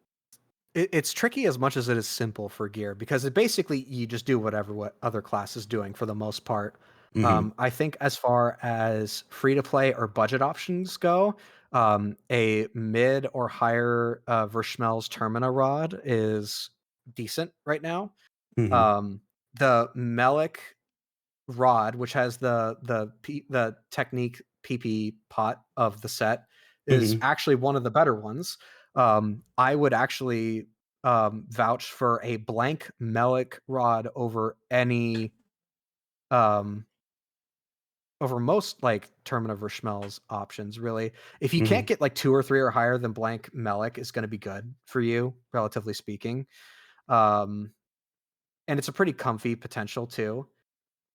it's tricky as much as it is simple for gear, because it basically you just do whatever what other class is doing for the most part. Hmm. I think as far as free to play or budget options go, a mid or higher Verschmel's Termina rod is decent right now. Hmm. Um, the Melik rod, which has the technique PP pot of the set, is Hmm. actually one of the better ones. I would actually vouch for a blank Melik rod um, over most like Termina Verschmel's options. Really, if you Hmm. can't get like 2 or 3 or higher than blank Melik, is going to be good for you, relatively speaking. Um, and it's a pretty comfy potential too.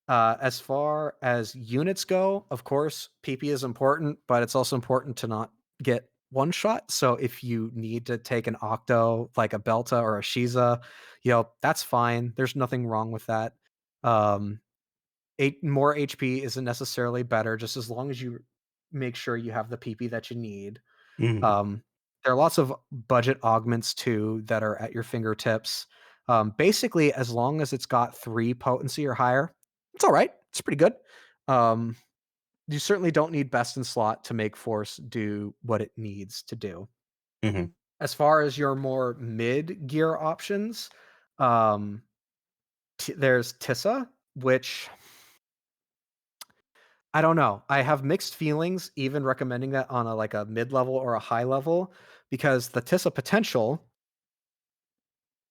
As far as units go, of course, PP is important, but it's also important to not get one shot. So if you need to take an Octo, like a Belta or a Shiza, that's fine. There's nothing wrong with that. Um, more HP isn't necessarily better, just as long as you make sure you have the PP that you need. Mhm. Um, there are lots of budget augments too that are at your fingertips. Basically, as long as it's got 3 potency or higher, it's all right. It's pretty good. Um, you certainly don't need best in slot to make Force do what it needs to do. Mhm. As far as your more mid gear options, um, there's Tissa, which I don't know. I have mixed feelings even recommending that on a like a mid level or a high level because the Tissa potential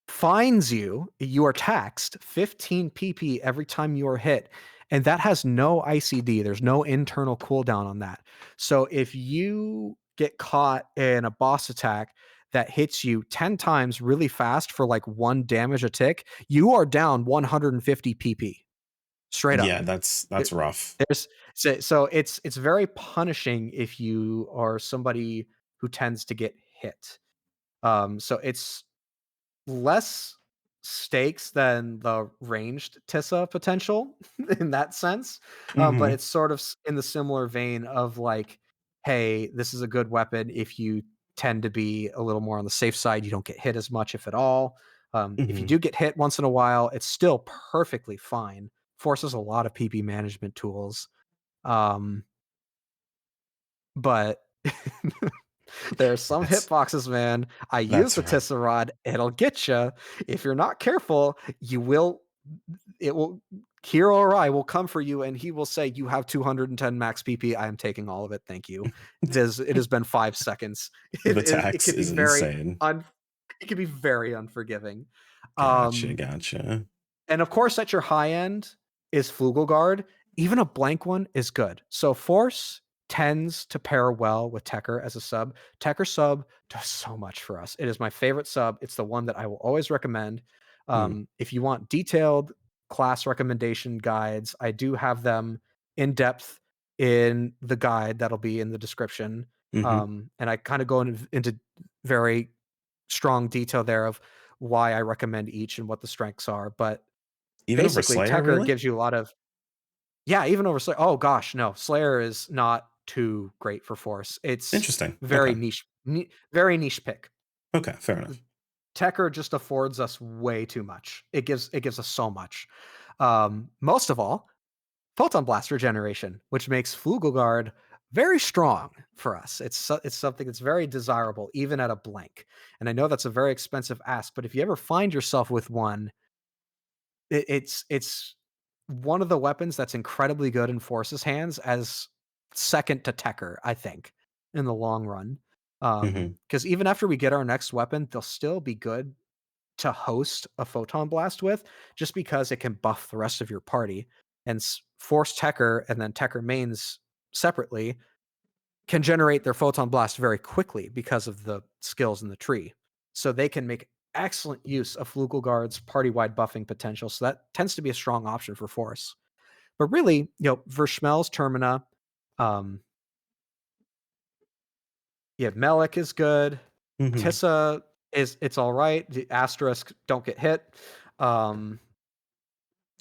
fines you, you are taxed 15 PP every time you are hit. And that has no ICD. There's no internal cooldown on that. So if you get caught in a boss attack that hits you 10 times really fast for like 1 damage a tick, you are down 150 PP straight up. Yeah, that's rough. There's so it's very punishing if you are somebody who tends to get hit. So it's less stakes than the ranged Tissa potential in that sense. But Mhm. it's sort of in the similar vein of like, hey, this is a good weapon if you tend to be a little more on the safe side. You don't get hit as much, if at all. If you Mhm. do get hit once in a while, it's still perfectly fine. Forces a lot of PP management tools. Um, but there are some That's hitboxes, man. I use that's the right. Tisserod. It'll get you. If you're not careful, you will. It will. Hero or I will come for you, and he will say, "You have 210 max PP. I am taking all of it. Thank you." It has been 5 seconds. The It tax could be is very insane. it can be very unforgiving. Gotcha, Um, gotcha. and of course, at your high end is Flugelguard. Even a blank one is good. So Force tends to pair well with Tekker as a sub. Tekker sub does so much for us. It is my favorite sub. It's the one that I will always recommend. Mm. If you want detailed class recommendation guides, I do have them in depth in the guide that'll be in the description. Mhm. And I kind of go into very strong detail there of why I recommend each and what the strengths are. But Even over basically, Slayer, Tekker really? gives you a lot of even over Slayer. Oh gosh, no, Slayer is not too great for Force. It's Interesting. very Okay. niche, very niche pick. Okay, fair enough. Tekker just affords us way too much. It gives us so much. Most of all, Photon Blast regeneration, which makes Flugelguard very strong for us. It's something that's very desirable, even at a blank. And I know that's a very expensive ask, but if you ever find yourself with one, it's one of the weapons that's incredibly good in Force's hands as second to Tekker, I think, in the long run. Mhm. Because even after we get our next weapon, they'll still be good to host a photon blast with, just because it can buff the rest of your party. And Force Tekker and then Tekker mains separately can generate their photon blast very quickly because of the skills in the tree. So they can make excellent use of Flugelguard's party-wide buffing potential. So that tends to be a strong option for Force. But really, Verschmel's Termina, um, Melik is good. Mhm. Tissa it's all right. The asterisk don't get hit. Um,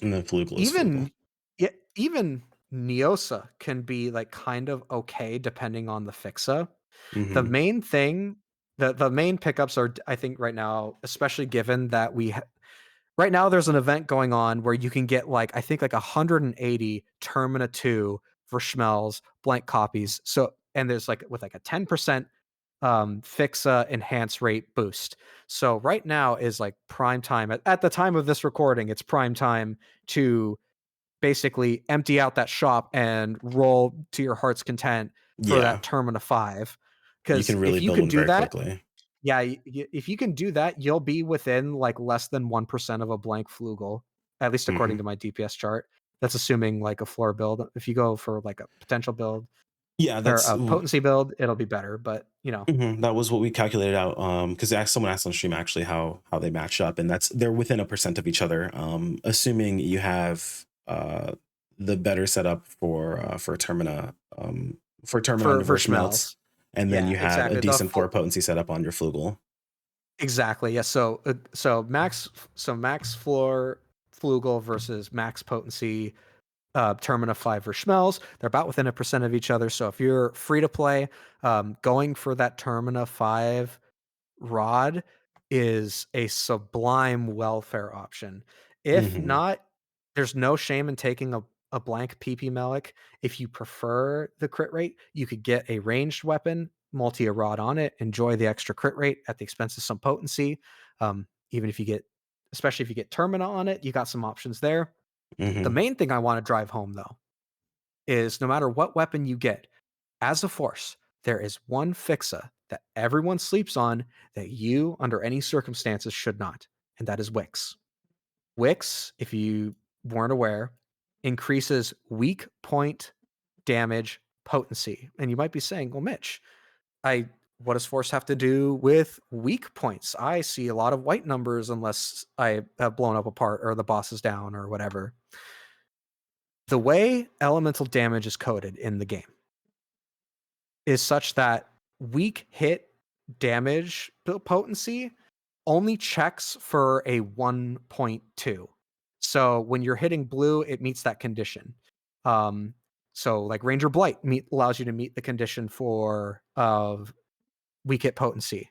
And then Flugel is Flugel. even yeah, even Neosa can be like kind of okay depending on the fixa. The Mhm. main thing, the main pickups are, I think, right now, especially given that right now there's an event going on where you can get like I think like 180 Termina 2 for Schmelz blank copies. So and there's like with like a 10% fixa enhance rate boost. So right now is like prime time. At the time of this recording, it's prime time to basically empty out that shop and roll to your heart's content for Yeah. that Termina 5. You Because can really if you build can them do very that, quickly. yeah, if you can do that, you'll be within like less than 1% of a blank Flugel, at least according Mhm. to my DPS chart. That's assuming like a floor build. If you go for like a potential build Yeah, or that's a potency build, it'll be better. But mhm, that was what we calculated out. Because someone asked on stream actually how they match up, and they're within a percent of each other. Assuming you have the better setup for Termina, for Termina and for Verschmelz, Schmelz, and then Yeah, you had a exactly. The decent full 4 potency setup on your Flugel. exactly. Yeah. So max floor Flugel versus max potency Termina 5 for Schmelz. They're about within 1% of each other. So if you're free to play, going for that Termina 5 rod is a sublime welfare option. If Mhm, not, there's no shame in taking a blank PP Melic. If you prefer the crit rate, you could get a ranged weapon, multi a rod on it, enjoy the extra crit rate at the expense of some potency. Even if you get, especially if you get Termina on it, you got some options there. The mhm, main thing I want to drive home though is no matter what weapon you get, as a force, there is one fixa that everyone sleeps on that you, under any circumstances, should not, and that is Wix. Wix, if you weren't aware, increases weak point damage potency. And you might be saying, well, Mitch, I what does force have to do with weak points? I see a lot of white numbers unless I have blown up a part or the boss is down or whatever. The way elemental damage is coded in the game is such that weak hit damage potency only checks for a 1.2. So when you're hitting blue, it meets that condition. Um, so like Ranger Blight allows you to meet the condition for of weak hit potency.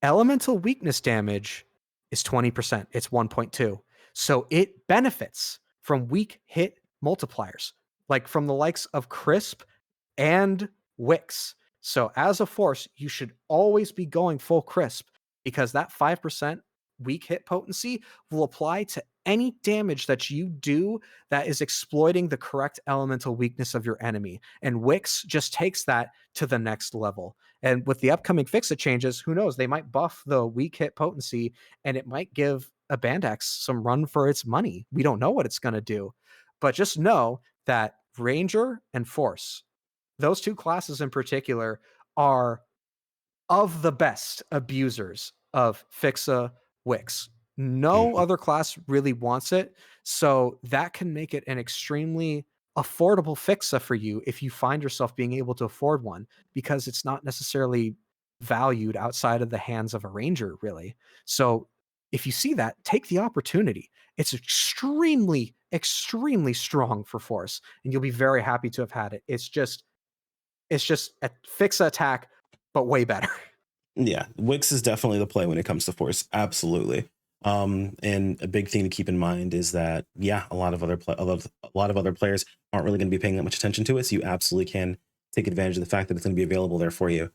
Elemental weakness damage is 20%. It's 1.2. So it benefits from weak hit multipliers, like from the likes of Crisp and Wix. So as a force, you should always be going full Crisp because that 5% weak hit potency will apply to any damage that you do that is exploiting the correct elemental weakness of your enemy. And Wix just takes that to the next level. And with the upcoming Fixa changes, who knows? They might buff the weak hit potency and it might give a Bandex some run for its money. We don't know what it's going to do. But just know that Ranger and Force, those two classes in particular, are of the best abusers of Fixa Wix. No mhm. other class really wants it. So that can make it an extremely affordable Fixa for you if you find yourself being able to afford one, because it's not necessarily valued outside of the hands of a ranger, really. So if you see that, take the opportunity. It's extremely, extremely strong for force, and you'll be very happy to have had it. It's just a Fixa attack, but way better. Yeah, Wix is definitely the play when it comes to force. Absolutely. And a big thing to keep in mind is that yeah, a lot of other players aren't really going to be paying that much attention to it. So you absolutely can take advantage of the fact that it's going to be available there for you.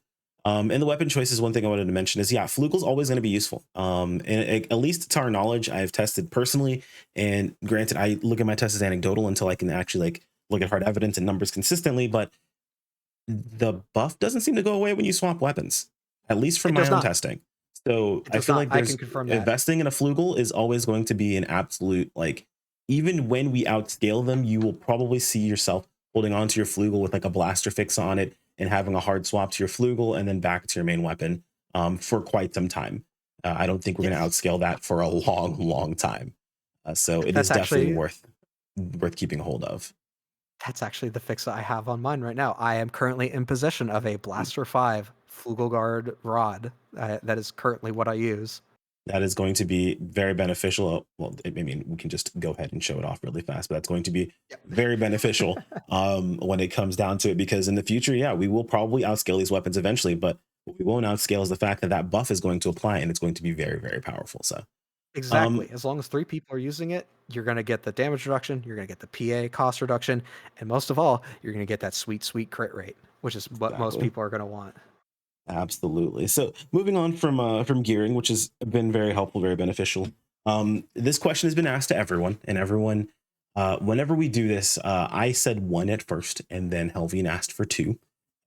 And the weapon choice is one thing I wanted to mention is yeah, Flugel's always going to be useful. At least to our knowledge, I've tested personally. And granted, I look at my tests as anecdotal until I can actually like look at hard evidence and numbers consistently. But the buff doesn't seem to go away when you swap weapons, at least from It my does own not. testing. So It I does feel not. like I there's can confirm that. investing in a Flugel is always going to be an absolute like, even when we outscale them, you will probably see yourself holding on to your Flugel with like a blaster fix on it and having a hard swap to your Flugel and then back to your main weapon for quite some time. I don't think we're going to Yes. outscale that for a long, long time. So it is That's definitely actually worth keeping a hold of. that's actually the fix that I have on mine right now. I am currently in possession of a Blaster 5 Flugelguard rod. That is currently what I use. That is going to be very beneficial. Well, I mean, we can just go ahead and show it off really fast, but that's going to be Yep. very beneficial when it comes down to it, because in the future, yeah, we will probably outscale these weapons eventually, but what we won't outscale is the fact that that buff is going to apply and it's going to be very, very powerful. So, Exactly. um, As long as 3 people are using it, you're going to get the damage reduction, you're going to get the PA cost reduction, and most of all, you're going to get that sweet, sweet crit rate, which is what most exactly. people are going to want. Absolutely. So moving on from gearing, which has been very helpful, very beneficial. This question has been asked to everyone, and everyone, whenever we do this, I said one at first, and then Helvian asked for two,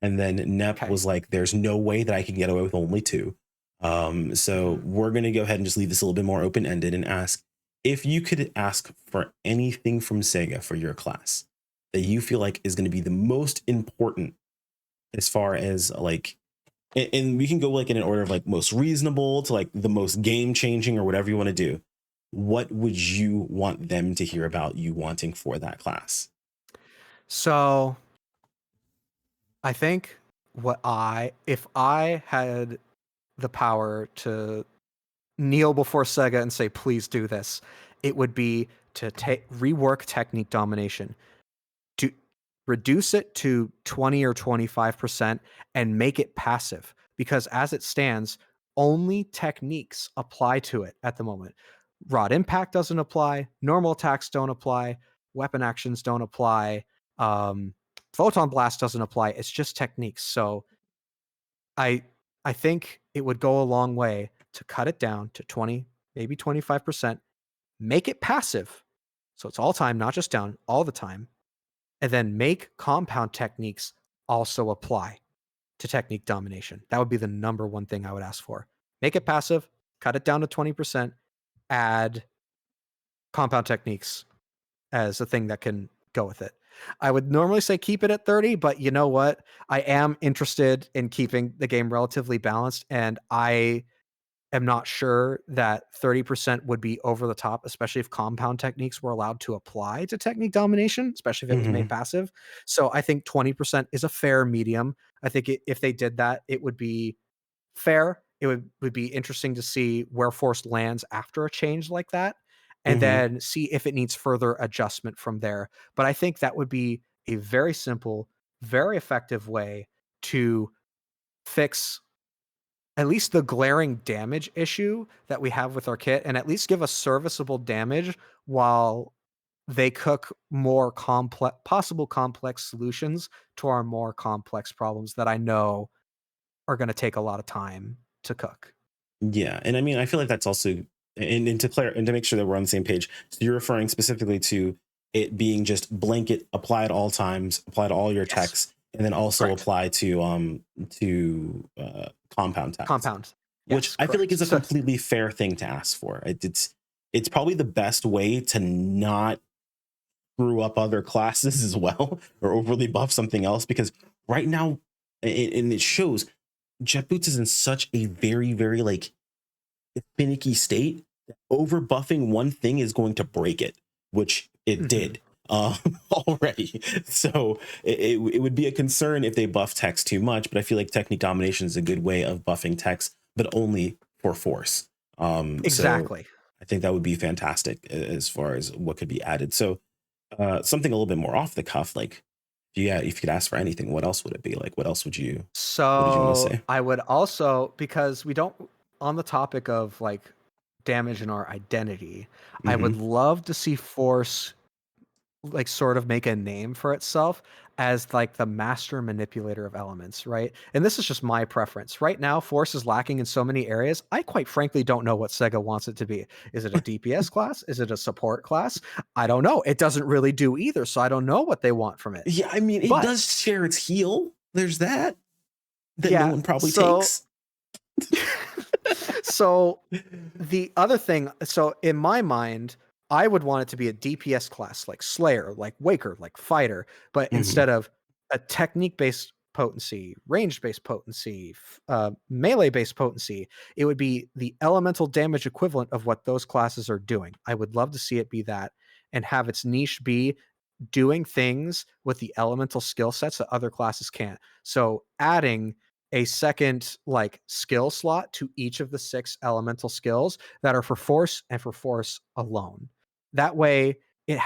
and then Nep Okay. was like, "There's no way that I can get away with only two." So Mhm. we're gonna go ahead and just leave this a little bit more open ended and ask if you could ask for anything from Sega for your class that you feel like is going to be the most important as far as like, and we can go like in an order of like most reasonable to like the most game changing or whatever you want to do. What would you want them to hear about you wanting for that class? So I think if I had the power to kneel before Sega and say, please do this, it would be to rework technique domination, to reduce it to 20 or 25% and make it passive. Because as it stands, only techniques apply to it at the moment. Rod impact doesn't apply, normal attacks don't apply, weapon actions don't apply, photon blast doesn't apply. It's just techniques. So I I think it would go a long way to cut it down to 20, maybe 25%, make it passive. So it's all time, not just down, all the time. And then make compound techniques also apply to technique domination. That would be the number one thing I would ask for. Make it passive, cut it down to 20%, add compound techniques as a thing that can go with it. I would normally say keep it at 30, but you know what? I am interested in keeping the game relatively balanced, and I am not sure that 30% would be over the top, especially if compound techniques were allowed to apply to technique domination, especially if it was made Hmm. passive. So I think 20% is a fair medium. I think if they did that, it would be fair. It would be interesting to see where Force lands after a change like that, and Hmm. then see if it needs further adjustment from there. But I think that would be a very simple, very effective way to fix at least the glaring damage issue that we have with our kit, and at least give us serviceable damage while they cook more complex, possible complex solutions to our more complex problems that I know are going to take a lot of time to cook. Yeah, and I mean, I feel like that's also, and to clear and to make sure that we're on the same page. So you're referring specifically to it being just blanket, apply at all times, apply to all your Yes, techs, and then also correct. apply to compound techs, Compound. which Yes, I feel like correct. is a So completely fair thing to ask for. It's probably the best way to not screw up other classes as well, or overly buff something else, because right now, and it shows, Jet Boots is in such a very, very like finicky state. Over buffing one thing is going to break it, which it mhm. did already. So it would be a concern if they buff text too much, but I feel like technique domination is a good way of buffing text, but only for force. So Exactly. I think that would be fantastic as far as what could be added. So something a little bit more off the cuff, like, yeah, if you could ask for anything, what else would it be? Like, what did you want to So say? I would also, because we don't, on the topic of like damage in our identity, I would Hmm. love to see Force like sort of make a name for itself as like the master manipulator of elements, right? And this is just my preference. Right now, Force is lacking in so many areas. I quite frankly don't know what Sega wants it to be. Is it a DPS class? Is it a support class? I don't know. It doesn't really do either, so I don't know what they want from it. Yeah, I mean, it But does share its heel. There's that no yeah, one probably so takes. so the other thing, so in my mind, I would want it to be a DPS class like Slayer, like Waker, like Fighter, but Hmm. instead of a technique based potency, range based potency, melee based potency, it would be the elemental damage equivalent of what those classes are doing. I would love to see it be that and have its niche be doing things with the elemental skill sets that other classes can't. So adding a second like skill slot to each of the 6 elemental skills that are for force and for force alone. That way it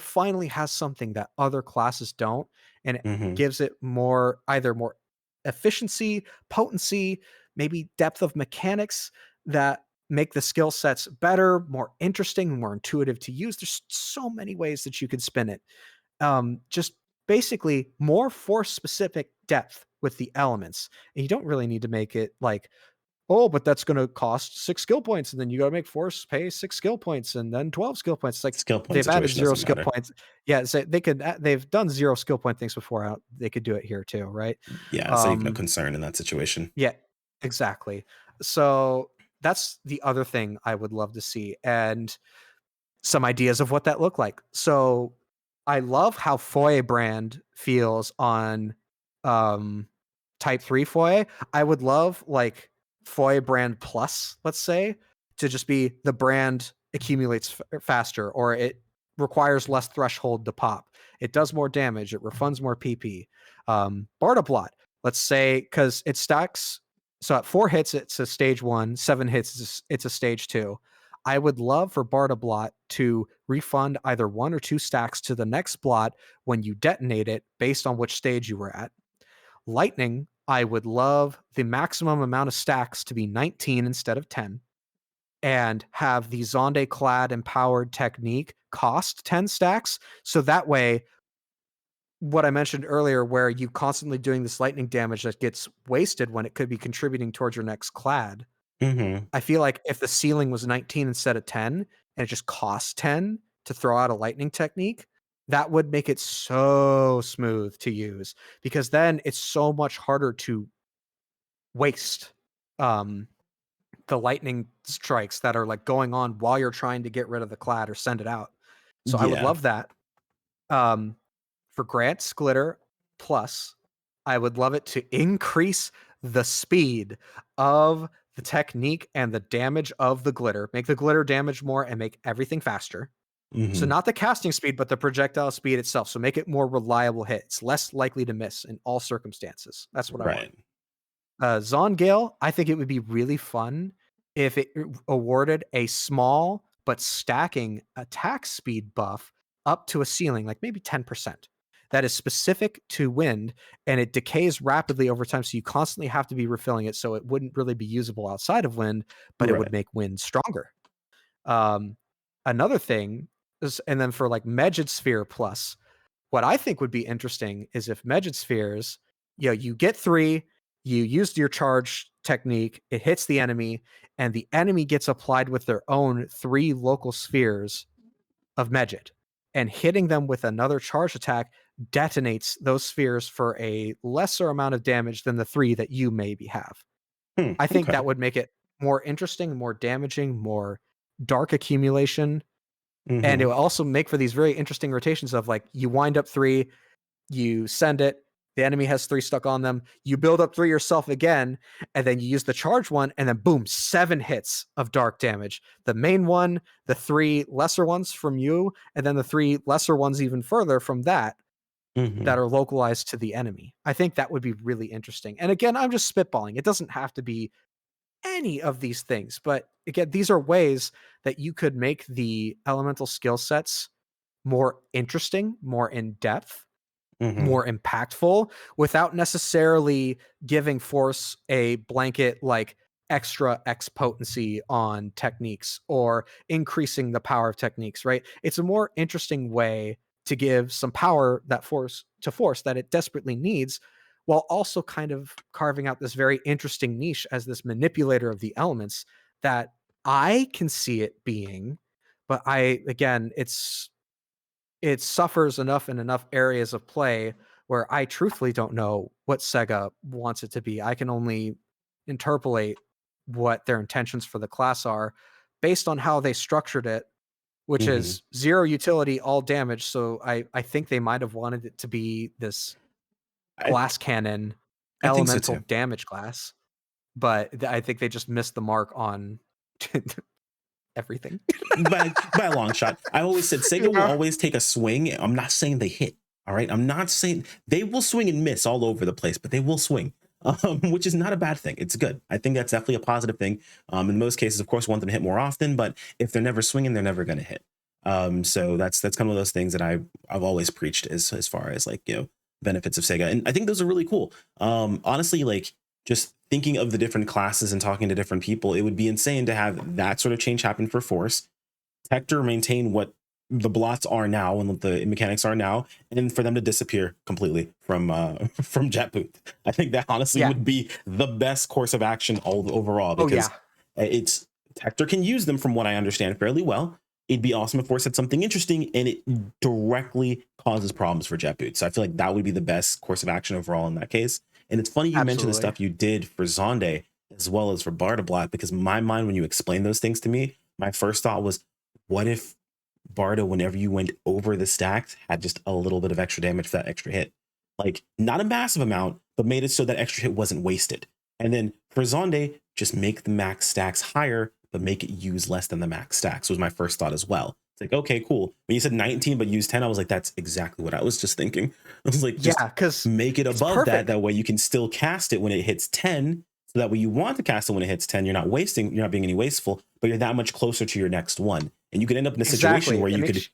finally has something that other classes don't, and it Hmm. gives it more, either more efficiency, potency, maybe depth of mechanics that make the skill sets better, more interesting, more intuitive to use. There's so many ways that you could spin it. Just basically more force specific depth with the elements. And you don't really need to make it like, oh, but that's going to cost 6 skill points. And then you got to make force pay 6 skill points and then 12 skill points. It's like Skill point they've added situation zero doesn't skill matter. points. Yeah. So they've done 0 skill point things before. They could do it here too. Right. Yeah, it's not even a Um, concern in that situation. yeah, exactly. So that's the other thing I would love to see. And some ideas of what that looked like. So I love how Foy brand feels on um Type 3 Foy. I would love like Foy brand plus, let's say, to just be the brand accumulates faster, or it requires less threshold to pop. It does more damage, it refunds more PP. Bartablot. let's say, because it stacks. So at 4 hits, it's a stage 1. 7 hits, it's a stage 2. I would love for Barda Blot to refund either 1 or 2 stacks to the next blot when you detonate it, based on which stage you were at. Lightning, I would love the maximum amount of stacks to be 19 instead of 10, and have the Zonde clad empowered technique cost 10 stacks. So that way, what I mentioned earlier, where you constantly doing this lightning damage that gets wasted when it could be contributing towards your next clad. Mm-hmm. I feel like if the ceiling was 19 instead of 10, and it just costs 10 to throw out a lightning technique, that would make it so smooth to use, because then it's so much harder to waste the lightning strikes that are like going on while you're trying to get rid of the clad or send it out. So I would Yeah. love that. For Grant's glitter plus, I would love it to increase the speed of the technique and the damage of the glitter. Make the glitter damage more and make everything faster. So Mm-hmm. not the casting speed, but the projectile speed itself. So make it more reliable hit. It's less likely to miss in all circumstances. That's what I want. Right. Zongale, I think it would be really fun if it awarded a small but stacking attack speed buff up to a ceiling, like maybe 10%. That is specific to wind, and it decays rapidly over time, so you constantly have to be refilling it, so it wouldn't really be usable outside of wind, but it would Right. make wind stronger. Um, Another thing is, and then for like Megid Sphere plus, what I think would be interesting is if Megid Spheres, you get 3, you used your charge technique, it hits the enemy, and the enemy gets applied with their own 3 local spheres of Megid. And hitting them with another charge attack detonates those spheres for a lesser amount of damage than the 3 that you maybe have. Hmm. I think Okay. that would make it more interesting, more damaging, more dark accumulation. And it Mm-hmm. will also make for these very interesting rotations of like, you wind up 3, you send it, the enemy has 3 stuck on them, you build up 3 yourself again, and then you use the charge one, and then boom, 7 hits of dark damage. The main one, the 3 lesser ones from you, and then the 3 lesser ones even further from that Mm-hmm. are localized to the enemy. I think that would be really interesting. And again, I'm just spitballing. It doesn't have to be any of these things, but again, these are ways that you could make the elemental skill sets more interesting, more in depth, Mm-hmm. more impactful, without necessarily giving Force a blanket like extra X potency on techniques or increasing the power of techniques, right? It's a more interesting way to give some power that Force that it desperately needs, while also kind of carving out this very interesting niche as this manipulator of the elements that I can see it being. But it suffers enough in enough areas of play where I truthfully don't know what Sega wants it to be. I can only interpolate what their intentions for the class are based on how they structured it, which Mm-hmm. is 0 utility, all damage. So I think they might have wanted it to be this I glass cannon I think so elemental too. damage class, but I think they just missed the mark on everything. By a long shot. I always said Sega will Yeah. always take a swing. I'm not saying they hit. All right. I'm not saying they will swing and miss all over the place, but they will swing. Which is not a bad thing. It's good. I think that's definitely a positive thing. In most cases, of course, want them to hit more often, but if they're never swinging, they're never going to hit. So that's kind of one of those things that I've always preached as far as like, benefits of Sega. And I think those are really cool. Honestly, like just thinking of the different classes and talking to different people, it would be insane to have that sort of change happen for Force. Hector maintain what the blots are now and what the mechanics are now, and for them to disappear completely from from Jet Booth. I think that honestly Yeah. would be the best course of action all overall, Oh yeah. because it's Hector can use them from what I understand fairly well. It'd be awesome if Force had something interesting and it directly causes problems for Jet Booth. So I feel like that would be the best course of action overall in that case. And it's funny you mentioned the Absolutely. stuff you did for Zonde as well as for Bartablat, because my mind, when you explain those things to me, my first thought was, what if Bardo, whenever you went over the stacks, had just a little bit of extra damage for that extra hit? Like, not a massive amount, but made it so that extra hit wasn't wasted. And then for Zonde, just make the max stacks higher, but make it use less than the max stacks was my first thought as well. It's like, okay, cool. When you said 19 but use 10, I was like, that's exactly what I was just thinking. I was like, just Yeah, because make it it's above that. perfect. That way you can still cast it when it hits 10. So that way you want to cast it when it hits 10. You're not being any wasteful, but you're that much closer to your next one. And you could end up in a situation Exactly. where It you could makes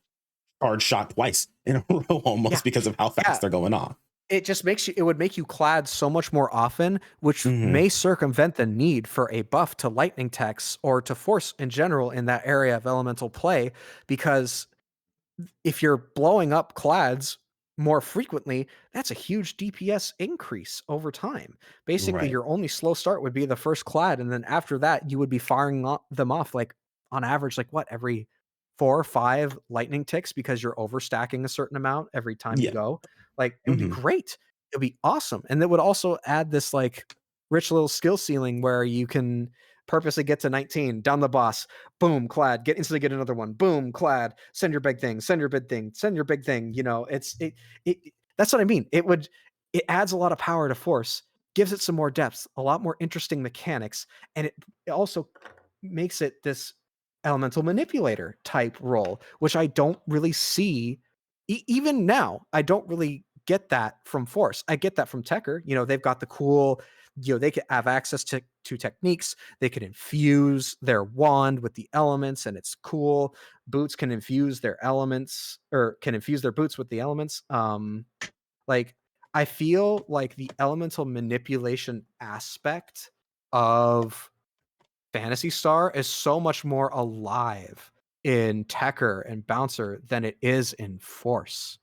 charge shot twice in a row yeah, almost because of how yeah. fast they're going off. It just makes you it would make you clad so much more often, which Hmm. may circumvent the need for a buff to lightning techs or to force in general in that area of elemental play, because if you're blowing up clads more frequently, that's a huge DPS increase over time. Basically, Right. your only slow start would be the first clad, and then after that, you would be firing them off like on average, like what, every 4 or 5 lightning ticks because you're overstacking a certain amount every time you Yeah. go. Like it would be Hmm. great. It would be awesome. And that would also add this like rich little skill ceiling where you can purposely get to 19 down the boss, boom, clad, instantly get another one, boom, clad, send your big thing, send your big thing, send your big thing. It that's what I mean. It adds a lot of power to force, gives it some more depth, a lot more interesting mechanics, and it also makes it this elemental manipulator type role, which I don't really see even now. I don't really get that from Force. I get that from Tekker. They've got the cool, they can have access to techniques. They can infuse their wand with the elements, and it's cool. Boots can infuse their elements, or can infuse their boots with the elements. Like I feel like the elemental manipulation aspect of Fantasy Star is so much more alive in Tekker and Bouncer than it is in Force.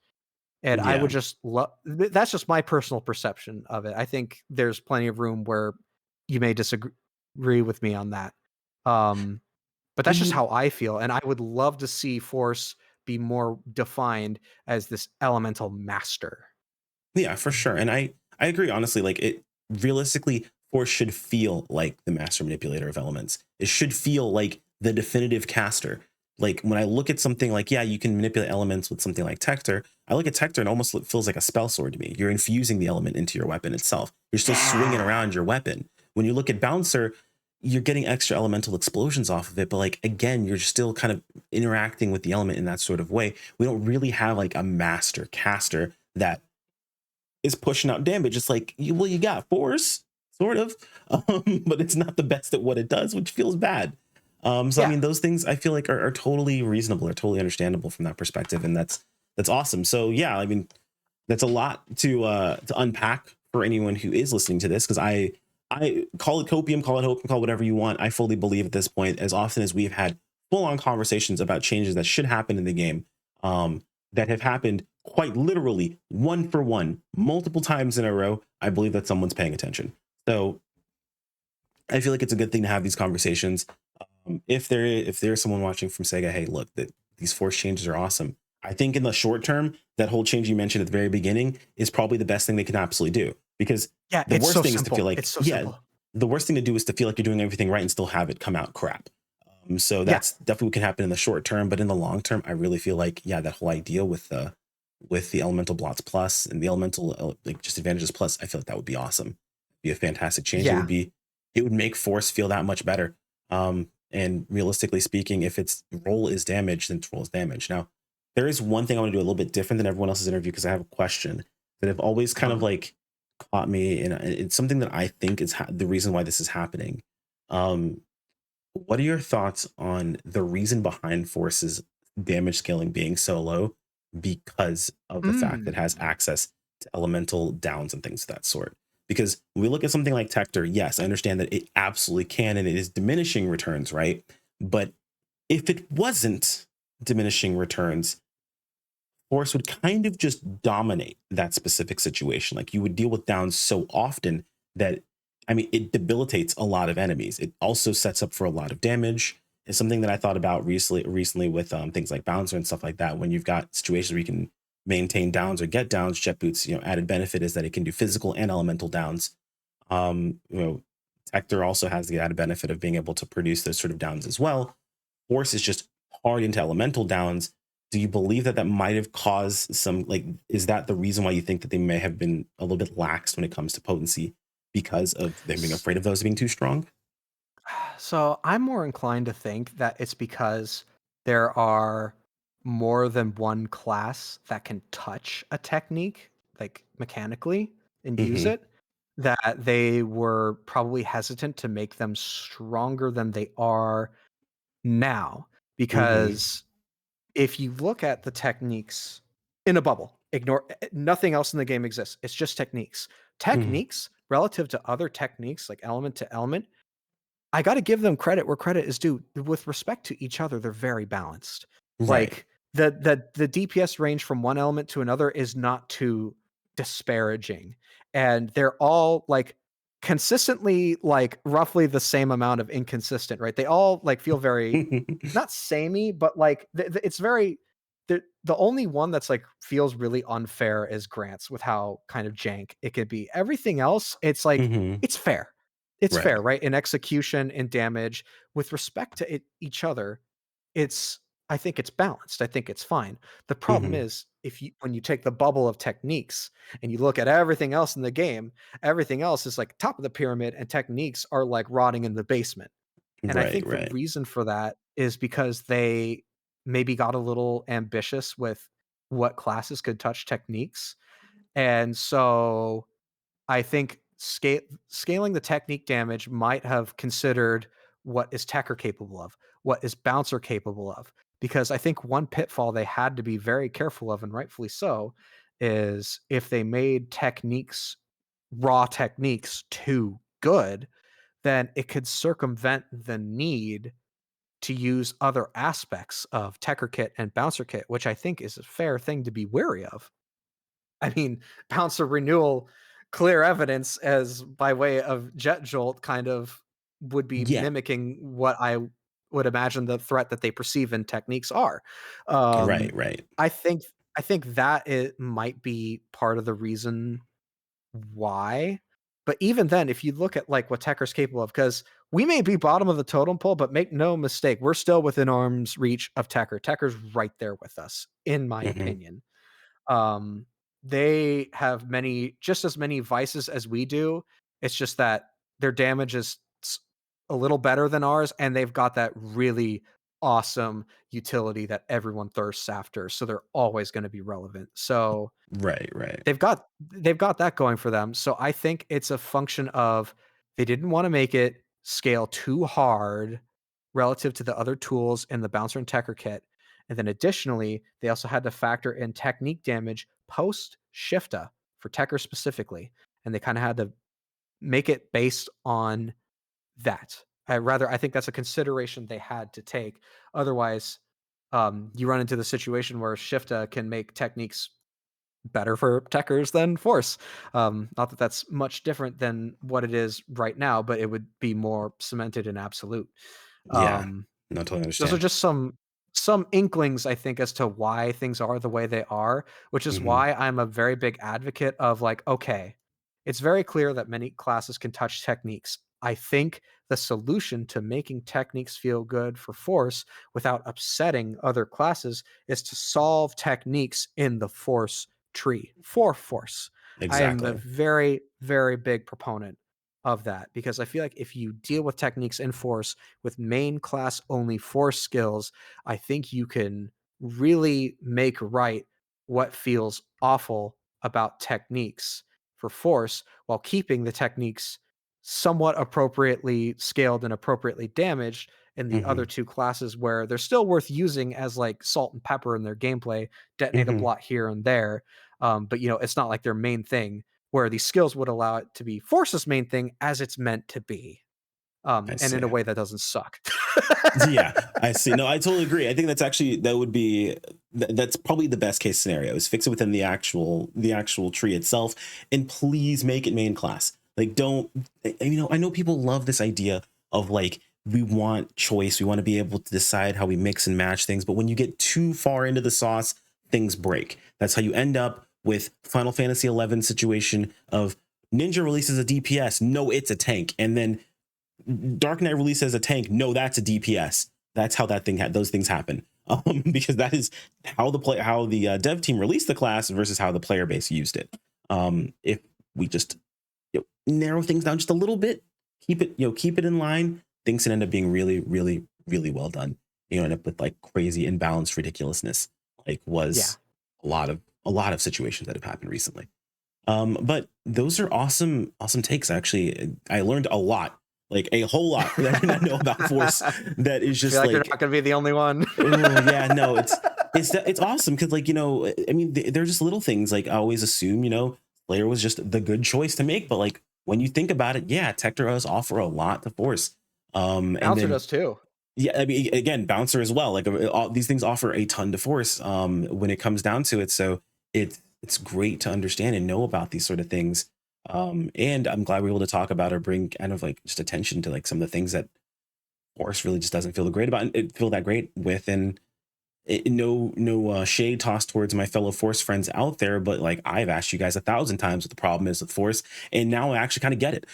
And I would Yeah. just love that's just my personal perception of it. I think there's plenty of room where you may disagree with me on that. Um, but that's just Mhm. how I feel. And I would love to see Force be more defined as this elemental master. Yeah, for sure. And I agree honestly, like it realistically Force should feel like the master manipulator of elements. It should feel like the definitive caster. Like when I look at something like, yeah, you can manipulate elements with something like Tector, I look at Tector and almost feels like a spell sword to me. You're infusing the element into your weapon itself. You're still swinging Yeah. around your weapon. When you look at Bouncer, you're getting extra elemental explosions off of it, but like again, you're still kind of interacting with the element in that sort of way. We don't really have like a master caster that is pushing out damage. It's like, you got force, sort of, but it's not the best at what it does, which feels bad. So I Yeah. mean, those things I feel like are totally reasonable, are totally understandable from that perspective, and that's awesome. So yeah, I mean, that's a lot to unpack for anyone who is listening to this, because I call it copium, call it hopium, call it whatever you want. I fully believe at this point, as often as we've had full on conversations about changes that should happen in the game, um, that have happened quite literally one for one, multiple times in a row, I believe that someone's paying attention. So I feel like it's a good thing to have these conversations. If there's someone watching from Sega, hey, look, that these force changes are awesome. I think in the short term, that whole change you mentioned at the very beginning is probably the best thing they can absolutely do. Because Yeah. the It's worst so thing is to feel simple. It's like, so yeah, simple. the worst thing to do is to feel like you're doing everything right and still have it come out crap. So Yeah. that's definitely what can happen in the short term, but in the long term, I really feel like, yeah, that whole idea with the elemental blots plus and the elemental like just advantages plus, I feel like that would be awesome. Be a fantastic change. Yeah. It would make force feel that much better. And realistically speaking, if its role is damage, then its role is damage. Now, there is one thing I want to do a little bit different than everyone else's interview, because I have a question that have always kind of Uh-huh. like caught me, and it's something that I think is the reason why this is happening. Um, what are your thoughts on the reason behind Force's damage scaling being so low, because of the fact that it has Mm. access to elemental downs and things of that sort? Because when we look at something like Tector, yes, I understand that it absolutely can and it is diminishing returns, right? But if it wasn't diminishing returns, Force would kind of just dominate that specific situation. Like you would deal with downs so often that, I mean, it debilitates a lot of enemies. It also sets up for a lot of damage. It's something that I thought about recently with things like Bouncer and stuff like that. When you've got situations where you can maintain downs or get downs, Jet Boots, added benefit is that it can do physical and elemental downs. Tector also has the added benefit of being able to produce those sort of downs as well. Force is just hard into elemental downs. Do you believe that that might have caused some, like, is that the reason why you think that they may have been a little bit lax when it comes to potency, because of them being S- afraid of those being too strong? So I'm more inclined to think that it's because there are. more than one class that can touch a technique, like mechanically, and use Mm-hmm. it, that they were probably hesitant to make them stronger than they are now. Mm-hmm. Because if you look at the techniques in a bubble, ignore nothing else in the game exists. It's just techniques. Mm-hmm. Techniques relative to other techniques, like element to element, I got to give them credit where credit is due. With respect to each other, they're very balanced. Right. Like the DPS range from one element to another is not too disparaging, and they're all like consistently like roughly the same amount of inconsistent. Right? They all like feel very not samey, but like it's very. The only one that's like feels really unfair is Grants with how kind of jank it could be. Everything else, it's like Mm-hmm. it's fair. It's fair, Right. right? In execution and damage with respect to each other, it's I think it's balanced. I think it's fine. The problem Mm-hmm. is if you when you take the bubble of techniques and you look at everything else in the game, everything else is like top of the pyramid and techniques are like rotting in the basement. And I Right. think the Right. reason for that is because they maybe got a little ambitious with what classes could touch techniques. And so I think scaling the technique damage might have considered what is Tekker capable of, what is Bouncer capable of, because I think one pitfall they had to be very careful of, and rightfully so, is if they made techniques, raw techniques, too good, then it could circumvent the need to use other aspects of Tekker kit and Bouncer kit, which I think is a fair thing to be wary of. I mean, Pouncer Renewal, clear evidence as by way of Jet Jolt kind of would be Yeah. mimicking what I would imagine the threat that they perceive in techniques are. Right. Um, Right. I think I think that it might be part of the reason why. But even then, if you look at like what Tekker's capable of, because we may be bottom of the totem pole, but make no mistake, we're still within arm's reach of Tekker. Tekker's right there with us, in my Mm-hmm. opinion. Um, they have many, just as many vices as we do. It's just that their damage is a little better than ours, and they've got that really awesome utility that everyone thirsts after. So they're always going to be relevant. So Right. Right. they've got that going for them. So I think it's a function of they didn't want to make it scale too hard relative to the other tools in the Bouncer and Tekker kit. And then additionally, they also had to factor in technique damage post Shifta for Tekker specifically. And they kind of had to make it based on that. I think that's a consideration they had to take. Otherwise, you run into the situation where Shifta can make techniques better for techers than force. Not that that's much different than what it is right now, but it would be more cemented in absolute. Yeah. Um, No, totally those are understand. just some inklings, I think, as to why things are the way they are, which is Mm-hmm. why I'm a very big advocate of like, okay, it's very clear that many classes can touch techniques. I think the solution to making techniques feel good for force without upsetting other classes is to solve techniques in the force tree for force. I am a Exactly. very, very big proponent of that because I feel like if you deal with techniques in force with main class only force skills, I think you can really make right what feels awful about techniques for force while keeping the techniques somewhat appropriately scaled and appropriately damaged in the Mm-hmm. other two classes where they're still worth using as like salt and pepper in their gameplay, detonate a Mm-hmm. blot here and there. But it's not like their main thing where these skills would allow it to be Force's main thing as it's meant to be. I And in a see. way that doesn't suck. Yeah, I see. No, I totally agree. I think that's actually that would be that's probably the best case scenario is fix it within the actual tree itself, and please make it main class. Like, don't I know people love this idea of like we want choice, we want to be able to decide how we mix and match things, but when you get too far into the sauce, things break. That's how you end up with Final Fantasy 11 situation of Ninja releases a DPS, no, it's a tank, and then Dark Knight released as a tank. No, that's a DPS. That's how those things happen. Because that is how the dev team released the class versus how the player base used it. If we just narrow things down just a little bit, keep it in line, things can end up being really, really, really well done. You end up with like crazy imbalanced ridiculousness. like Yeah. was a lot of situations that have happened recently. But those are awesome takes. Actually, I learned a lot, like a whole lot that I did not know about Force. I That is feel just like you're like, not going to be the only one. oh yeah, no, it's awesome because, like, I mean, they're just little things. Like, I always assume, Slayer was just the good choice to make, but like when you think about it, yeah, Tector does offer a lot to Force. And Bouncer then does too. yeah, I mean, again, Bouncer as well. Like, all these things offer a ton to Force when it comes down to it. So it's great to understand and know about these sort of things. And I'm glad we're able to talk about or bring kind of like just attention to like some of the things that Force really just doesn't feel great about, it feel that great with. And no shade tossed towards my fellow Force friends out there, but like, I've asked you guys 1,000 times what the problem is with Force, and now I actually kind of get it.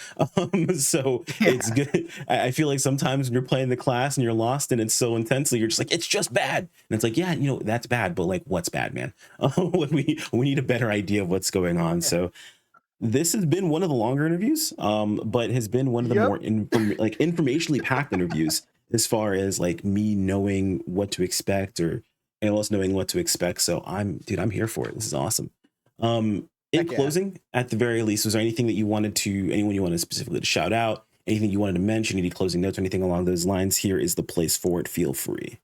So it's Yeah. good. I feel like sometimes when you're playing the class and you're lost and it's so intensely, you're just like, it's just bad, and it's like, yeah, that's bad, but like, what's bad, man? We need a better idea of what's going on. Yeah. So this has been one of the longer interviews, but has been one of the more Yep. informationally packed interviews, as far as like me knowing what to expect, or analysts knowing what to expect. So I'm here for it. This is awesome. In Heck yeah. closing, at the very least, was there anything that anyone you wanted specifically to shout out, anything you wanted to mention, any closing notes, anything along those lines? Here is the place for it. Feel free.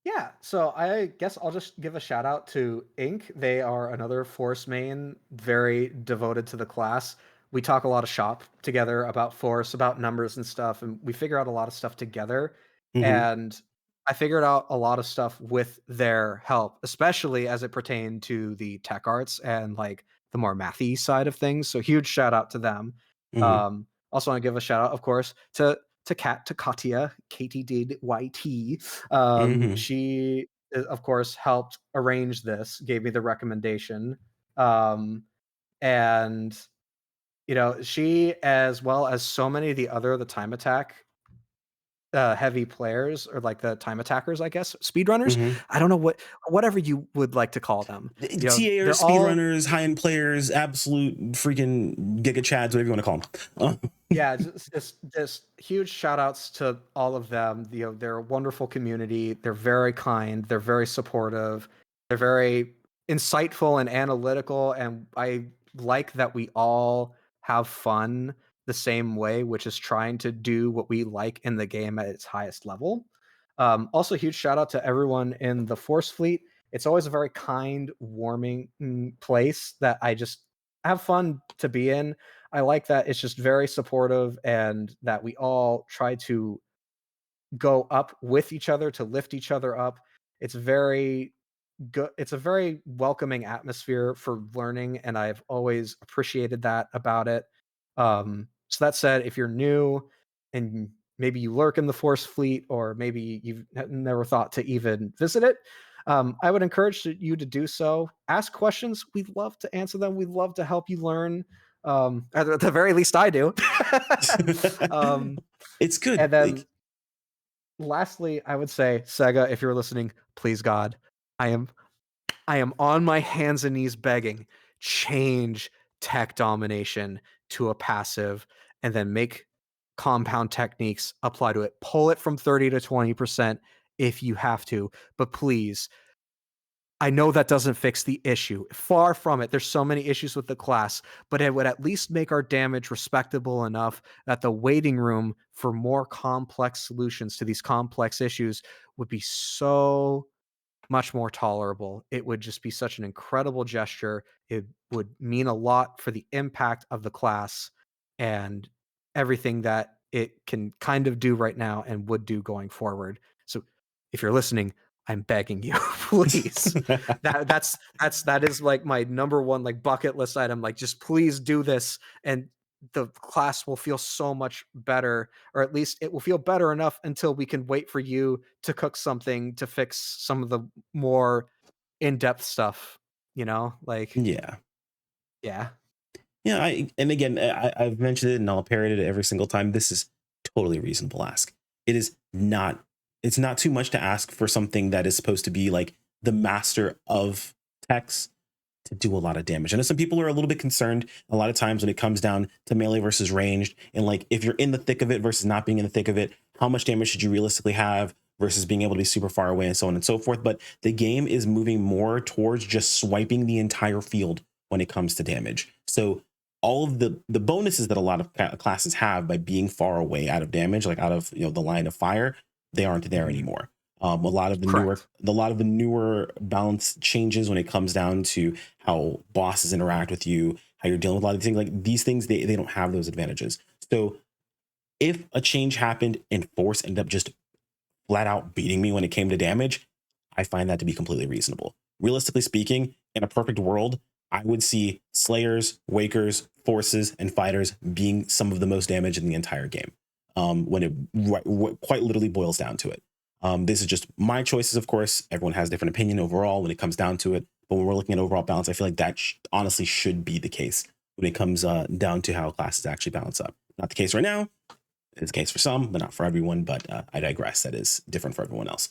Yeah, so I guess I'll just give a shout out to Inc. They are another Force main, very devoted to the class. We talk a lot of shop together about Force, about numbers and stuff, and we figure out a lot of stuff together. Hmm. And I figured out a lot of stuff with their help, especially as it pertained to the tech arts and like the more mathy side of things. So huge shout out to them. Hmm. Also want to give a shout out, of course, to Katya, KTDYT. Hmm. She, of course, helped arrange this, gave me the recommendation. Um, and, she, as well as so many of the time attack heavy players, or like the time attackers, I guess, speedrunners. Hmm. I don't know whatever you would like to call them. TAers, They're all, speedrunners, high end players, absolute freaking giga chads, whatever you want to call them. yeah, just huge shout outs to all of them. They're a wonderful community. They're very kind. They're very supportive. They're very insightful and analytical. And I like that we all have fun the same way, which is trying to do what we like in the game at its highest level. Also, huge shout out to everyone in the Force Fleet. It's always a very kind, warming place that I just have fun to be in. I like that it's just very supportive and that we all try to go up with each other to lift each other up. It's very good. It's a very welcoming atmosphere for learning, and I've always appreciated that about it. So that said, if you're new and maybe you lurk in the Force Fleet, or maybe you've never thought to even visit it, I would encourage you to do so. Ask questions. We'd love to answer them. We'd love to help you learn. At the very least, I do. um, It's good. and then Like, lastly, I would say, Sega, if you're listening, please God, I am I am on my hands and knees begging, change tech domination to a passive, and then make compound techniques apply to it. Pull it from 30 to 20% if you have to, but please, I know that doesn't fix the issue. Far from it. There's so many issues with the class, but it would at least make our damage respectable enough that the waiting room for more complex solutions to these complex issues would be so much more tolerable. It would just be such an incredible gesture. It would mean a lot for the impact of the class and everything that it can kind of do right now and would do going forward. So if you're listening, I'm begging you, please. That is like my number one like bucket list item. Like, just please do this, and the class will feel so much better, or at least it will feel better enough until we can wait for you to cook something to fix some of the more in-depth stuff, like, yeah. yeah. Yeah, and again, I've mentioned it and I'll parrot it every single time. This is totally reasonable ask. It is not, it's not too much to ask for something that is supposed to be like the master of text to do a lot of damage. I know some people are a little bit concerned a lot of times when it comes down to melee versus ranged, and like if you're in the thick of it versus not being in the thick of it, how much damage should you realistically have? versus being able to be super far away and so on and so forth. But the game is moving more towards just swiping the entire field when it comes to damage. So all of the bonuses that a lot of classes have by being far away out of damage, like out of the line of fire, they aren't there anymore. A lot of Correct. the newer balance changes when it comes down to how bosses interact with you, how you're dealing with a lot of things. Like these things, they don't have those advantages. So if a change happened and Force ended up just flat out beating me when it came to damage, I find that to be completely reasonable. Realistically speaking, in a perfect world, I would see Slayers, Wakers, Forces, and Fighters being some of the most damage in the entire game. When it quite literally boils down to it. This is just my choices, of course. Everyone has a different opinion overall when it comes down to it. But when we're looking at overall balance, I feel like that honestly should be the case when it comes down to how classes actually balance up. Not the case right now. It's the case for some, but not for everyone. But I digress. That is different for everyone else.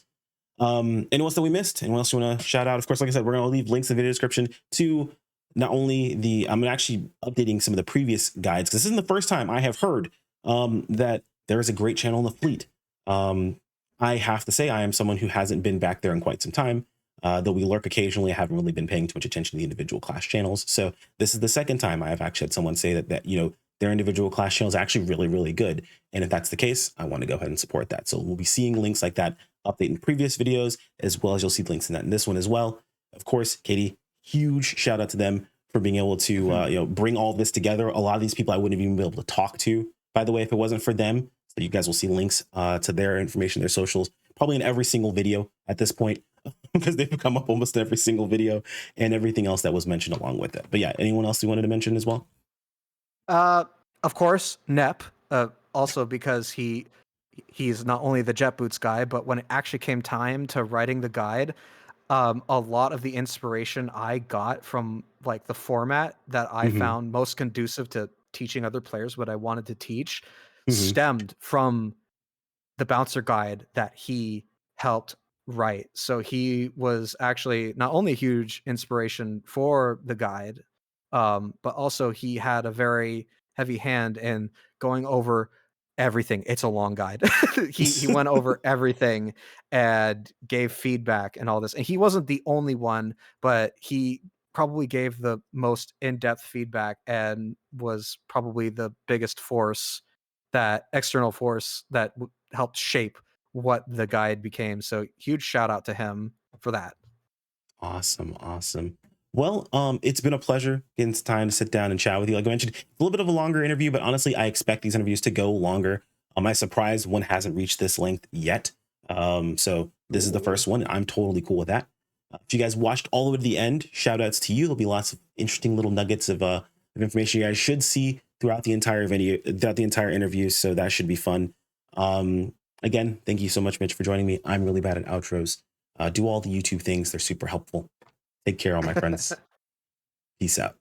Anyone else that we missed? Anyone else you want to shout out? Of course, like I said, we're going to leave links in the video description to not only I'm actually updating some of the previous guides, because this isn't the first time I have heard that there is a great channel in the fleet. I have to say I am someone who hasn't been back there in quite some time. Though we lurk occasionally, I haven't really been paying too much attention to the individual class channels. So this is the second time I have actually had someone say that their individual class channel is actually really, really good. And if that's the case, I want to go ahead and support that. So we'll be seeing links like that update in previous videos, as well as you'll see links in that in this one as well. Of course, Katie, huge shout out to them for being able to bring all this together. A lot of these people I wouldn't even be able to talk to, by the way, if it wasn't for them. So you guys will see links to their information, their socials, probably in every single video at this point, because they've come up almost every single video and everything else that was mentioned along with it. But yeah, anyone else you wanted to mention as well? Of course, Nep. Also because he's not only the jet boots guy, but when it actually came time to writing the guide, a lot of the inspiration I got from like the format that I found most conducive to teaching other players what I wanted to teach stemmed from the bouncer guide that he helped write. So he was actually not only a huge inspiration for the guide, but also he had a very heavy hand in going over everything. It's a long guide. He went over everything and gave feedback and all this. And he wasn't the only one, but he probably gave the most in-depth feedback and was probably the biggest external force that helped shape what the guide became. So huge shout out to him for that. Awesome. Well, it's been a pleasure getting some time to sit down and chat with you. Like I mentioned, a little bit of a longer interview, but honestly, I expect these interviews to go longer. I'm surprised one hasn't reached this length yet. So this is the first one. I'm totally cool with that. If you guys watched all the way to the end, shout outs to you. There'll be lots of interesting little nuggets of information you guys should see throughout the entire video, throughout the entire interview. So that should be fun. Again, thank you so much, Mitch, for joining me. I'm really bad at outros. Do all the YouTube things. They're super helpful. Take care, all my friends. Peace out.